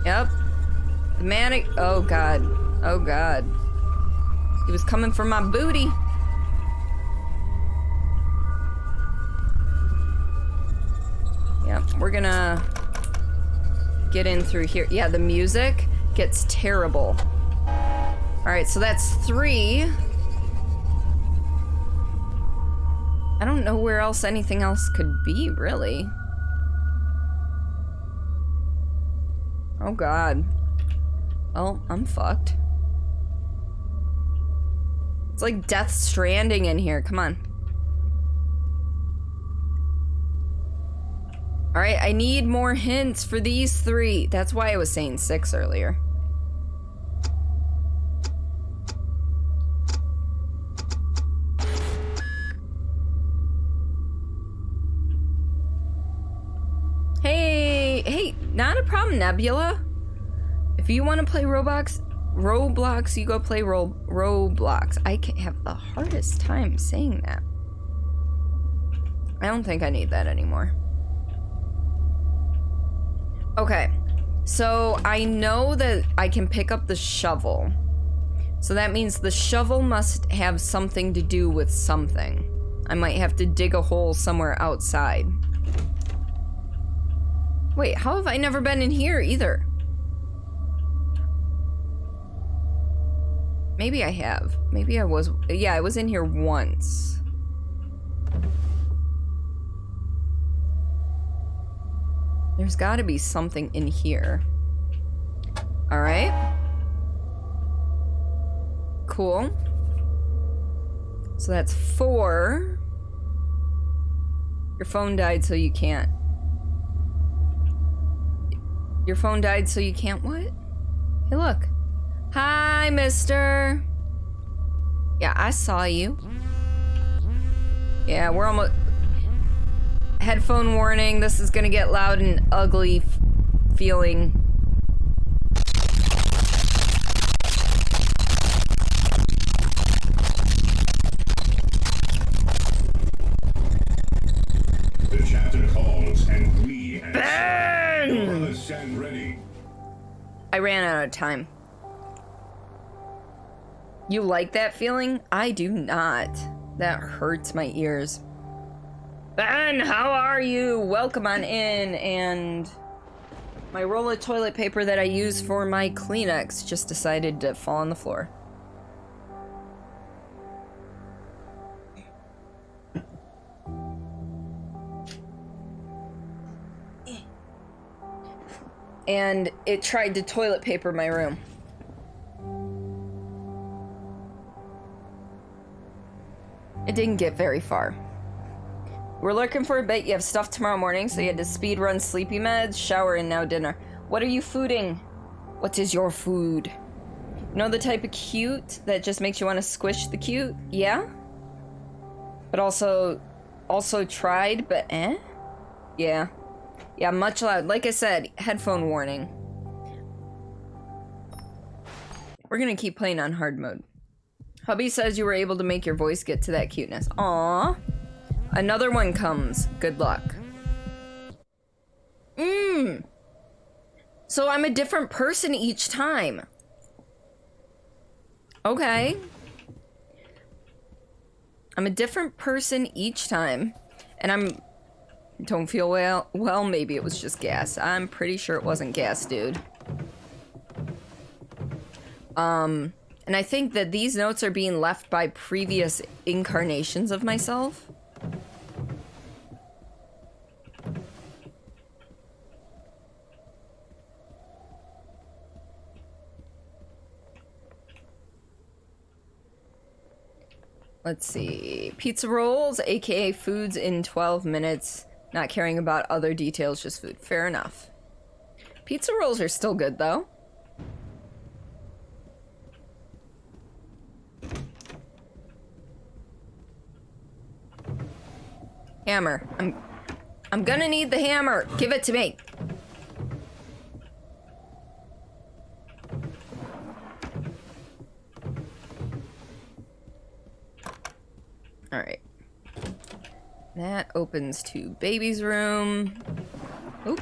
Yep. The manic... Oh, God. Oh, God. He was coming for my booty. Yep, we're gonna get in through here. Yeah, the music gets terrible. Alright, so that's 3. I don't know where else anything else could be, really. Oh, God. Well, I'm fucked. It's like Death Stranding in here. Come on. Alright, I need more hints for these 3. That's why I was saying 6 earlier. Hey, not a problem, Nebula. If you want to play Roblox, you go play Roblox. I can have the hardest time saying that. I don't think I need that anymore. Okay, so I know that I can pick up the shovel. So that means the shovel must have something to do with something. I might have to dig a hole somewhere outside. Wait, how have I never been in here either? Maybe I have. Maybe I was... Yeah, I was in here once. There's gotta be something in here. Alright. Cool. So that's 4. Your phone died, so you can't. Your phone died, so you can't what? Hey, look. Hi, mister. Yeah, I saw you. Yeah, we're almost... Headphone warning, this is gonna get loud and ugly feeling. and me and Ben! brother stand ready. I ran out of time. You like that feeling? I do not. That hurts my ears. Ben, how are you? Welcome on in, and my roll of toilet paper that I use for my Kleenex just decided to fall on the floor. And it tried to toilet paper my room. It didn't get very far. We're lurking for a bit. You have stuff tomorrow morning, so you had to speed run sleepy meds, shower, and now dinner. What are you fooding? What is your food? You know the type of cute that just makes you want to squish the cute? Yeah? But also tried, but eh? Yeah. Yeah, much loud. Like I said, headphone warning. We're gonna keep playing on hard mode. Hubby says you were able to make your voice get to that cuteness. Aww. Another one comes. Good luck. So I'm a different person each time. Okay. I'm a different person each time. And don't feel well. Well, maybe it was just gas. I'm pretty sure it wasn't gas, dude. And I think that these notes are being left by previous incarnations of myself. Let's see. Pizza rolls, aka foods in 12 minutes. Not caring about other details, just food. Fair enough. Pizza rolls are still good, though. Hammer. I'm gonna need the hammer. Give it to me. Alright. That opens to baby's room. Oop.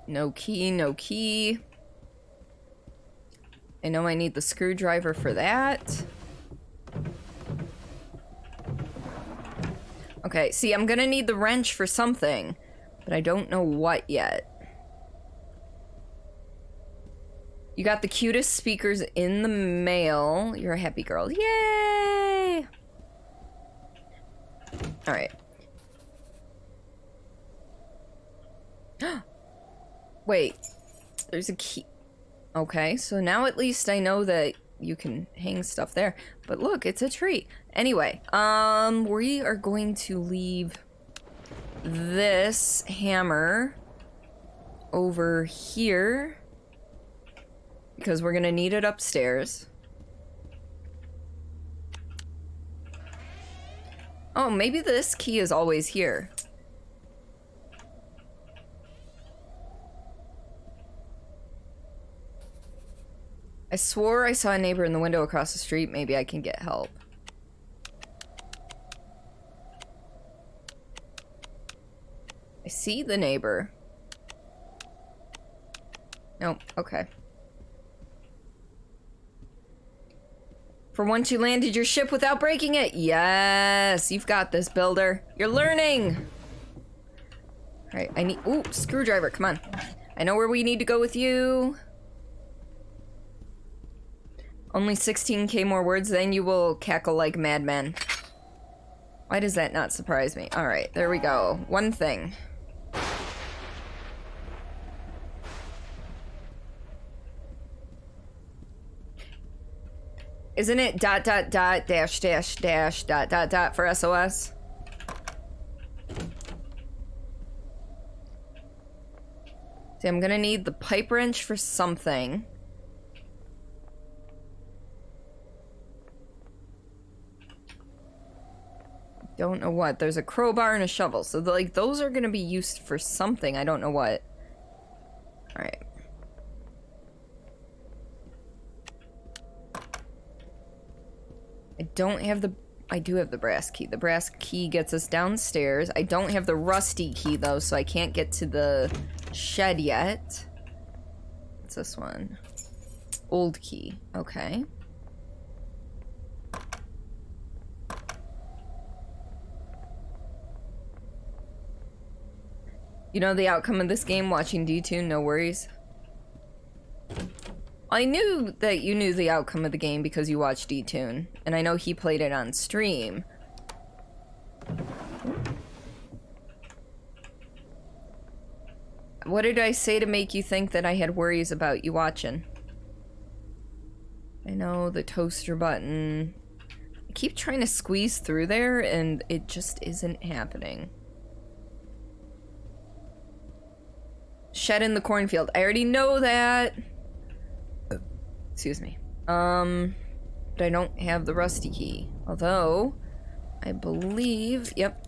No key, no key. I know I need the screwdriver for that. Okay, see, I'm gonna need the wrench for something, but I don't know what yet. You got the cutest speakers in the mail. You're a happy girl. Yay! Alright. Wait. There's a key. Okay, so now at least I know that you can hang stuff there. But look, it's a tree. Anyway, we are going to leave this hammer over here because we're gonna need it upstairs. Oh, maybe this key is always here. I swore I saw a neighbor in the window across the street. Maybe I can get help. I see the neighbor. Nope, okay. For once you landed your ship without breaking it. Yes, you've got this, builder. You're learning. All right, I need, ooh, screwdriver, come on. I know where we need to go with you. Only 16k more words, then you will cackle like madmen. Why does that not surprise me? All right, there we go. One thing. Isn't it ... .. for SOS? See, I'm gonna need the pipe wrench for something. Don't know what. There's a crowbar and a shovel. So, like, those are gonna be used for something. I don't know what. Alright. I don't have the... I do have the brass key. The brass key gets us downstairs. I don't have the rusty key, though, so I can't get to the shed yet. What's this one? Old key. Okay. You know the outcome of this game watching D2, no worries. I knew that you knew the outcome of the game because you watched D-Tune, and I know he played it on stream. What did I say to make you think that I had worries about you watching? I know the toaster button. I keep trying to squeeze through there, and it just isn't happening. Shed in the cornfield. I already know that. Excuse me. But I don't have the rusty key. Although, I believe, yep.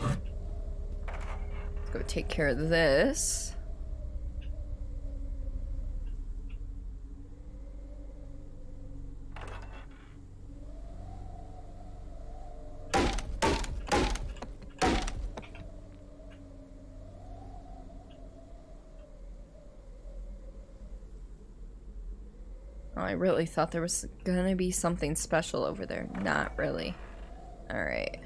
Let's go take care of this. Oh, I really thought there was gonna be something special over there. Not really. Alright.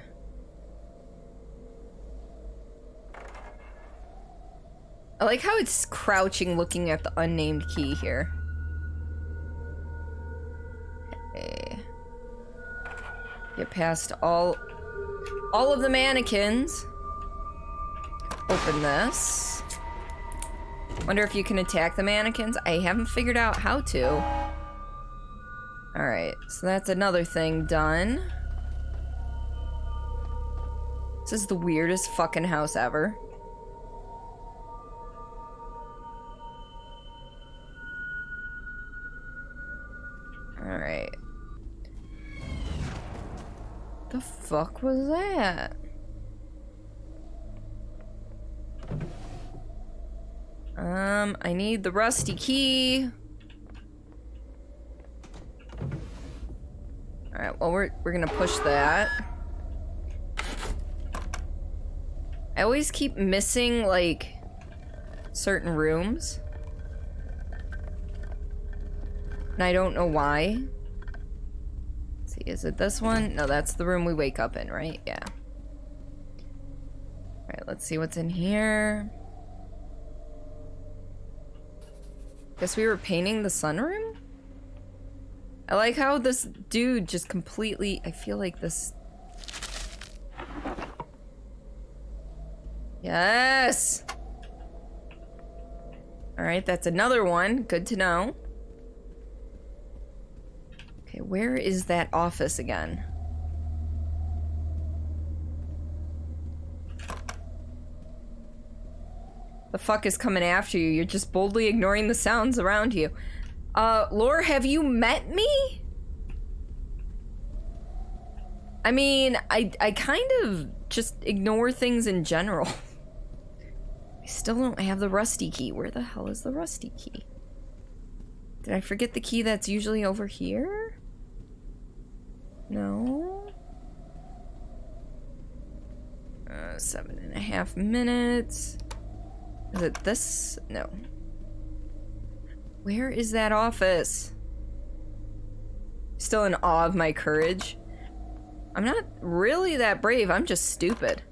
I like how it's crouching looking at the unnamed key here. Okay. Get past all of the mannequins. Open this. Wonder if you can attack the mannequins. I haven't figured out how to. Alright, so that's another thing done. This is the weirdest fucking house ever. Alright. The fuck was that? I need the rusty key. Alright, well we're gonna push that. I always keep missing, like, certain rooms. And I don't know why. Let's see, is it this one? No, that's the room we wake up in, right? Yeah. Alright, let's see what's in here. Guess we were painting the sunroom? I like how this dude just completely... I feel like this... Yes! Alright, that's another one. Good to know. Okay, where is that office again? The fuck is coming after you? You're just boldly ignoring the sounds around you. Lore, have you met me? I mean, I kind of just ignore things in general. I still don't have the rusty key. Where the hell is the rusty key? Did I forget the key that's usually over here? No. 7.5 minutes. Is it this? No. Where is that office? Still in awe of my courage. I'm not really that brave, I'm just stupid.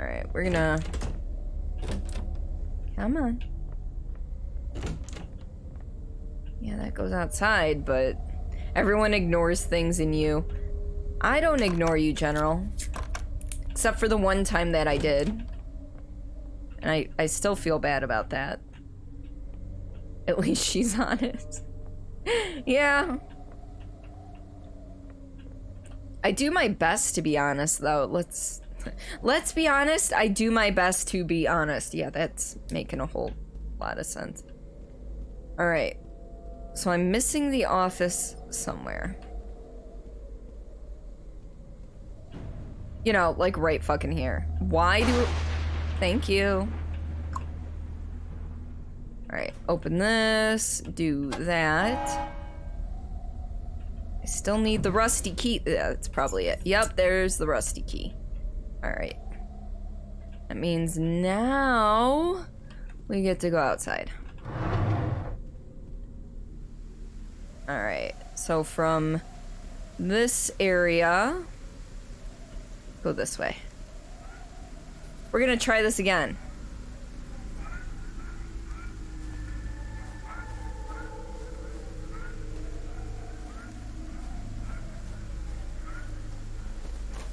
Alright, we're gonna... Come on. Yeah, that goes outside, but everyone ignores things in you. I don't ignore you, General. Except for the one time that I did. And I still feel bad about that. At least she's honest. Yeah. I do my best to be honest, though. Let's be honest. I do my best to be honest. Yeah, that's making a whole lot of sense. Alright. So I'm missing the office somewhere. You know, like right fucking here. Why do... Thank you. Alright, open this, do that. I still need the rusty key. That's probably it. Yep, there's the rusty key. Alright. That means now we get to go outside. Alright, so from this area, go this way. We're gonna try this again.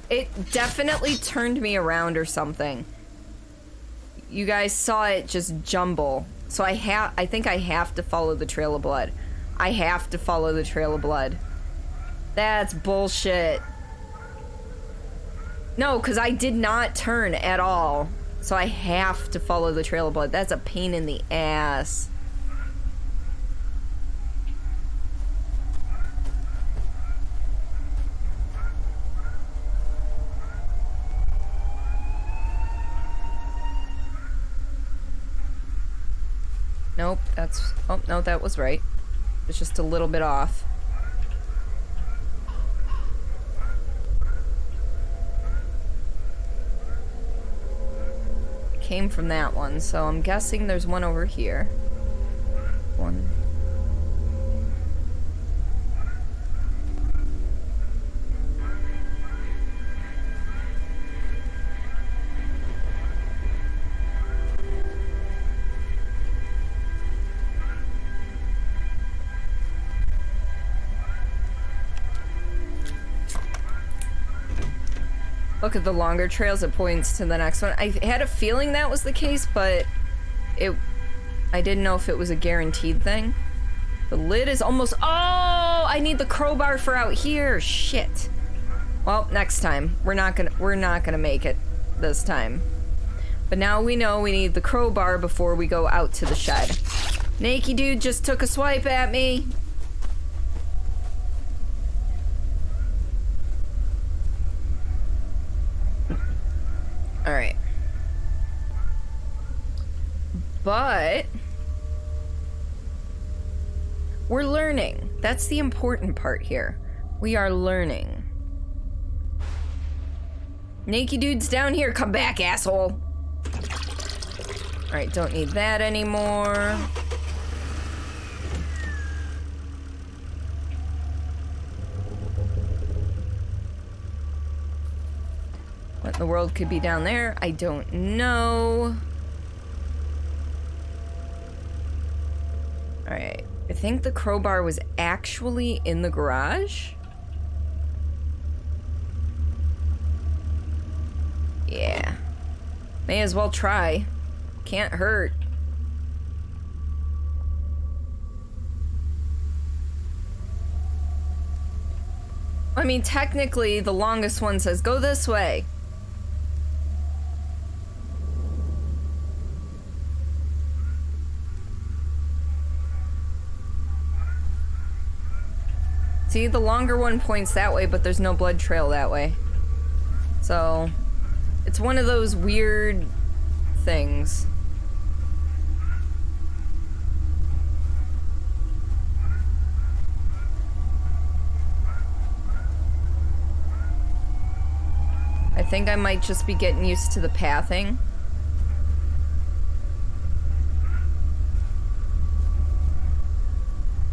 It definitely turned me around or something. You guys saw it just jumble. So I think I have to follow the trail of blood. I have to follow the trail of blood. That's bullshit. No, because I did not turn at all. So I have to follow the trail of blood. That's a pain in the ass. Nope, that's... Oh, no, that was right. It's just a little bit off. Came from that one, so I'm guessing there's one over here. One. Look at the longer trails, it points to the next one. I had a feeling that was the case, but I didn't know if it was a guaranteed thing. The lid is almost... Oh! I need the crowbar for out here! Shit. Well, next time. We're not gonna make it this time. But now we know we need the crowbar before we go out to the shed. Naked dude just took a swipe at me. Alright. But we're learning. That's the important part here. We are learning. Naked dude's down here. Come back, asshole. Alright, don't need that anymore. What in the world could be down there? I don't know. Alright. I think the crowbar was actually in the garage. Yeah. May as well try. Can't hurt. I mean, technically, the longest one says, go this way. See, the longer one points that way, but there's no blood trail that way. So, it's one of those weird things. I think I might just be getting used to the pathing.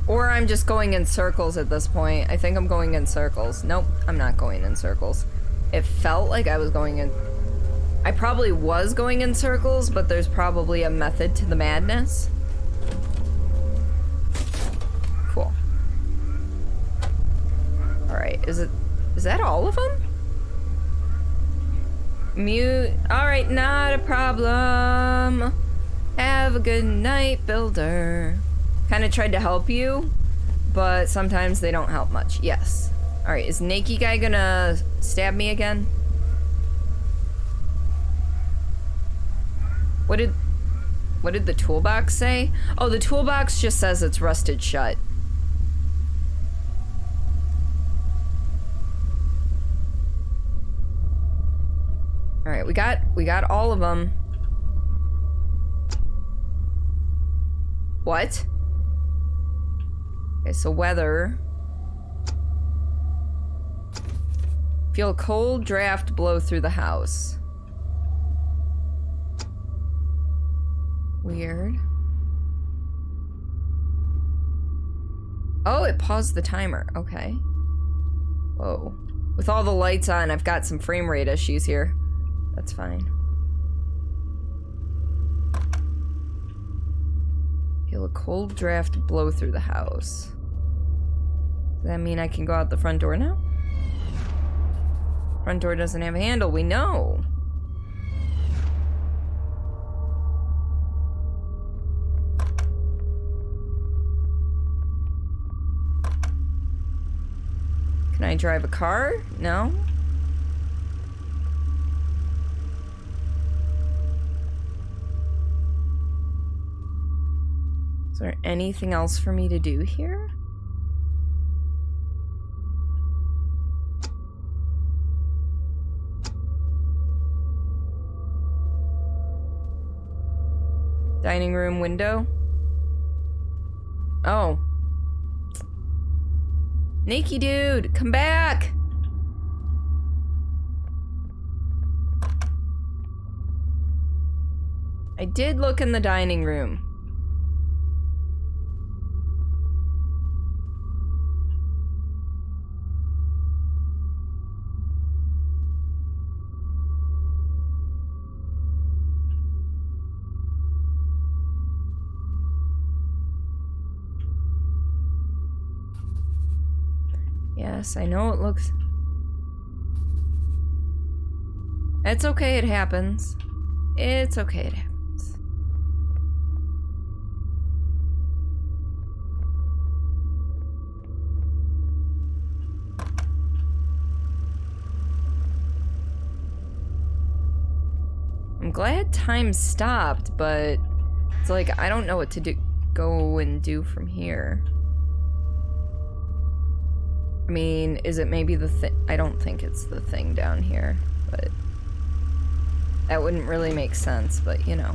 Or I'm just going in circles at this point. I think I'm going in circles. Nope, I'm not going in circles. It felt like I was going in... I probably was going in circles, but there's probably a method to the madness. Cool. Alright, is that all of them? Mute. Alright, not a problem. Have a good night, builder. Kind of tried to help you, but sometimes they don't help much. Yes. Alright, is Nakey guy gonna stab me again? What did the toolbox say? Oh, the toolbox just says it's rusted shut. Alright, we got all of them. What? Okay, so weather. Feel a cold draft blow through the house. Weird. Oh, it paused the timer. Okay. Whoa. With all the lights on, I've got some frame rate issues here. That's fine. Feel a cold draft blow through the house. Does that mean I can go out the front door now? Front door doesn't have a handle, we know. Can I drive a car? No? Is there anything else for me to do here? Dining room window? Oh. Nakey dude, come back! I did look in the dining room. Yes, I know it looks... It's okay, it happens. It's okay, it happens. I'm glad time stopped, but it's like, I don't know what to do, go and do from here. I mean, is it maybe the thing? I don't think it's the thing down here, but that wouldn't really make sense, but you know.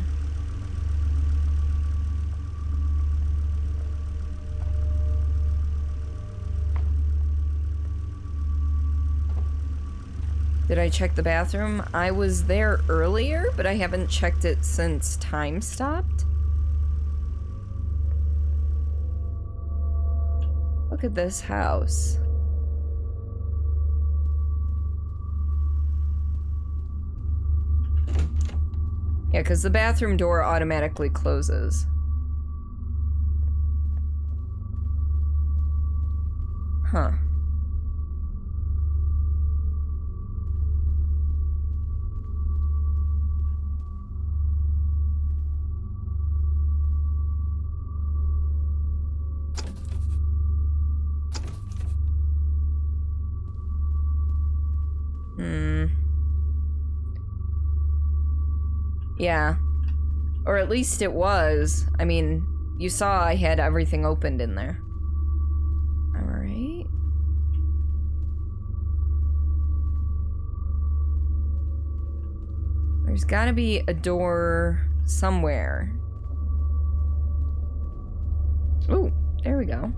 Did I check the bathroom? I was there earlier, but I haven't checked it since time stopped. Look at this house. Yeah, because the bathroom door automatically closes. Huh. Yeah. Or at least it was. I mean, you saw I had everything opened in there. Alright. There's gotta be a door somewhere. Ooh, there we go.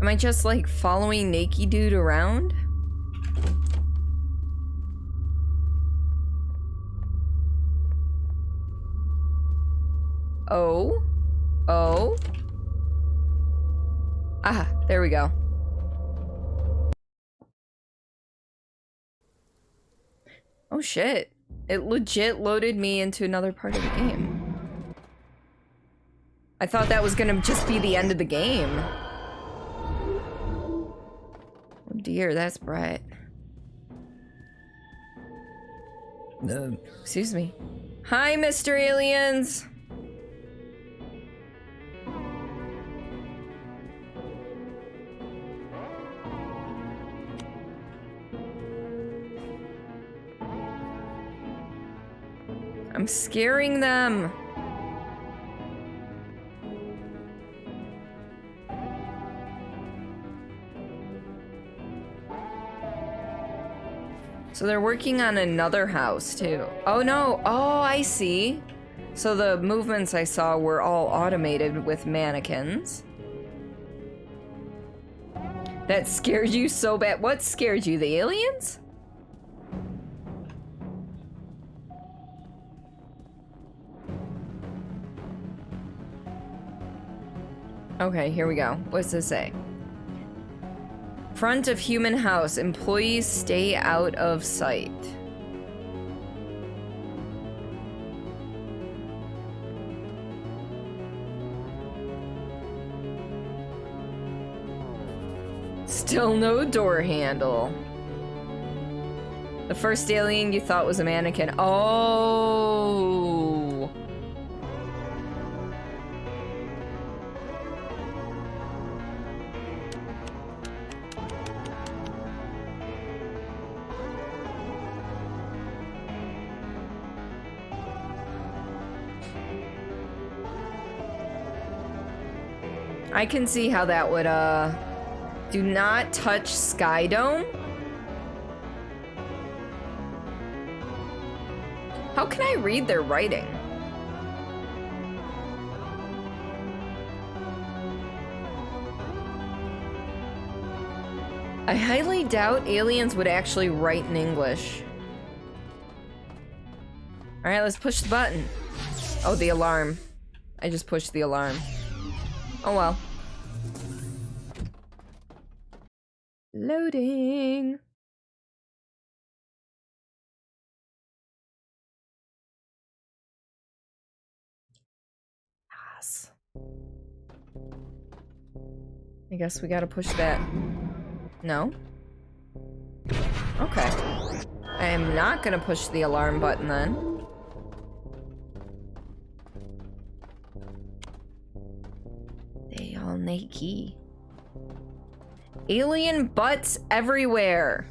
Am I just like following Nakey Dude around? Oh? Oh? Ah, there we go. Oh shit. It legit loaded me into another part of the game. I thought that was gonna just be the end of the game. Oh dear, that's bright. Excuse me. Hi, Mr. Aliens! scaring them. So they're working on another house too. Oh no, oh I see. So the movements I saw were all automated with mannequins. That scared you so bad. What scared you, the aliens? Okay, here we go. What's this say? Front of human house. Employees stay out of sight. Still no door handle. The first alien you thought was a mannequin. Oh. I can see how that would, do not touch Sky Dome? How can I read their writing? I highly doubt aliens would actually write in English. Alright, let's push the button. Oh, the alarm. I just pushed the alarm. Oh well. Loading. Yes. I guess we gotta push that. No? Okay. I am not gonna push the alarm button then. They all naked. Alien butts everywhere.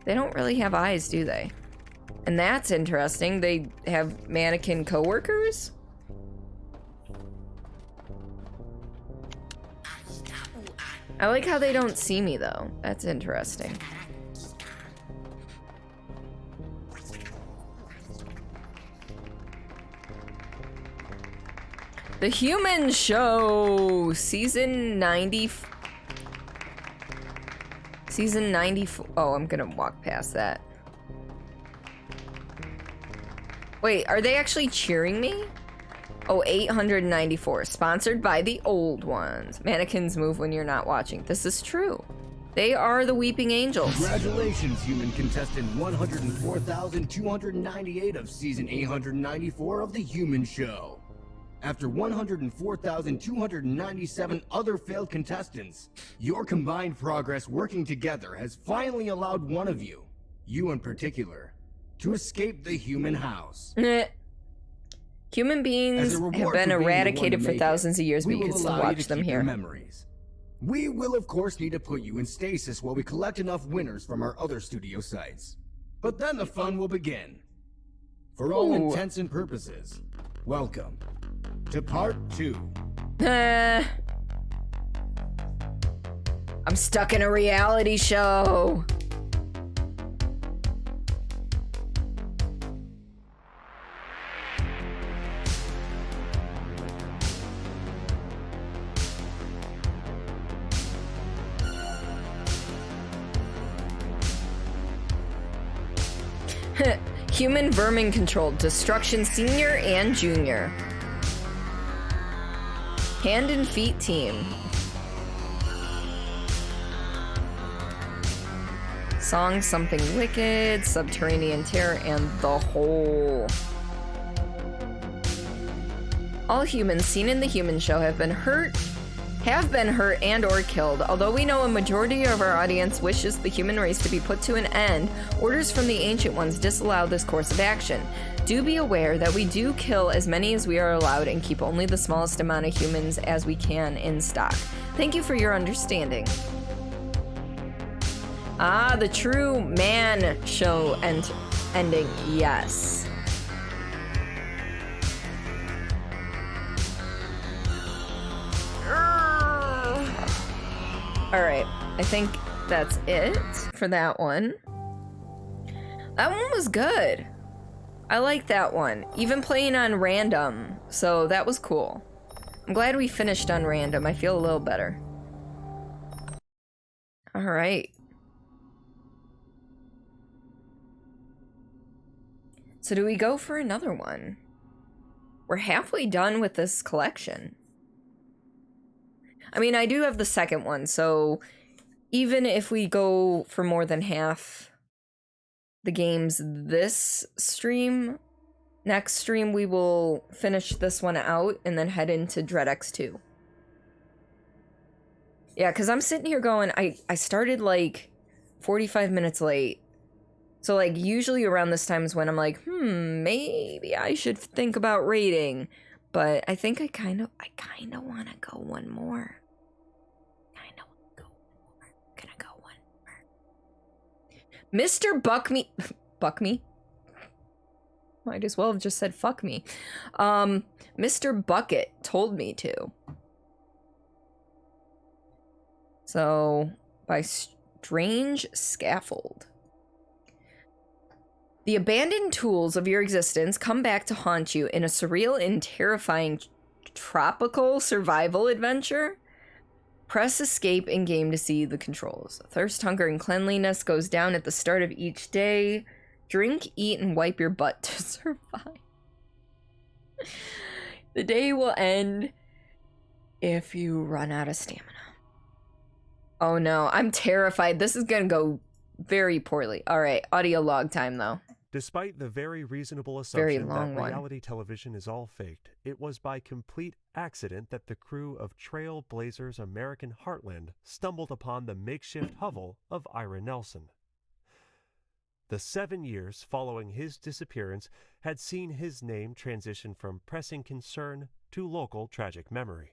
They don't really have eyes, do they? And that's interesting. They have mannequin coworkers? I like how they don't see me, though. That's interesting. The Human Show, Season 90... Season 94. Oh, I'm gonna walk past that. Wait, are they actually cheering me? Oh, 894. Sponsored by the old ones. Mannequins move when you're not watching. This is true. They are the Weeping Angels. Congratulations, human contestant 104,298 of season 894 of The Human Show. After 104,297 other failed contestants, your combined progress working together has finally allowed one of you in particular, to escape the human house. Human beings have been eradicated for thousands of years, but you can still watch them here. Memories. We will of course need to put you in stasis while we collect enough winners from our other studio sites. But then the fun will begin. For all intents and purposes, welcome to part 2. I'm stuck in a reality show. Human vermin controlled. Destruction Senior and Junior. Hand and Feet team. Song Something Wicked, Subterranean Terror, and The Hole. All humans seen in The Human Show have been hurt and or killed. Although we know a majority of our audience wishes the human race to be put to an end, orders from the Ancient Ones disallow this course of action. Do be aware that we do kill as many as we are allowed and keep only the smallest amount of humans as we can in stock. Thank you for your understanding. Ah, the True Man Show ending. Yes. Alright, I think that's it for that one. That one was good. I like that one. Even playing on random, so that was cool. I'm glad we finished on random. I feel a little better. Alright. So do we go for another one? We're halfway done with this collection. I mean, I do have the second one, so even if we go for more than half the games this stream, next stream we will finish this one out and then head into Dread X2. Yeah, because I'm sitting here going, I started like 45 minutes late. So like usually around this time is when I'm like, maybe I should think about rating. But I think I kind of want to go one more. Mr. Buckme... Buckme? Might as well have just said fuck me. Mr. Bucket told me to. So, by Strange Scaffold. The abandoned tools of your existence come back to haunt you in a surreal and terrifying tropical survival adventure. Press escape in game to see the controls. Thirst, hunger, and cleanliness goes down at the start of each day. Drink, eat, and wipe your butt to survive. The day will end if you run out of stamina. Oh no, I'm terrified. This is gonna go very poorly. Alright, audio log time though. Despite the very reasonable assumption that reality television is all faked, it was by complete accident that the crew of Trailblazers American Heartland stumbled upon the makeshift hovel of Ira Nelson. The 7 years following his disappearance had seen his name transition from pressing concern to local tragic memory.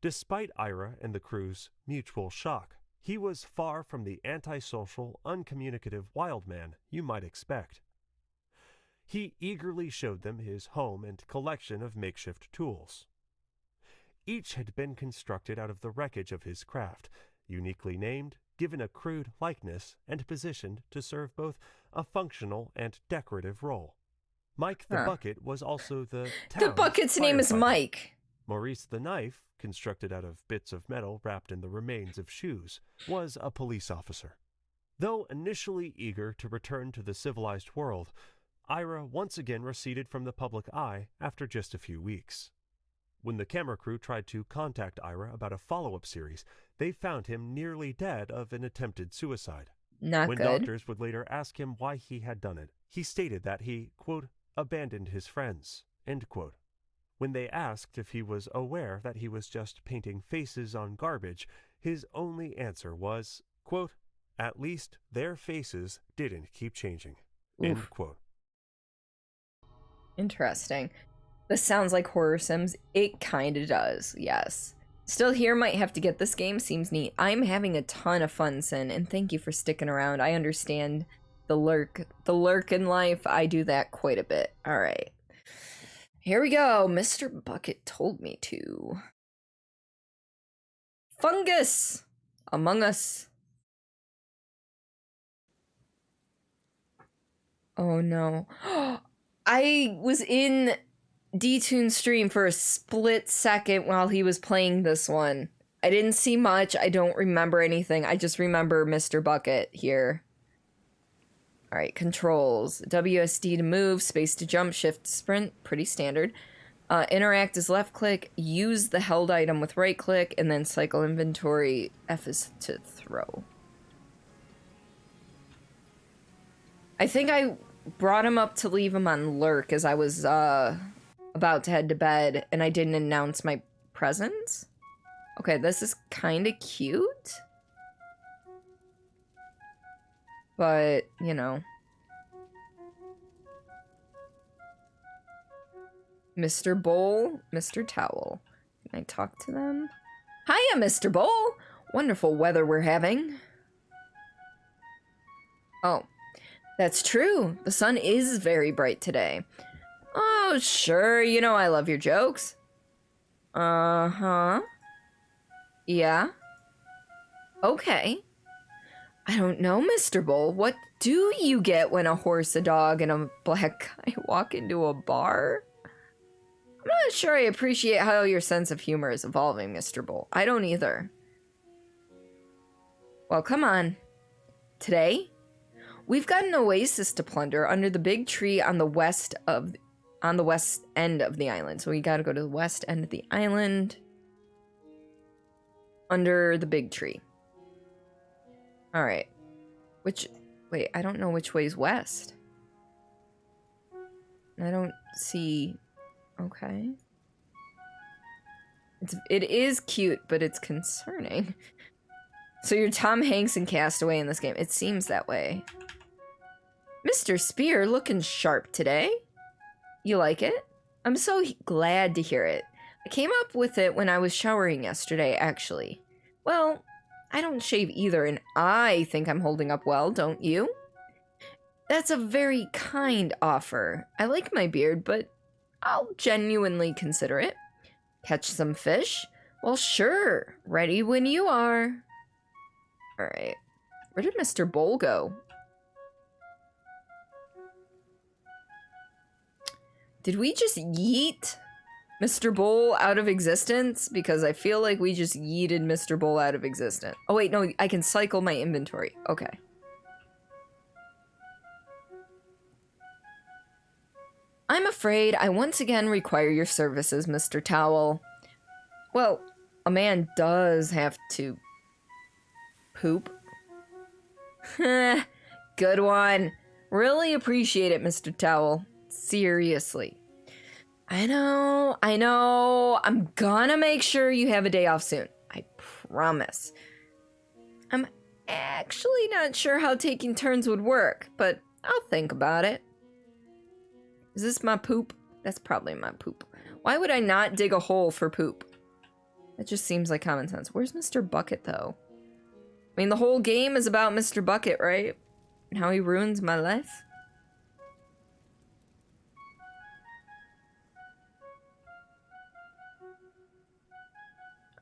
Despite Ira and the crew's mutual shock, he was far from the antisocial, uncommunicative wild man you might expect. He eagerly showed them his home and collection of makeshift tools. Each had been constructed out of the wreckage of his craft, uniquely named, given a crude likeness, and positioned to serve both a functional and decorative role. Mike the Bucket was also the town's The Bucket's name is Mike. Maurice the Knife, constructed out of bits of metal wrapped in the remains of shoes, was a police officer. Though initially eager to return to the civilized world, Ira once again receded from the public eye after just a few weeks. When the camera crew tried to contact Ira about a follow-up series, they found him nearly dead of an attempted suicide. Not when good. doctors would later ask him why he had done it, he stated that he, quote, abandoned his friends, end quote. When they asked if he was aware that he was just painting faces on garbage, his only answer was, quote, at least their faces didn't keep changing, end quote. Interesting. This sounds like Horror Sims. It kinda does, yes. Still here, might have to get this game. Seems neat. I'm having a ton of fun, Sin, and thank you for sticking around. I understand the lurk in life. I do that quite a bit. Alright. Here we go. Mr. Bucket told me to. Fungus! Among Us. Oh no. I was in D-Tune's stream for a split second while he was playing this one. I didn't see much. I don't remember anything. I just remember Mr. Bucket here. Alright, controls. WSD to move, space to jump, shift to sprint. Pretty standard. Interact is left click, use the held item with right click, and then cycle inventory. F is to throw. I think I brought him up to leave him on lurk as I was about to head to bed, and I didn't announce my presence. Okay, this is kind of cute. But, you know. Mr. Bowl, Mr. Towel. Can I talk to them? Hiya, Mr. Bowl! Wonderful weather we're having. Oh, that's true. The sun is very bright today. Oh, sure, you know I love your jokes. Uh-huh. Yeah? Okay. I don't know, Mr. Bull. What do you get when a horse, a dog, and a black guy walk into a bar? I'm not sure I appreciate how your sense of humor is evolving, Mr. Bull. I don't either. Well, come on. Today, we've got an oasis to plunder under the big tree on the west end of the island. So we gotta go to the west end of the island. Under the big tree. Alright. Wait, I don't know which way's west. I don't see... Okay. It is cute, but it's concerning. So you're Tom Hanks and Castaway in this game. It seems that way. Mr. Spear, looking sharp today. You like it? I'm so glad to hear it. I came up with it when I was showering yesterday, actually. Well, I don't shave either, and I think I'm holding up well, don't you? That's a very kind offer. I like my beard, but I'll genuinely consider it. Catch some fish? Well, sure. Ready when you are. Alright. Where did Mr. Bull go? Did we just yeet Mr. Bull out of existence? Because I feel like we just yeeted Mr. Bull out of existence. Oh wait, no, I can cycle my inventory. Okay. I'm afraid I once again require your services, Mr. Towel. Well, a man does have to poop. Good one. Really appreciate it, Mr. Towel. Seriously. I know. I'm gonna make sure you have a day off soon. I promise. I'm actually not sure how taking turns would work, but I'll think about it. Is this my poop? That's probably my poop. Why would I not dig a hole for poop? That just seems like common sense. Where's Mr. Bucket, though? I mean, the whole game is about Mr. Bucket, right? And how he ruins my life?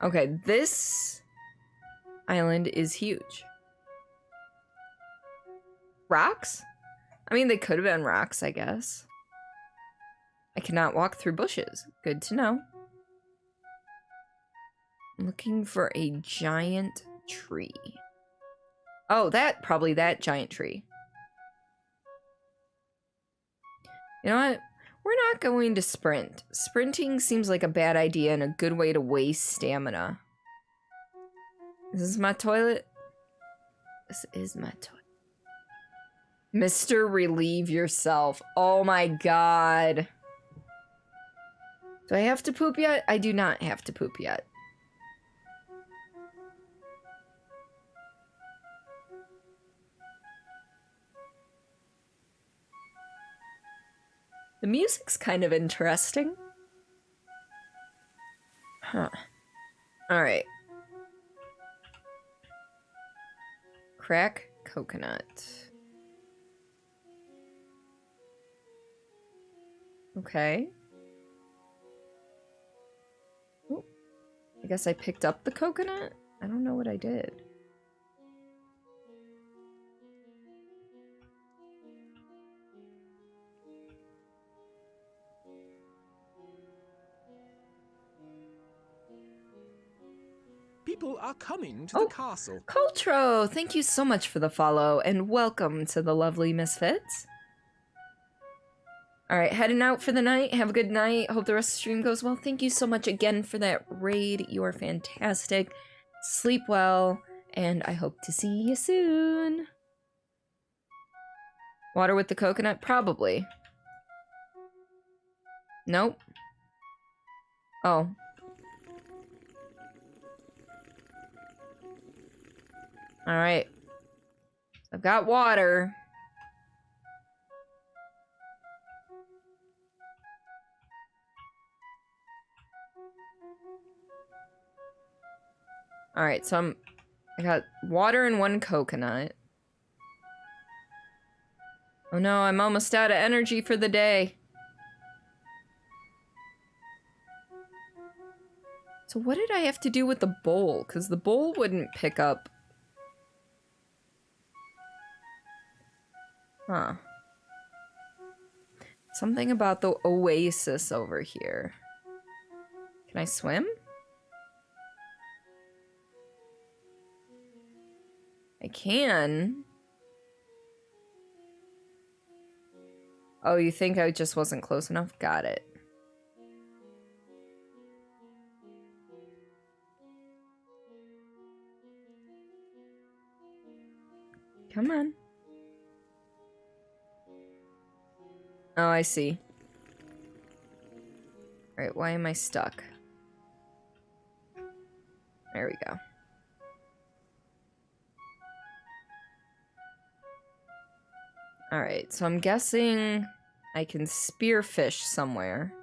Okay, this island is huge. Rocks? I mean, they could have been rocks, I guess. I cannot walk through bushes. Good to know. I'm looking for a giant tree. Oh, probably that giant tree. You know what? We're not going to sprint. Sprinting seems like a bad idea and a good way to waste stamina. Is this my toilet? This is my toilet. Mr. Relieve yourself. Oh my god. Do I have to poop yet? I do not have to poop yet. The music's kind of interesting. Huh. Alright. Crack coconut. Okay. Ooh. I guess I picked up the coconut? I don't know what I did. People are coming to the castle. Coltro, thank you so much for the follow, and welcome to the lovely Misfits. Alright, heading out for the night. Have a good night. Hope the rest of the stream goes well. Thank you so much again for that raid. You are fantastic. Sleep well, and I hope to see you soon. Water with the coconut? Probably. Nope. Oh. Alright. I've got water. Alright, so I got water and one coconut. Oh no, I'm almost out of energy for the day. So what did I have to do with the bowl? Because the bowl wouldn't pick up Huh. Something about the oasis over here. Can I swim? I can. Oh, you think I just wasn't close enough? Got it. Come on. Oh, I see. Alright, why am I stuck? There we go. Alright, so I'm guessing I can spearfish somewhere.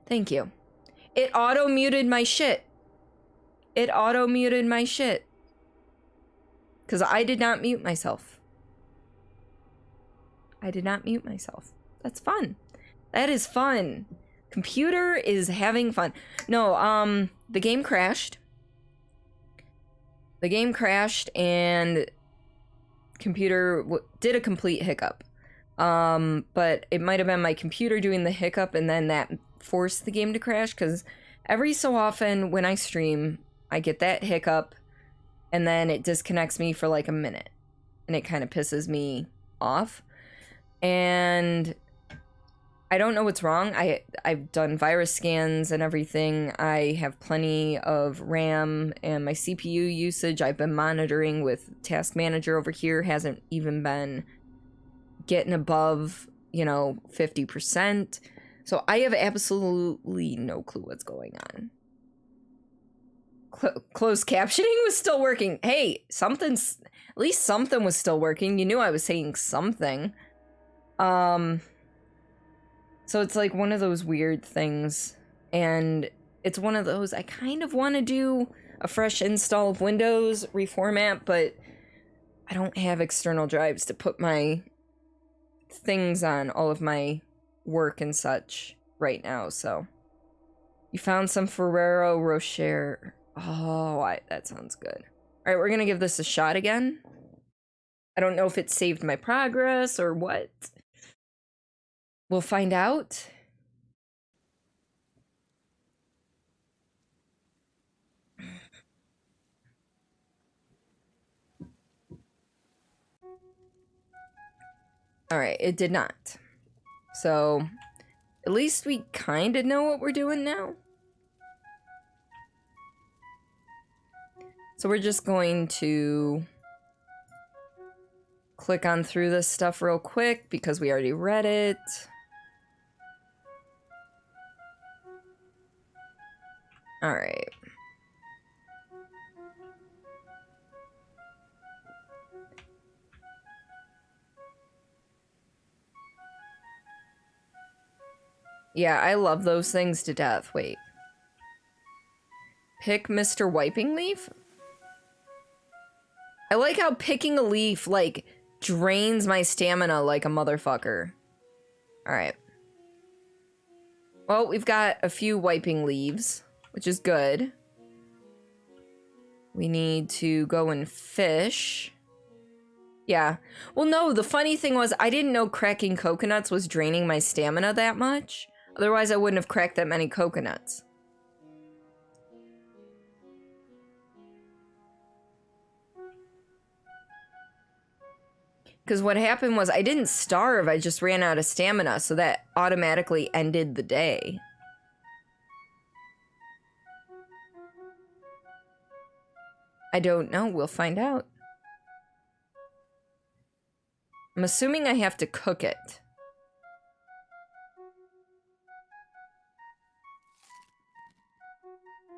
Thank you. It auto-muted my shit. It auto-muted my shit. Because I did not mute myself. I did not mute myself. That's fun. That is fun. Computer is having fun. No, the game crashed. The game crashed and computer did a complete hiccup. But it might have been my computer doing the hiccup and then that forced the game to crash, because every so often when I stream, I get that hiccup and then it disconnects me for like a minute and it kind of pisses me off. And I don't know what's wrong. I've done virus scans and everything. I have plenty of RAM and my CPU usage I've been monitoring with Task Manager over here hasn't even been getting above, 50%. So I have absolutely no clue what's going on. Closed captioning was still working. Hey, at least something was still working. You knew I was saying something. So it's like one of those weird things, and it's one of those, I kind of want to do a fresh install of Windows, reformat, but I don't have external drives to put my things on, all of my work and such right now. So you found some Ferrero Rocher. Oh, that sounds good. All right, we're gonna give this a shot again. I don't know if it saved my progress or what. We'll find out. Alright, it did not. So, at least we kind of know what we're doing now. So we're just going to click on through this stuff real quick because we already read it. Alright. Yeah, I love those things to death. Wait. Pick Mr. Wiping Leaf? I like how picking a leaf, like, drains my stamina like a motherfucker. Alright. Well, we've got a few wiping leaves, which is good. We need to go and fish. Yeah. Well, no, the funny thing was I didn't know cracking coconuts was draining my stamina that much. Otherwise, I wouldn't have cracked that many coconuts. Because what happened was I didn't starve, I just ran out of stamina, so that automatically ended the day. I don't know, we'll find out. I'm assuming I have to cook it.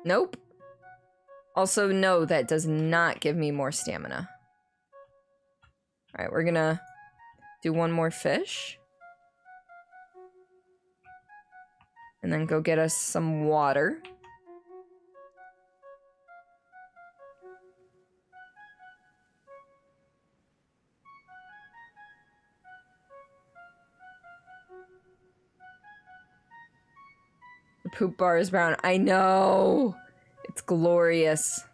Nope. Also, no, that does not give me more stamina. Alright, we're gonna do one more fish. And then go get us some water. The poop bar is brown. I know! It's glorious.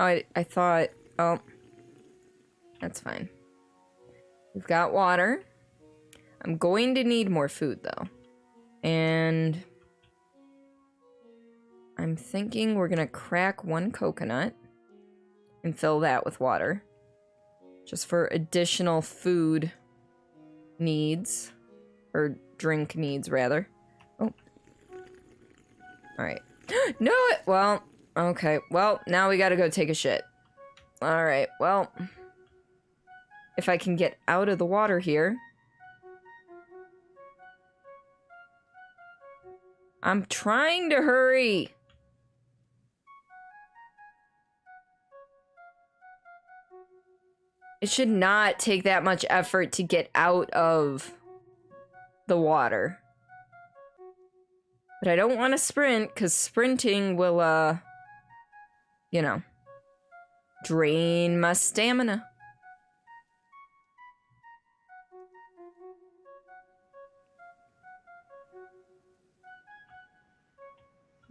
Oh, I thought... Oh. That's fine. We've got water. I'm going to need more food, though. And... I'm thinking we're gonna crack one coconut and fill that with water. Just for additional food needs. Or drink needs, rather. Oh. Alright. No! Well... Okay, well, now we gotta go take a shit. Alright, well... If I can get out of the water here... I'm trying to hurry! It should not take that much effort to get out of the water. But I don't want to sprint, because sprinting will, you know, drain my stamina.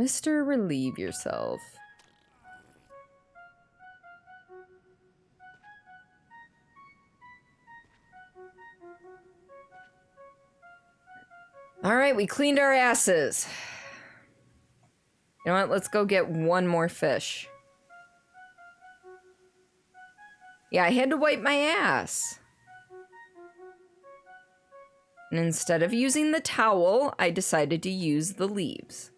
Mr. Relieve yourself. Alright, we cleaned our asses. You know what? Let's go get one more fish. Yeah, I had to wipe my ass. And instead of using the towel, I decided to use the leaves.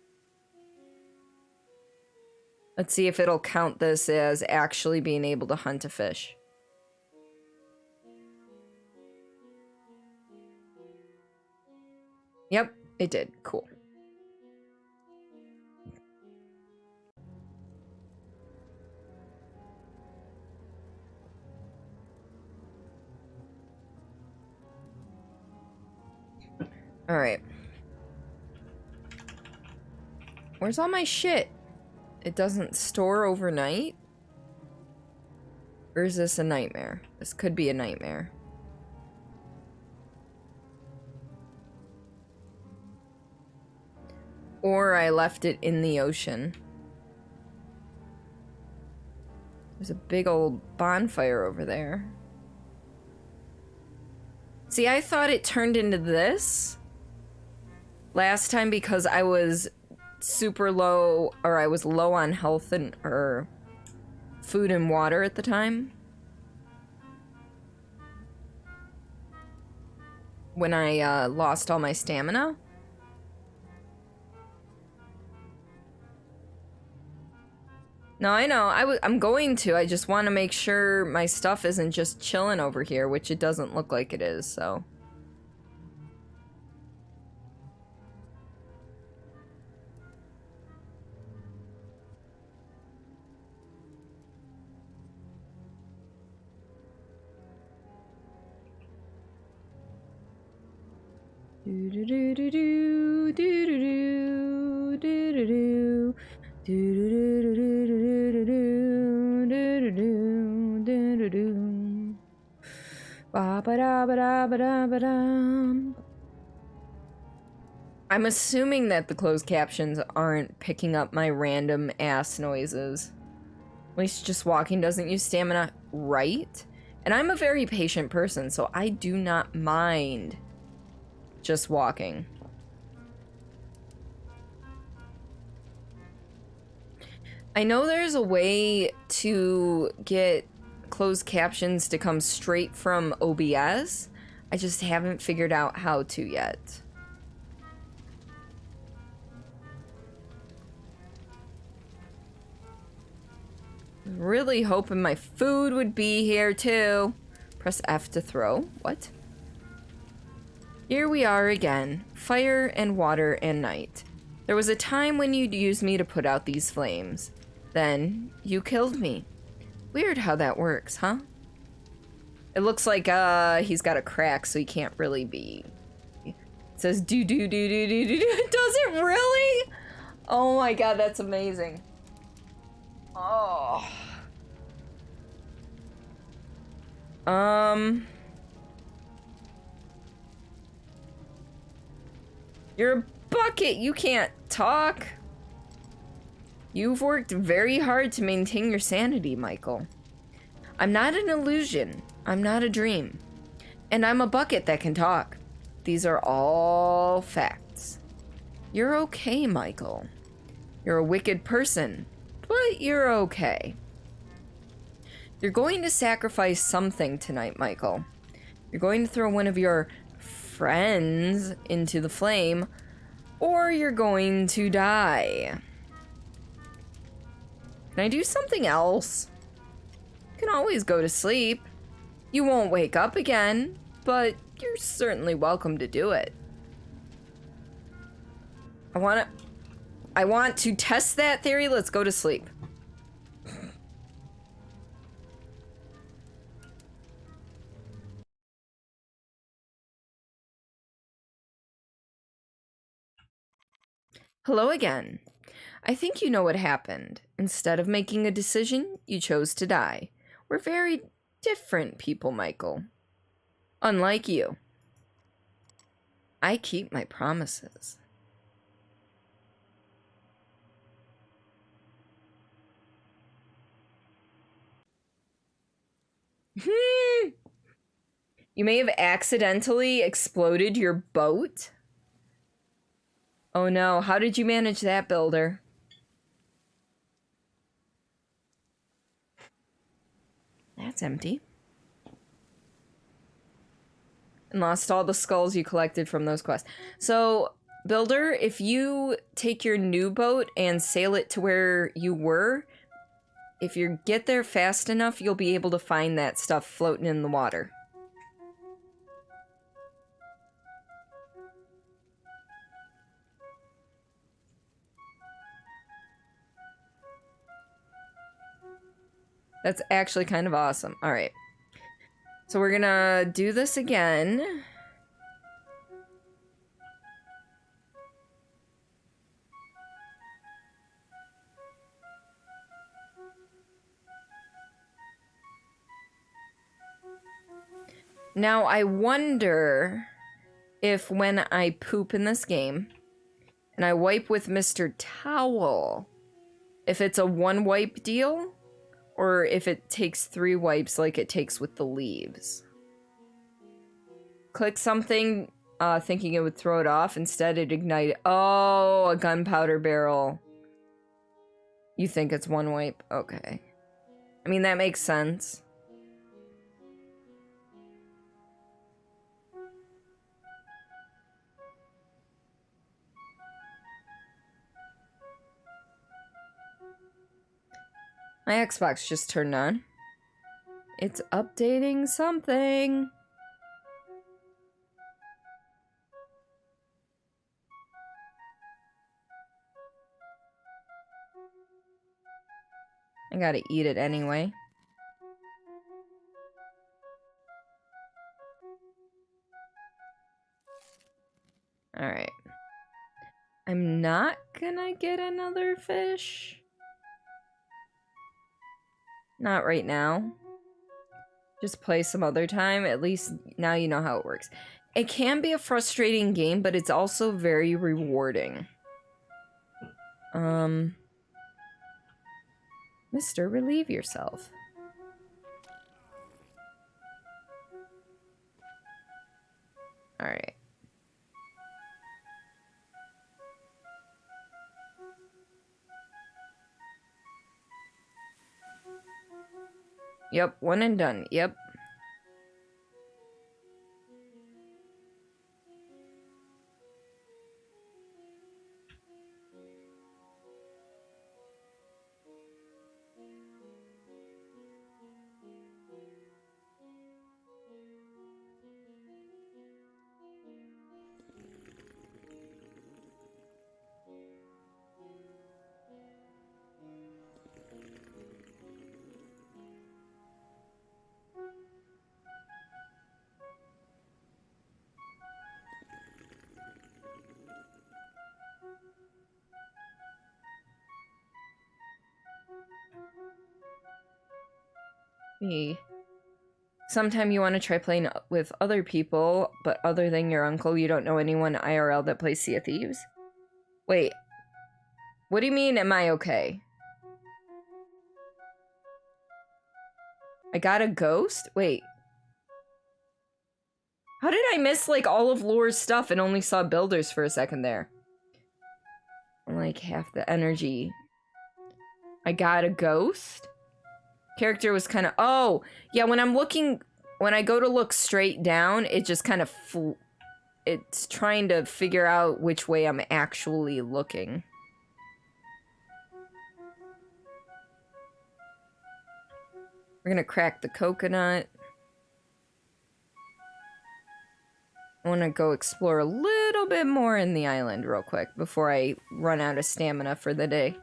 Let's see if it'll count this as actually being able to hunt a fish. Yep, it did. Cool. All right. Where's all my shit? It doesn't store overnight? Or is this a nightmare? This could be a nightmare. Or I left it in the ocean. There's a big old bonfire over there. See, I thought it turned into this last time because I was super low, or I was low on health and or food and water at the time. When I lost all my stamina. No, I know. I'm going to. I just want to make sure my stuff isn't just chilling over here, which it doesn't look like it is, so. Do do do do do do do do do do. I'm assuming that the closed captions aren't picking up my random ass noises. At least just walking doesn't use stamina, right? And I'm a very patient person, so I do not mind just walking. I know there's a way to get closed captions to come straight from OBS. I just haven't figured out how to yet. Really hoping my food would be here too. Press F to throw. What? Here we are again. Fire and water and night. There was a time when you'd use me to put out these flames. Then you killed me. Weird how that works, huh? It looks like he's got a crack, so he can't really be. It says do do do do do do do. Does it really? Oh my god, that's amazing. Oh. You're a bucket. You can't talk. You've worked very hard to maintain your sanity, Michael. I'm not an illusion. I'm not a dream. And I'm a bucket that can talk. These are all facts. You're okay, Michael. You're a wicked person, but you're okay. You're going to sacrifice something tonight, Michael. You're going to throw one of your friends into the flame, or you're going to die. Can I do something else? You can always go to sleep. You won't wake up again, but you're certainly welcome to do it. I want to test that theory. Let's go to sleep. Hello again. I think you know what happened. Instead of making a decision, you chose to die. We're very different people, Michael. Unlike you. I keep my promises. You may have accidentally exploded your boat? Oh no, how did you manage that, Builder? That's empty. And lost all the skulls you collected from those quests. So, Builder, if you take your new boat and sail it to where you were, if you get there fast enough, you'll be able to find that stuff floating in the water. That's actually kind of awesome. All right. So we're gonna do this again. Now I wonder if when I poop in this game and I wipe with Mr. Towel, if it's a one wipe deal or if it takes 3 wipes like it takes with the leaves. Click something thinking it would throw it off. Instead, it ignited. Oh, a gunpowder barrel. You think it's 1 wipe? Okay. I mean, that makes sense. My Xbox just turned on. It's updating something. I gotta eat it anyway. Alright. I'm not gonna get another fish. Not right now. Just play some other time. At least now you know how it works. It can be a frustrating game, but it's also very rewarding. Mister, relieve yourself. Alright. Yep, 1 and done. Yep. Sometime you want to try playing with other people, but other than your uncle, you don't know anyone IRL that plays Sea of Thieves? Wait. What do you mean, am I okay? I got a ghost? Wait. How did I miss, like, all of Lore's stuff and only saw builders for a second there? I'm like half the energy. I got a ghost? Character was kind of... Oh! Yeah, when I'm looking... When I go to look straight down, it just kind of... It's trying to figure out which way I'm actually looking. We're gonna crack the coconut. I want to go explore a little bit more in the island real quick before I run out of stamina for the day.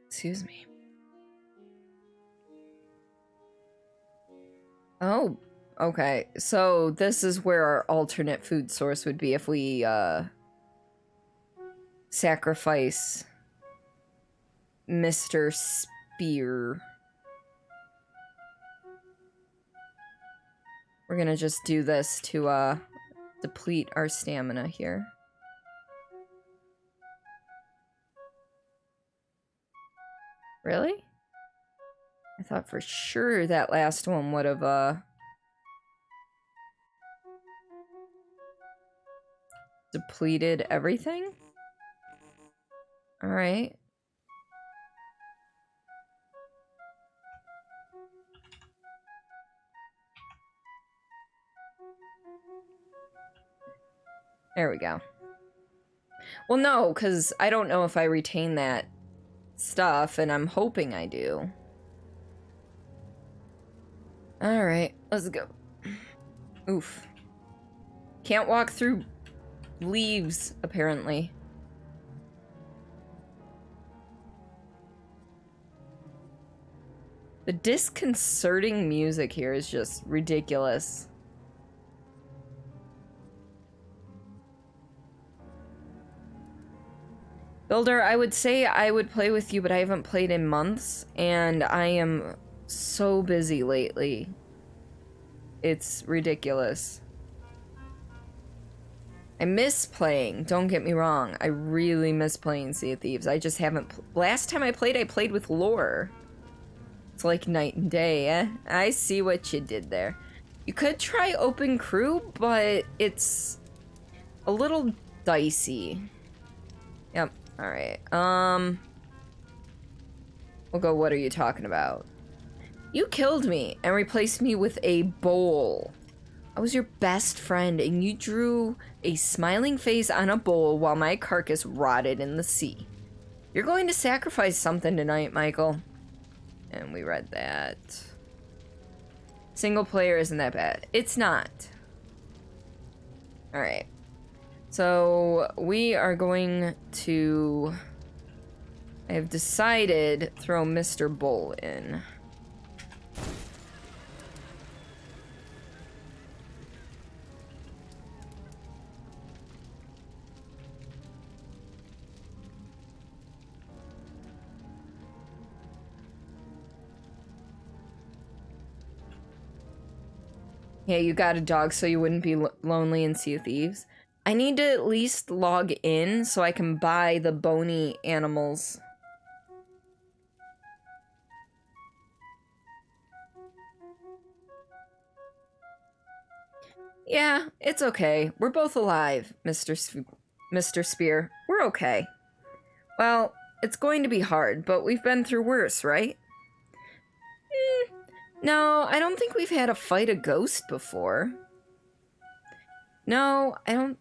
Excuse me. Oh, okay. So this is where our alternate food source would be if we, sacrifice Mr. Spear. We're gonna just do this to, deplete our stamina here. Really? I thought for sure that last one would have, depleted everything? Alright. There we go. Well, no, because I don't know if I retain that stuff, and I'm hoping I do. Alright, let's go. Oof. Can't walk through leaves, apparently. The disconcerting music here is just ridiculous. Builder, I would say I would play with you, but I haven't played in months, and I am so busy lately. It's ridiculous. I miss playing, don't get me wrong. I really miss playing Sea of Thieves. I just haven't... Last time I played with Lore. It's like night and day, eh? I see what you did there. You could try Open Crew, but it's a little dicey. Yep, alright. We'll go, what are you talking about? You killed me and replaced me with a bowl. I was your best friend and you drew a smiling face on a bowl while my carcass rotted in the sea. You're going to sacrifice something tonight, Michael. And we read that. Single player isn't that bad. It's not. Alright. So we are going to... I have decided throw Mr. Bull in. Yeah, you got a dog so you wouldn't be lonely in Sea of Thieves. I need to at least log in so I can buy the bony animals. Yeah, it's okay. We're both alive, Mr. Spear. We're okay. Well, it's going to be hard, but we've been through worse, right? No, I don't think we've had to fight a ghost before. No, I don't...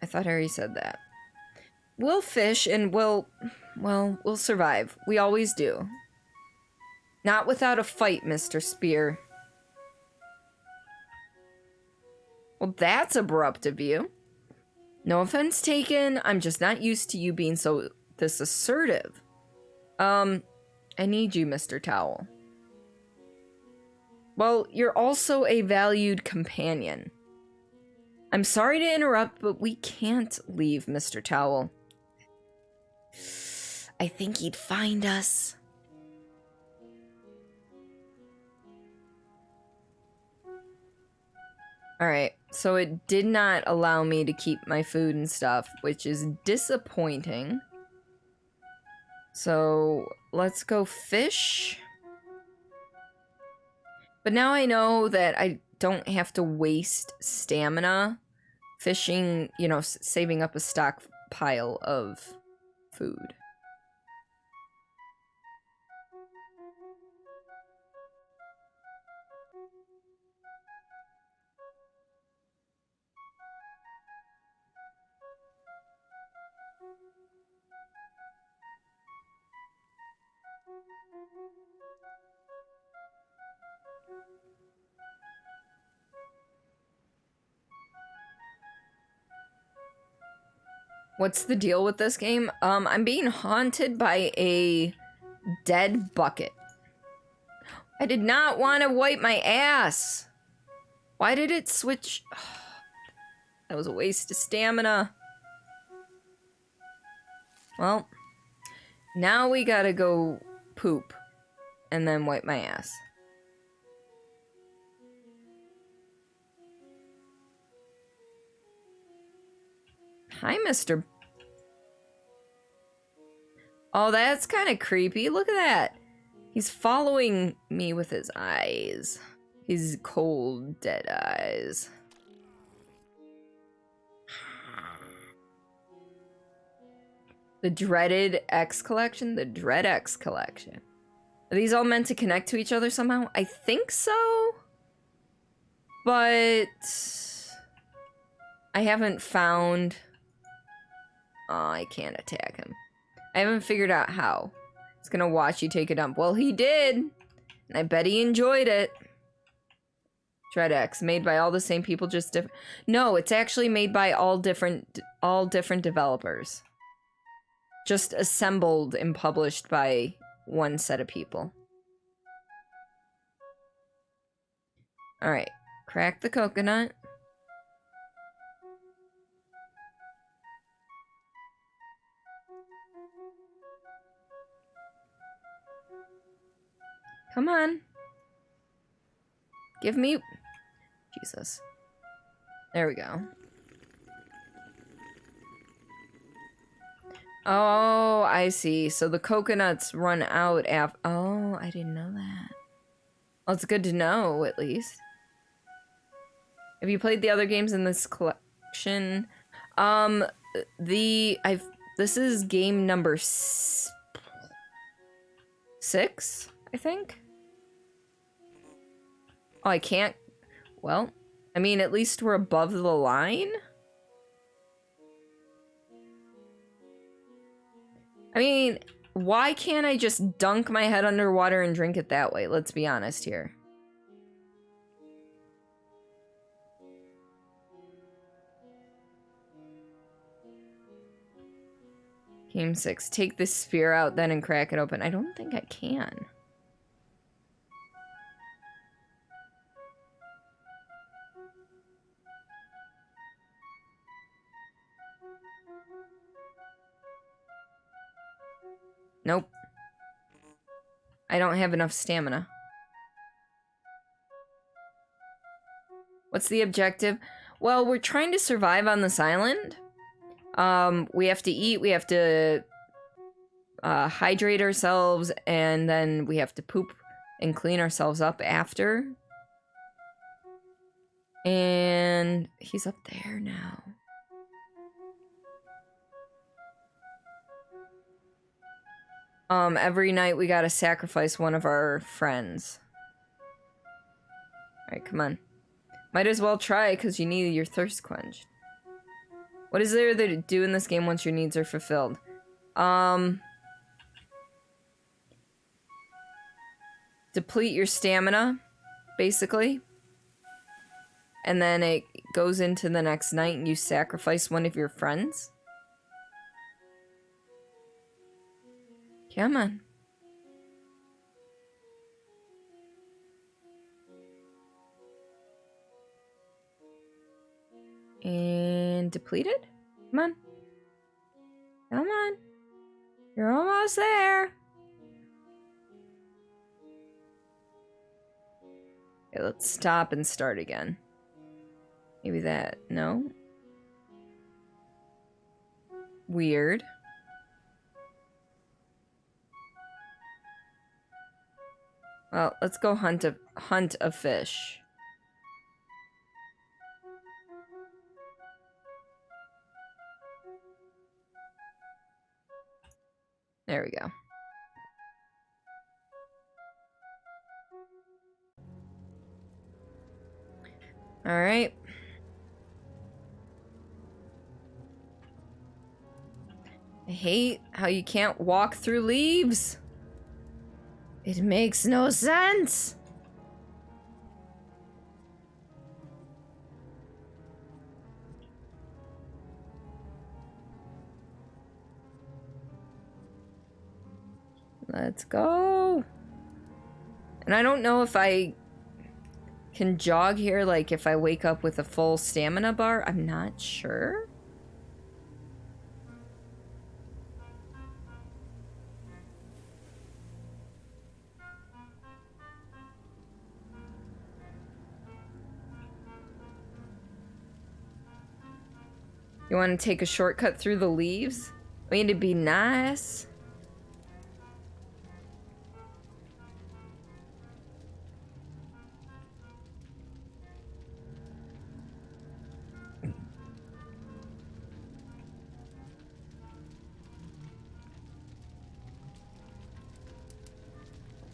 I thought I already said that. We'll fish and we'll survive. We always do. Not without a fight, Mr. Spear. Well, that's abrupt of you. No offense taken, I'm just not used to you being this assertive. I need you, Mr. Towel. Well, you're also a valued companion. I'm sorry to interrupt, but we can't leave, Mr. Towel. I think he'd find us. Alright, so it did not allow me to keep my food and stuff, which is disappointing. So, let's go fish. But now I know that I don't have to waste stamina fishing, you know, saving up a stockpile of food. What's the deal with this game? I'm being haunted by a dead bucket. I did not want to wipe my ass. Why did it switch? That was a waste of stamina. Well, now we gotta go poop and then wipe my ass. Hi, Mr. Oh, that's kind of creepy. Look at that. He's following me with his eyes. His cold, dead eyes. The dreaded X collection? The Dread X collection. Are these all meant to connect to each other somehow? I think so. But I haven't found... Oh, I can't attack him. I haven't figured out how. He's gonna watch you take a dump. Well, he did. And I bet he enjoyed it. Dread X, made by all the same people, just different. No, it's actually made by all different developers. Just assembled and published by one set of people. Alright. Crack the coconut. Come on. Give me... Jesus. There we go. Oh, I see. So the coconuts run out after... Oh, I didn't know that. Well, it's good to know, at least. Have you played the other games in this collection? This is game number 6, I think? Oh, I can't... Well, I mean, at least we're above the line? I mean, why can't I just dunk my head underwater and drink it that way? Let's be honest here. Game 6. Take this spear out then and crack it open. I don't think I can. Nope. I don't have enough stamina. What's the objective? Well, we're trying to survive on this island. We have to eat, we have to hydrate ourselves, and then we have to poop and clean ourselves up after. And he's up there now. Every night we gotta sacrifice one of our friends. Alright, come on. Might as well try, because you need your thirst quenched. What is there to do in this game once your needs are fulfilled? Deplete your stamina, basically. And then it goes into the next night and you sacrifice one of your friends. Come on. And depleted? Come on. Come on. You're almost there. Okay, let's stop and start again. Maybe that. No. Weird. Well, let's go hunt a fish. There we go. All right. I hate how you can't walk through leaves. It makes no sense. Let's go. And I don't know if I can jog here, like if I wake up with a full stamina bar. I'm not sure. You want to take a shortcut through the leaves? I mean, it'd be nice.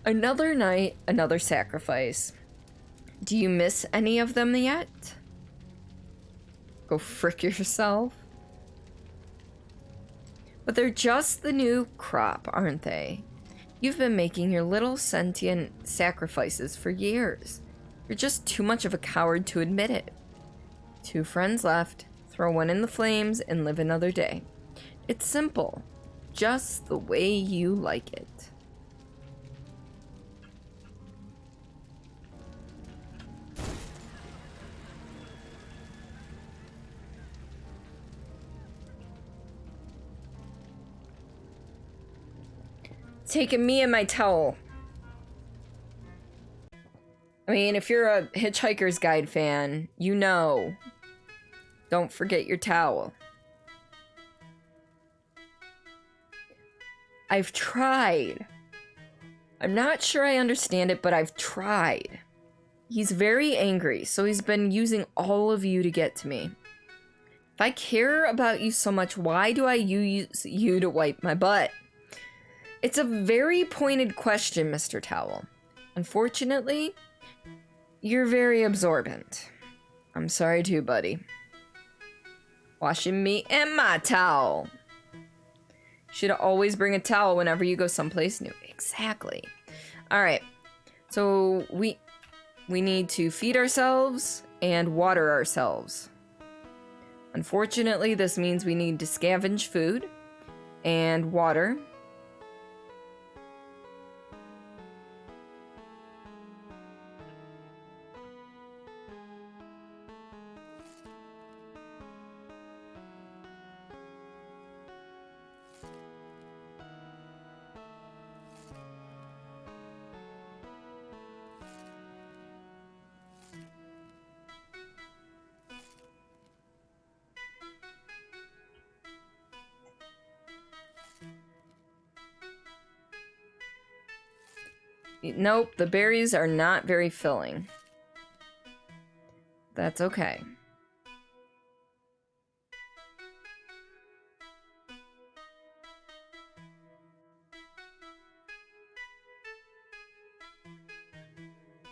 Another night, another sacrifice. Do you miss any of them yet? Go frick yourself. But they're just the new crop, aren't they? You've been making your little sentient sacrifices for years. You're just too much of a coward to admit it. 2 friends left. Throw one in the flames and live another day. It's simple. Just the way you like it. taking me and my towel. I mean, if you're a Hitchhiker's Guide fan, you know. Don't forget your towel. I've tried. I'm not sure I understand it, but I've tried. He's very angry, so he's been using all of you to get to me. If I care about you so much, why do I use you to wipe my butt? It's a very pointed question, Mr. Towel. Unfortunately, you're very absorbent. I'm sorry too, buddy. Washing me and my towel. Should always bring a towel whenever you go someplace new. Exactly. Alright. So we need to feed ourselves and water ourselves. Unfortunately, this means we need to scavenge food and water. Nope, the berries are not very filling. That's okay.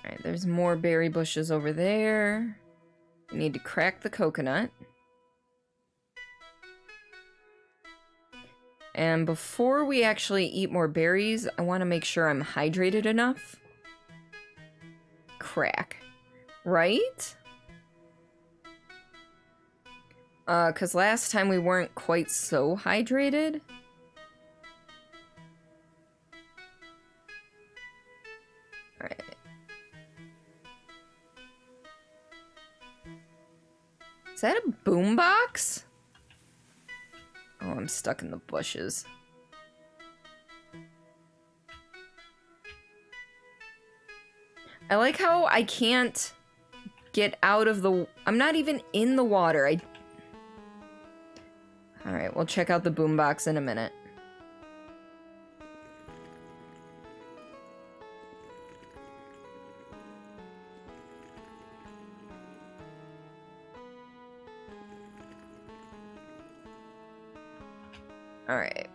Alright, there's more berry bushes over there. We need to crack the coconut. And before we actually eat more berries, I want to make sure I'm hydrated enough. Crack. Right? Because last time we weren't quite so hydrated. Alright. Is that a boombox? Oh, I'm stuck in the bushes. I like how I can't get out of the... I'm not even in the water. Alright, we'll check out the boombox in a minute. Alright.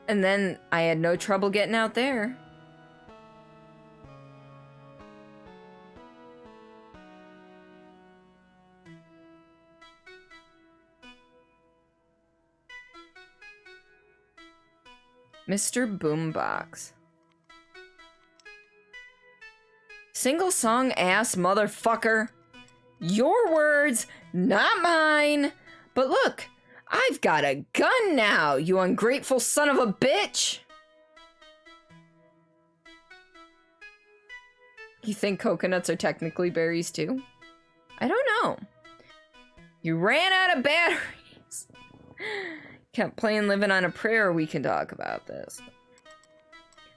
And then I had no trouble getting out there. Mr. Boombox. Single song ass motherfucker. Your words, not mine. But look, I've got a gun now, you ungrateful son of a bitch! You think coconuts are technically berries too? I don't know. You ran out of batteries. Kept playing Living on a Prayer, we can talk about this.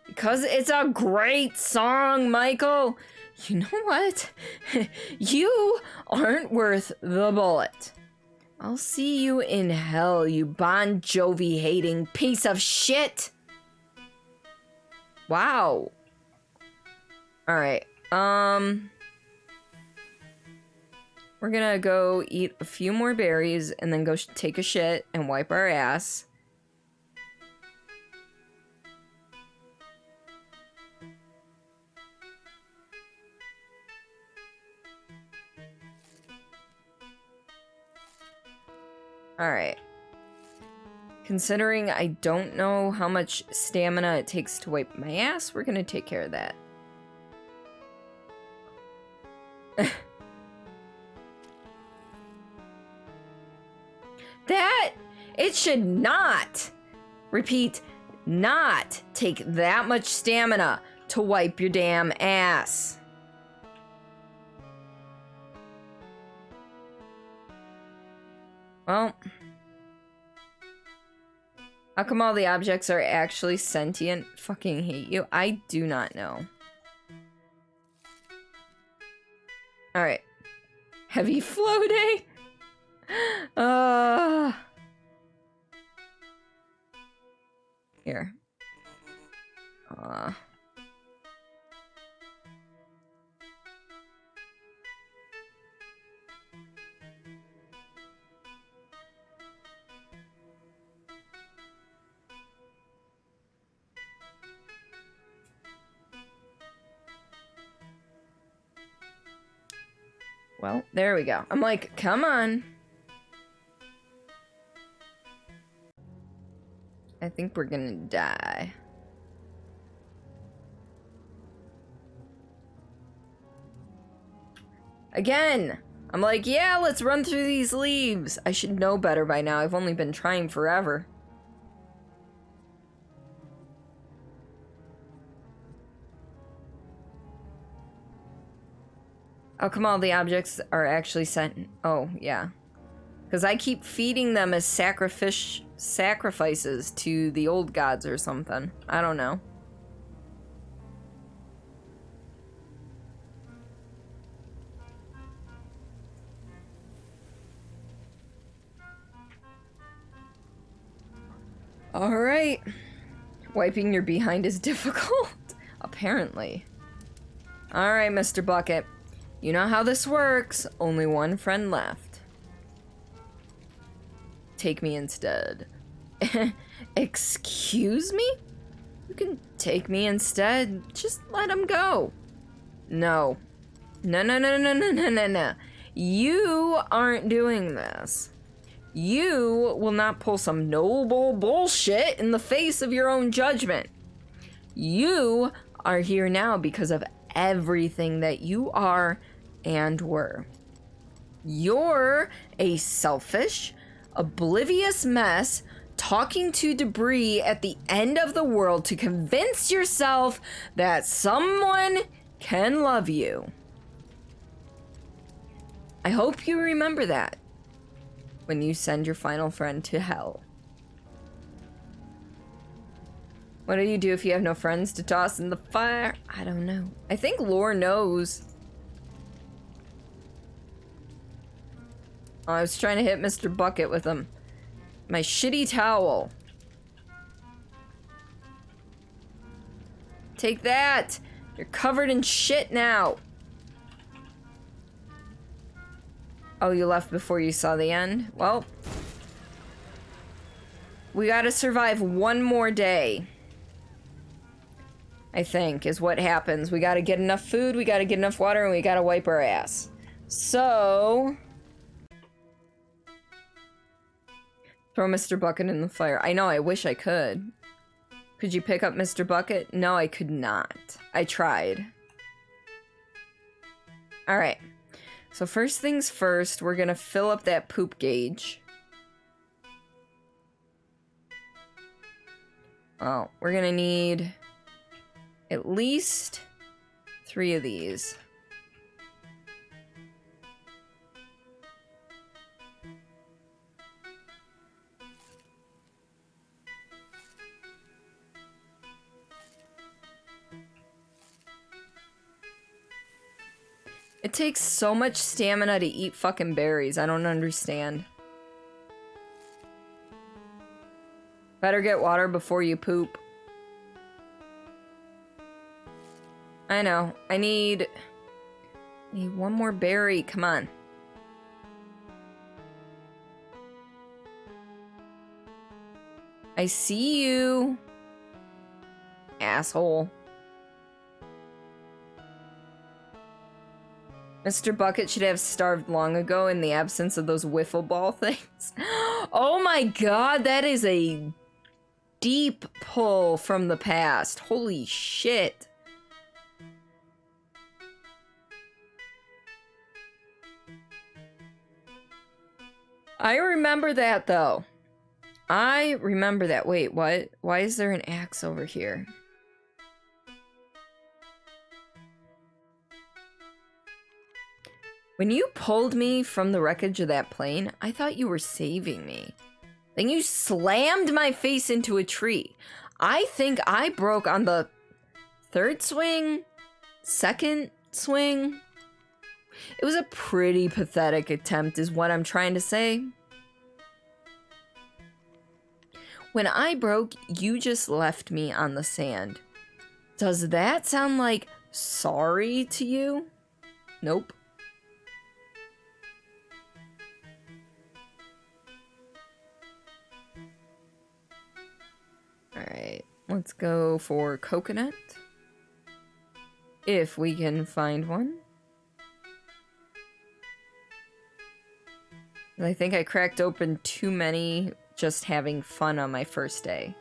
Because it's a great song, Michael! You know what? You aren't worth the bullet. I'll see you in hell, you Bon Jovi-hating piece of shit! Wow. Alright, we're gonna go eat a few more berries and then go take a shit and wipe our ass. Alright. Considering I don't know how much stamina it takes to wipe my ass, we're gonna take care of that. It should not, repeat, not take that much stamina to wipe your damn ass. Well, How come all the objects are actually sentient? Fucking hate you. I do not know. Alright. Heavy flow day? Here. Well, there we go. I'm like, come on. I think we're gonna die. Again! I'm like, yeah, let's run through these leaves. I should know better by now. I've only been trying forever. How come all the objects are actually sent? Oh, yeah. Because I keep feeding them as sacrifices to the old gods or something. I don't know. Alright. Wiping your behind is difficult. Apparently. Alright, Mr. Bucket. You know how this works. Only one friend left. Take me instead. Excuse me? You can take me instead. Just let him go. No. No, no, no, no, no, no, no, no. You aren't doing this. You will not pull some noble bullshit in the face of your own judgment. You are here now because of everything that you are and were. You're a selfish, oblivious mess talking to debris at the end of the world to convince yourself that someone can love you. I hope you remember that when you send your final friend to hell. What do you do if you have no friends to toss in the fire? I don't know. I think Lore knows. Oh, I was trying to hit Mr. Bucket with him. My shitty towel. Take that! You're covered in shit now. Oh, you left before you saw the end? Well, we gotta survive one more day. I think, is what happens. We gotta get enough food, we gotta get enough water, and we gotta wipe our ass. So... throw Mr. Bucket in the fire. I know, I wish I could. Could you pick up Mr. Bucket? No, I could not. I tried. Alright. So first things first, we're gonna fill up that poop gauge. Oh, we're gonna need at least 3 of these. It takes so much stamina to eat fucking berries. I don't understand. Better get water before you poop. I know. I need one more berry. Come on. I see you. Asshole. Mr. Bucket should have starved long ago in the absence of those wiffle ball things. Oh my god, that is a deep pull from the past. Holy shit. I remember that though. I remember that. Wait, what? Why is there an axe over here? When you pulled me from the wreckage of that plane, I thought you were saving me. Then you slammed my face into a tree. I think I broke on the third swing, second swing. It was a pretty pathetic attempt is what I'm trying to say. When I broke, you just left me on the sand. Does that sound like sorry to you? Nope. Alright, let's go for coconut. If we can find one. I think I cracked open too many just having fun on my first day.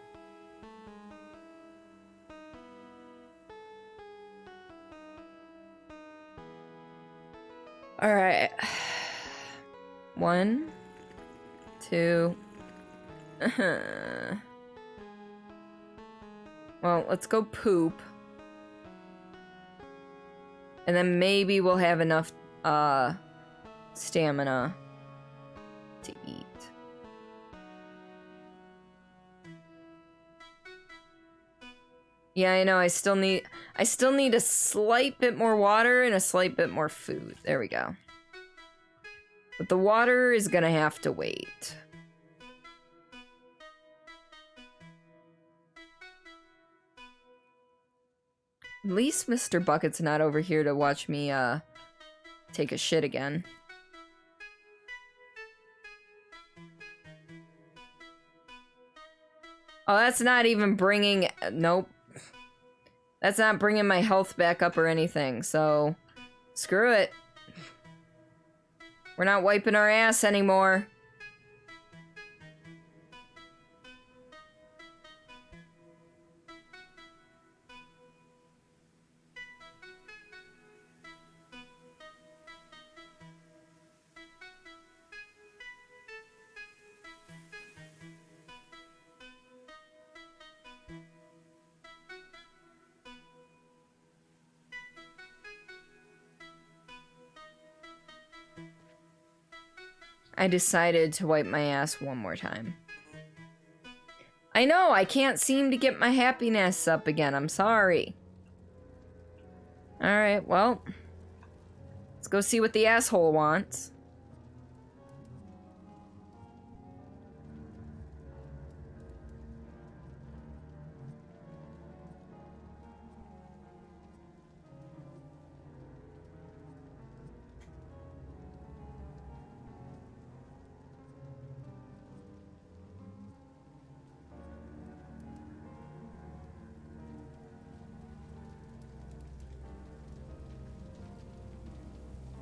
Alright. 1, 2. Well, let's go poop. And then maybe we'll have enough stamina to eat. Yeah, I know. I still need a slight bit more water and a slight bit more food. There we go. But the water is gonna have to wait. At least Mr. Bucket's not over here to watch me take a shit again. Oh, that's not even bringing... Nope. That's not bringing my health back up or anything, so... Screw it. We're not wiping our ass anymore. I decided to wipe my ass one more time. I know, I can't seem to get my happiness up again. I'm sorry. Alright, well. Let's go see what the asshole wants.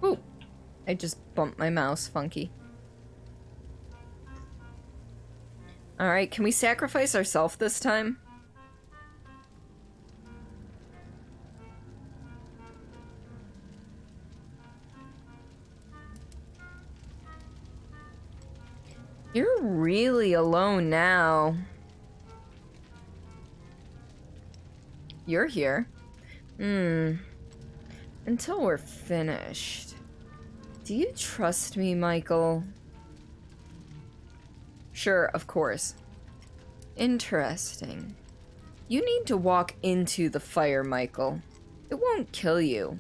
Ooh, I just bumped my mouse funky. Alright, can we sacrifice ourselves this time? You're really alone now. You're here. Until we're finished. Do you trust me, Michael? Sure, of course. Interesting. You need to walk into the fire, Michael. It won't kill you.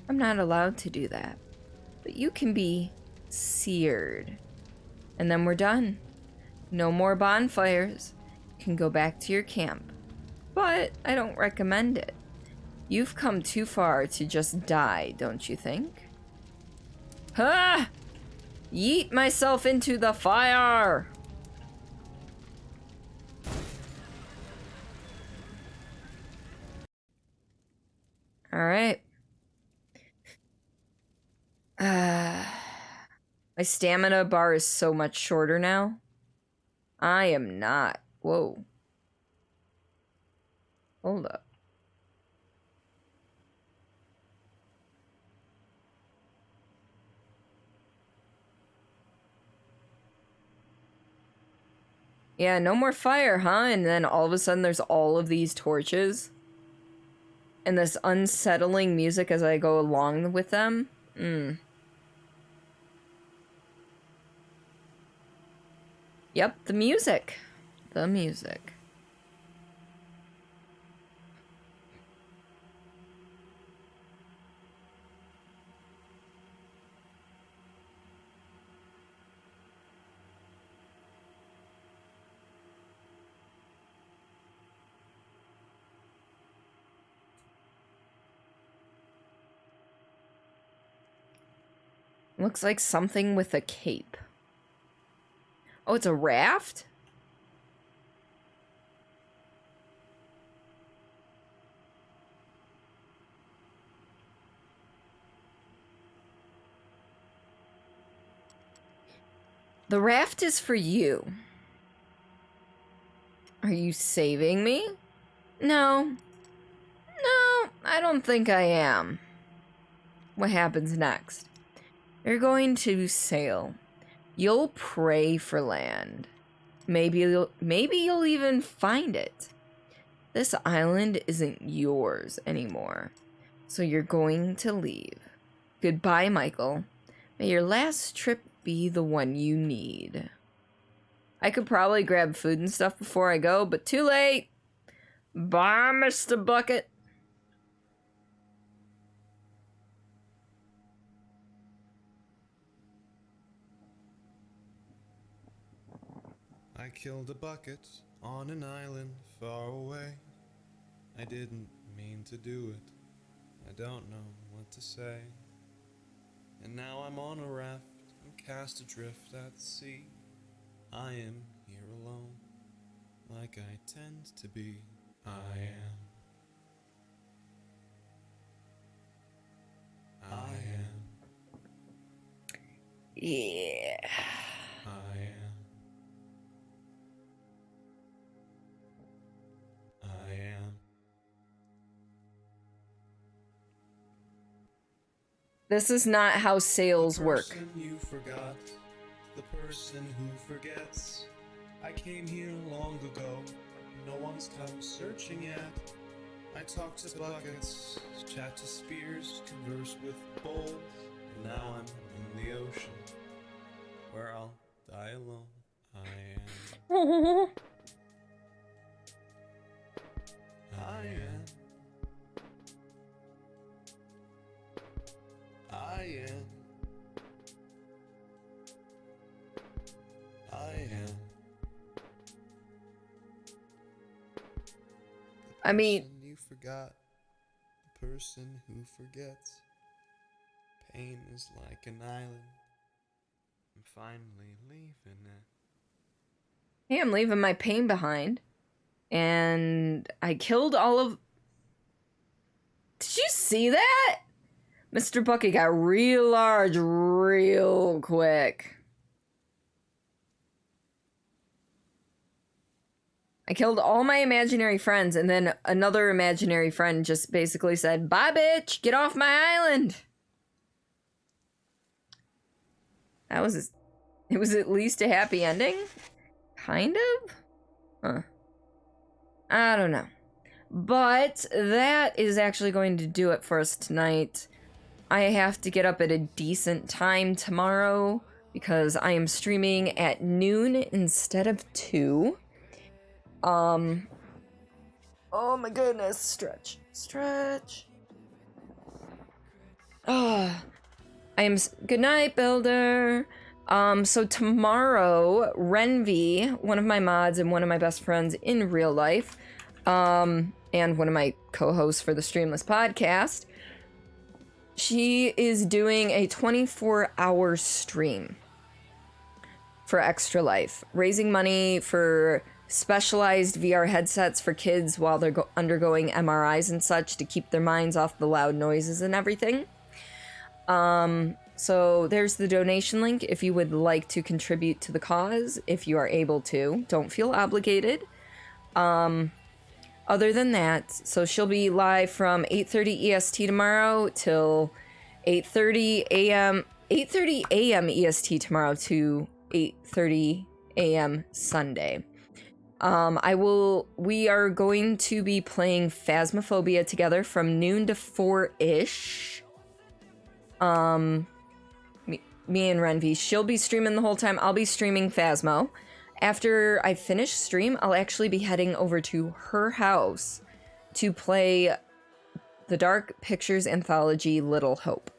I'm not allowed to do that. But you can be seared. And then we're done. No more bonfires. You can go back to your camp. But I don't recommend it. You've come too far to just die, don't you think? Ha! Yeet myself into the fire! Alright. My stamina bar is so much shorter now. I am not. Whoa. Hold up. Yeah, no more fire, huh? And then all of a sudden there's all of these torches. And this unsettling music as I go along with them. Yep, the music. The music. Looks like something with a cape. Oh, it's a raft? The raft is for you. Are you saving me? No. No, I don't think I am. What happens next? You're going to sail. You'll pray for land. Maybe you'll even find it. This island isn't yours anymore. So you're going to leave. Goodbye, Michael. May your last trip be the one you need. I could probably grab food and stuff before I go, but too late. Bye, Mr. Bucket. I killed a bucket on an island far away. I didn't mean to do it. I don't know what to say. And now I'm on a raft and cast adrift at sea. I am here alone, like I tend to be. I am. Yeah. I am. This is not how sales work. The person you forgot, the person who forgets. I came here long ago, no one's come searching yet. I talk to buckets, chat to spears, converse with bowls, and now I'm in the ocean, where I'll die alone. I am. I am. I am. I am. I mean, You forgot. The person who forgets. Pain is like an island. I'm finally leaving it. hey, I'm leaving my pain behind. And I killed all of... Did you see that? Mr. Bucket got real large real quick. I killed all my imaginary friends, and then another imaginary friend just basically said, "Bye, bitch! Get off my island!" That was... It was at least a happy ending? Kind of? Huh. I don't know. But that is actually going to do it for us tonight. I have to get up at a decent time tomorrow because I am streaming at noon instead of 2. Oh my goodness, stretch. Good night, Builder. So tomorrow, Renvi, one of my mods and one of my best friends in real life, and one of my co-hosts for the Streamless podcast, she is doing a 24-hour stream for Extra Life, raising money for specialized VR headsets for kids while they're undergoing MRIs and such to keep their minds off the loud noises and everything. So there's the donation link if you would like to contribute to the cause, if you are able to. Don't feel obligated. Other than that, so she'll be live from 8:30 EST tomorrow till 8:30 a.m. EST tomorrow to 8:30 a.m. Sunday. We are going to be playing Phasmophobia together from noon to 4-ish. Me and Renvi. She'll be streaming the whole time. I'll be streaming Phasmo. After I finish stream, I'll actually be heading over to her house to play the Dark Pictures anthology Little Hope.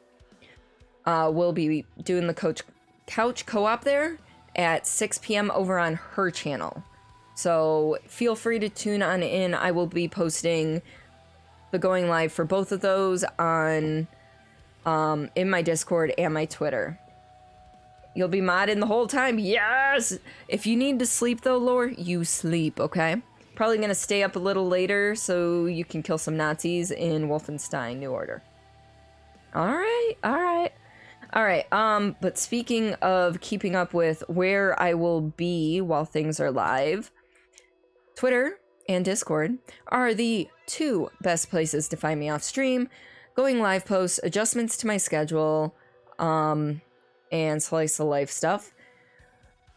We'll be doing the couch co-op there at 6 p.m. over on her channel. So feel free to tune on in. I will be posting the going live for both of those on in my Discord and my Twitter. You'll be modding the whole time. Yes! If you need to sleep though, Lore, you sleep, okay? Probably gonna stay up a little later so you can kill some Nazis in Wolfenstein New Order. Alright. But speaking of keeping up with where I will be while things are live, Twitter and Discord are the two best places to find me off stream. Going live posts, adjustments to my schedule, and slice of life stuff.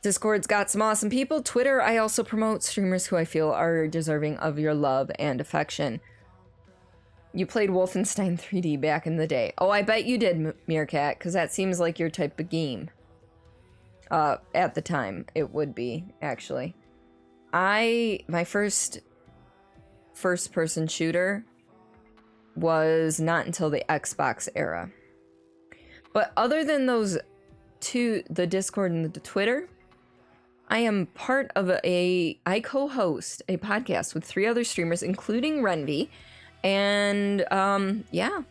Discord's got some awesome people. Twitter, I also promote streamers who I feel are deserving of your love and affection. You played Wolfenstein 3D back in the day. Oh, I bet you did, Meerkat, because that seems like your type of game. At the time, it would be, actually. My first person shooter was not until the Xbox era. But other than those two, the Discord and the Twitter, I am part of I co-host a podcast with 3 other streamers, including Renvi, and yeah,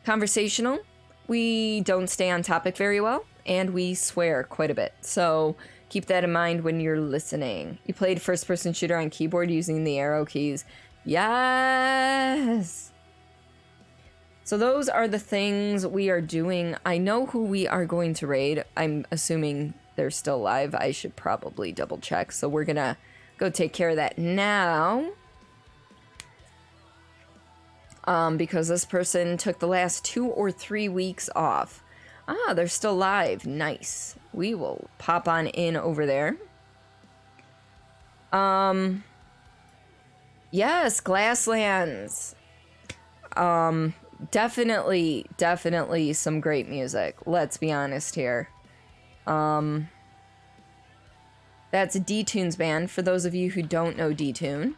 conversational. We don't stay on topic very well, and we swear quite a bit. So keep that in mind when you're listening. You played first-person shooter on keyboard using the arrow keys. Yes! So those are the things we are doing. I know who we are going to raid. I'm assuming they're still live. I should probably double check. So we're gonna go take care of that now. Because this person took the last 2 or 3 weeks off. Ah, they're still live. Nice. We will pop on in over there. Yes, Glasslands. Definitely some great music. Let's be honest here. That's D-Tune's band, for those of you who don't know D-Tune.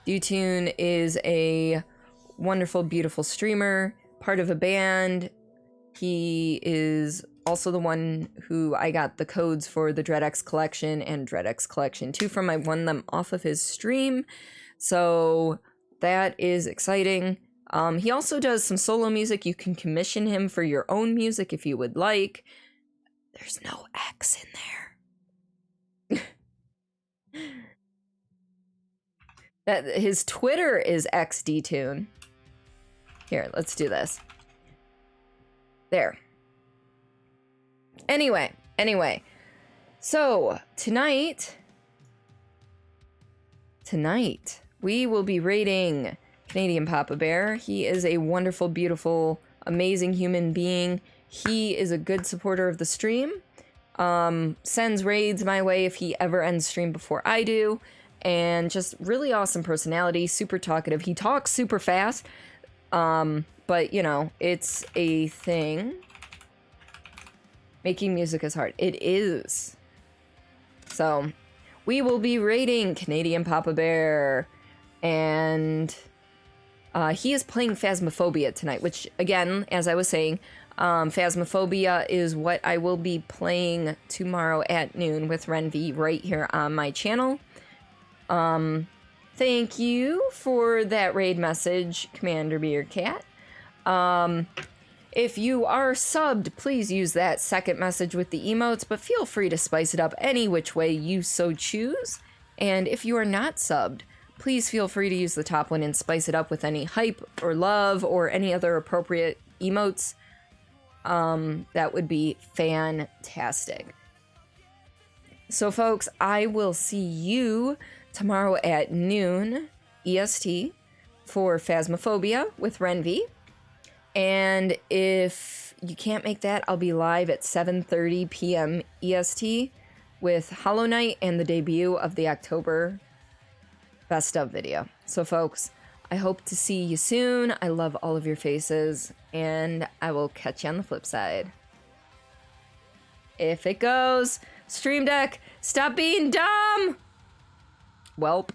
D-Tune is a wonderful, beautiful streamer, part of a band. He is also the one who I got the codes for the DreadX Collection and DreadX Collection 2 from. I won them off of his stream. So that is exciting. He also does some solo music. You can commission him for your own music if you would like. There's no X in there. His Twitter is XDTune. Here, let's do this. There. Anyway. So, tonight, we will be raiding Canadian Papa Bear. He is a wonderful, beautiful, amazing human being. He is a good supporter of the stream. Sends raids my way if he ever ends stream before I do. And just really awesome personality, super talkative. He talks super fast, but you know, it's a thing. Making music is hard. It is. So, we will be raiding Canadian Papa Bear, and he is playing Phasmophobia tonight, which, again, as I was saying, Phasmophobia is what I will be playing tomorrow at noon with Renvi right here on my channel. Thank you for that raid message, Commander Meerkat. If you are subbed, please use that second message with the emotes, but feel free to spice it up any which way you so choose. And if you are not subbed, please feel free to use the top one and spice it up with any hype or love or any other appropriate emotes. That would be fantastic. So folks, I will see you tomorrow at noon EST for Phasmophobia with Renvi. And if you can't make that, I'll be live at 7:30 p.m. EST with Hollow Knight and the debut of the October Best Of video. So folks, I hope to see you soon. I love all of your faces, and I will catch you on the flip side. If it goes. Stream Deck, stop being dumb! Welp.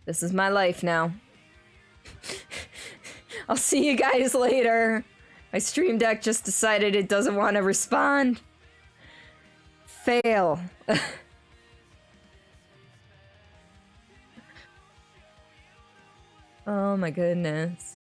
This is my life now. I'll see you guys later. My Stream Deck just decided it doesn't want to respond. Fail. Oh my goodness.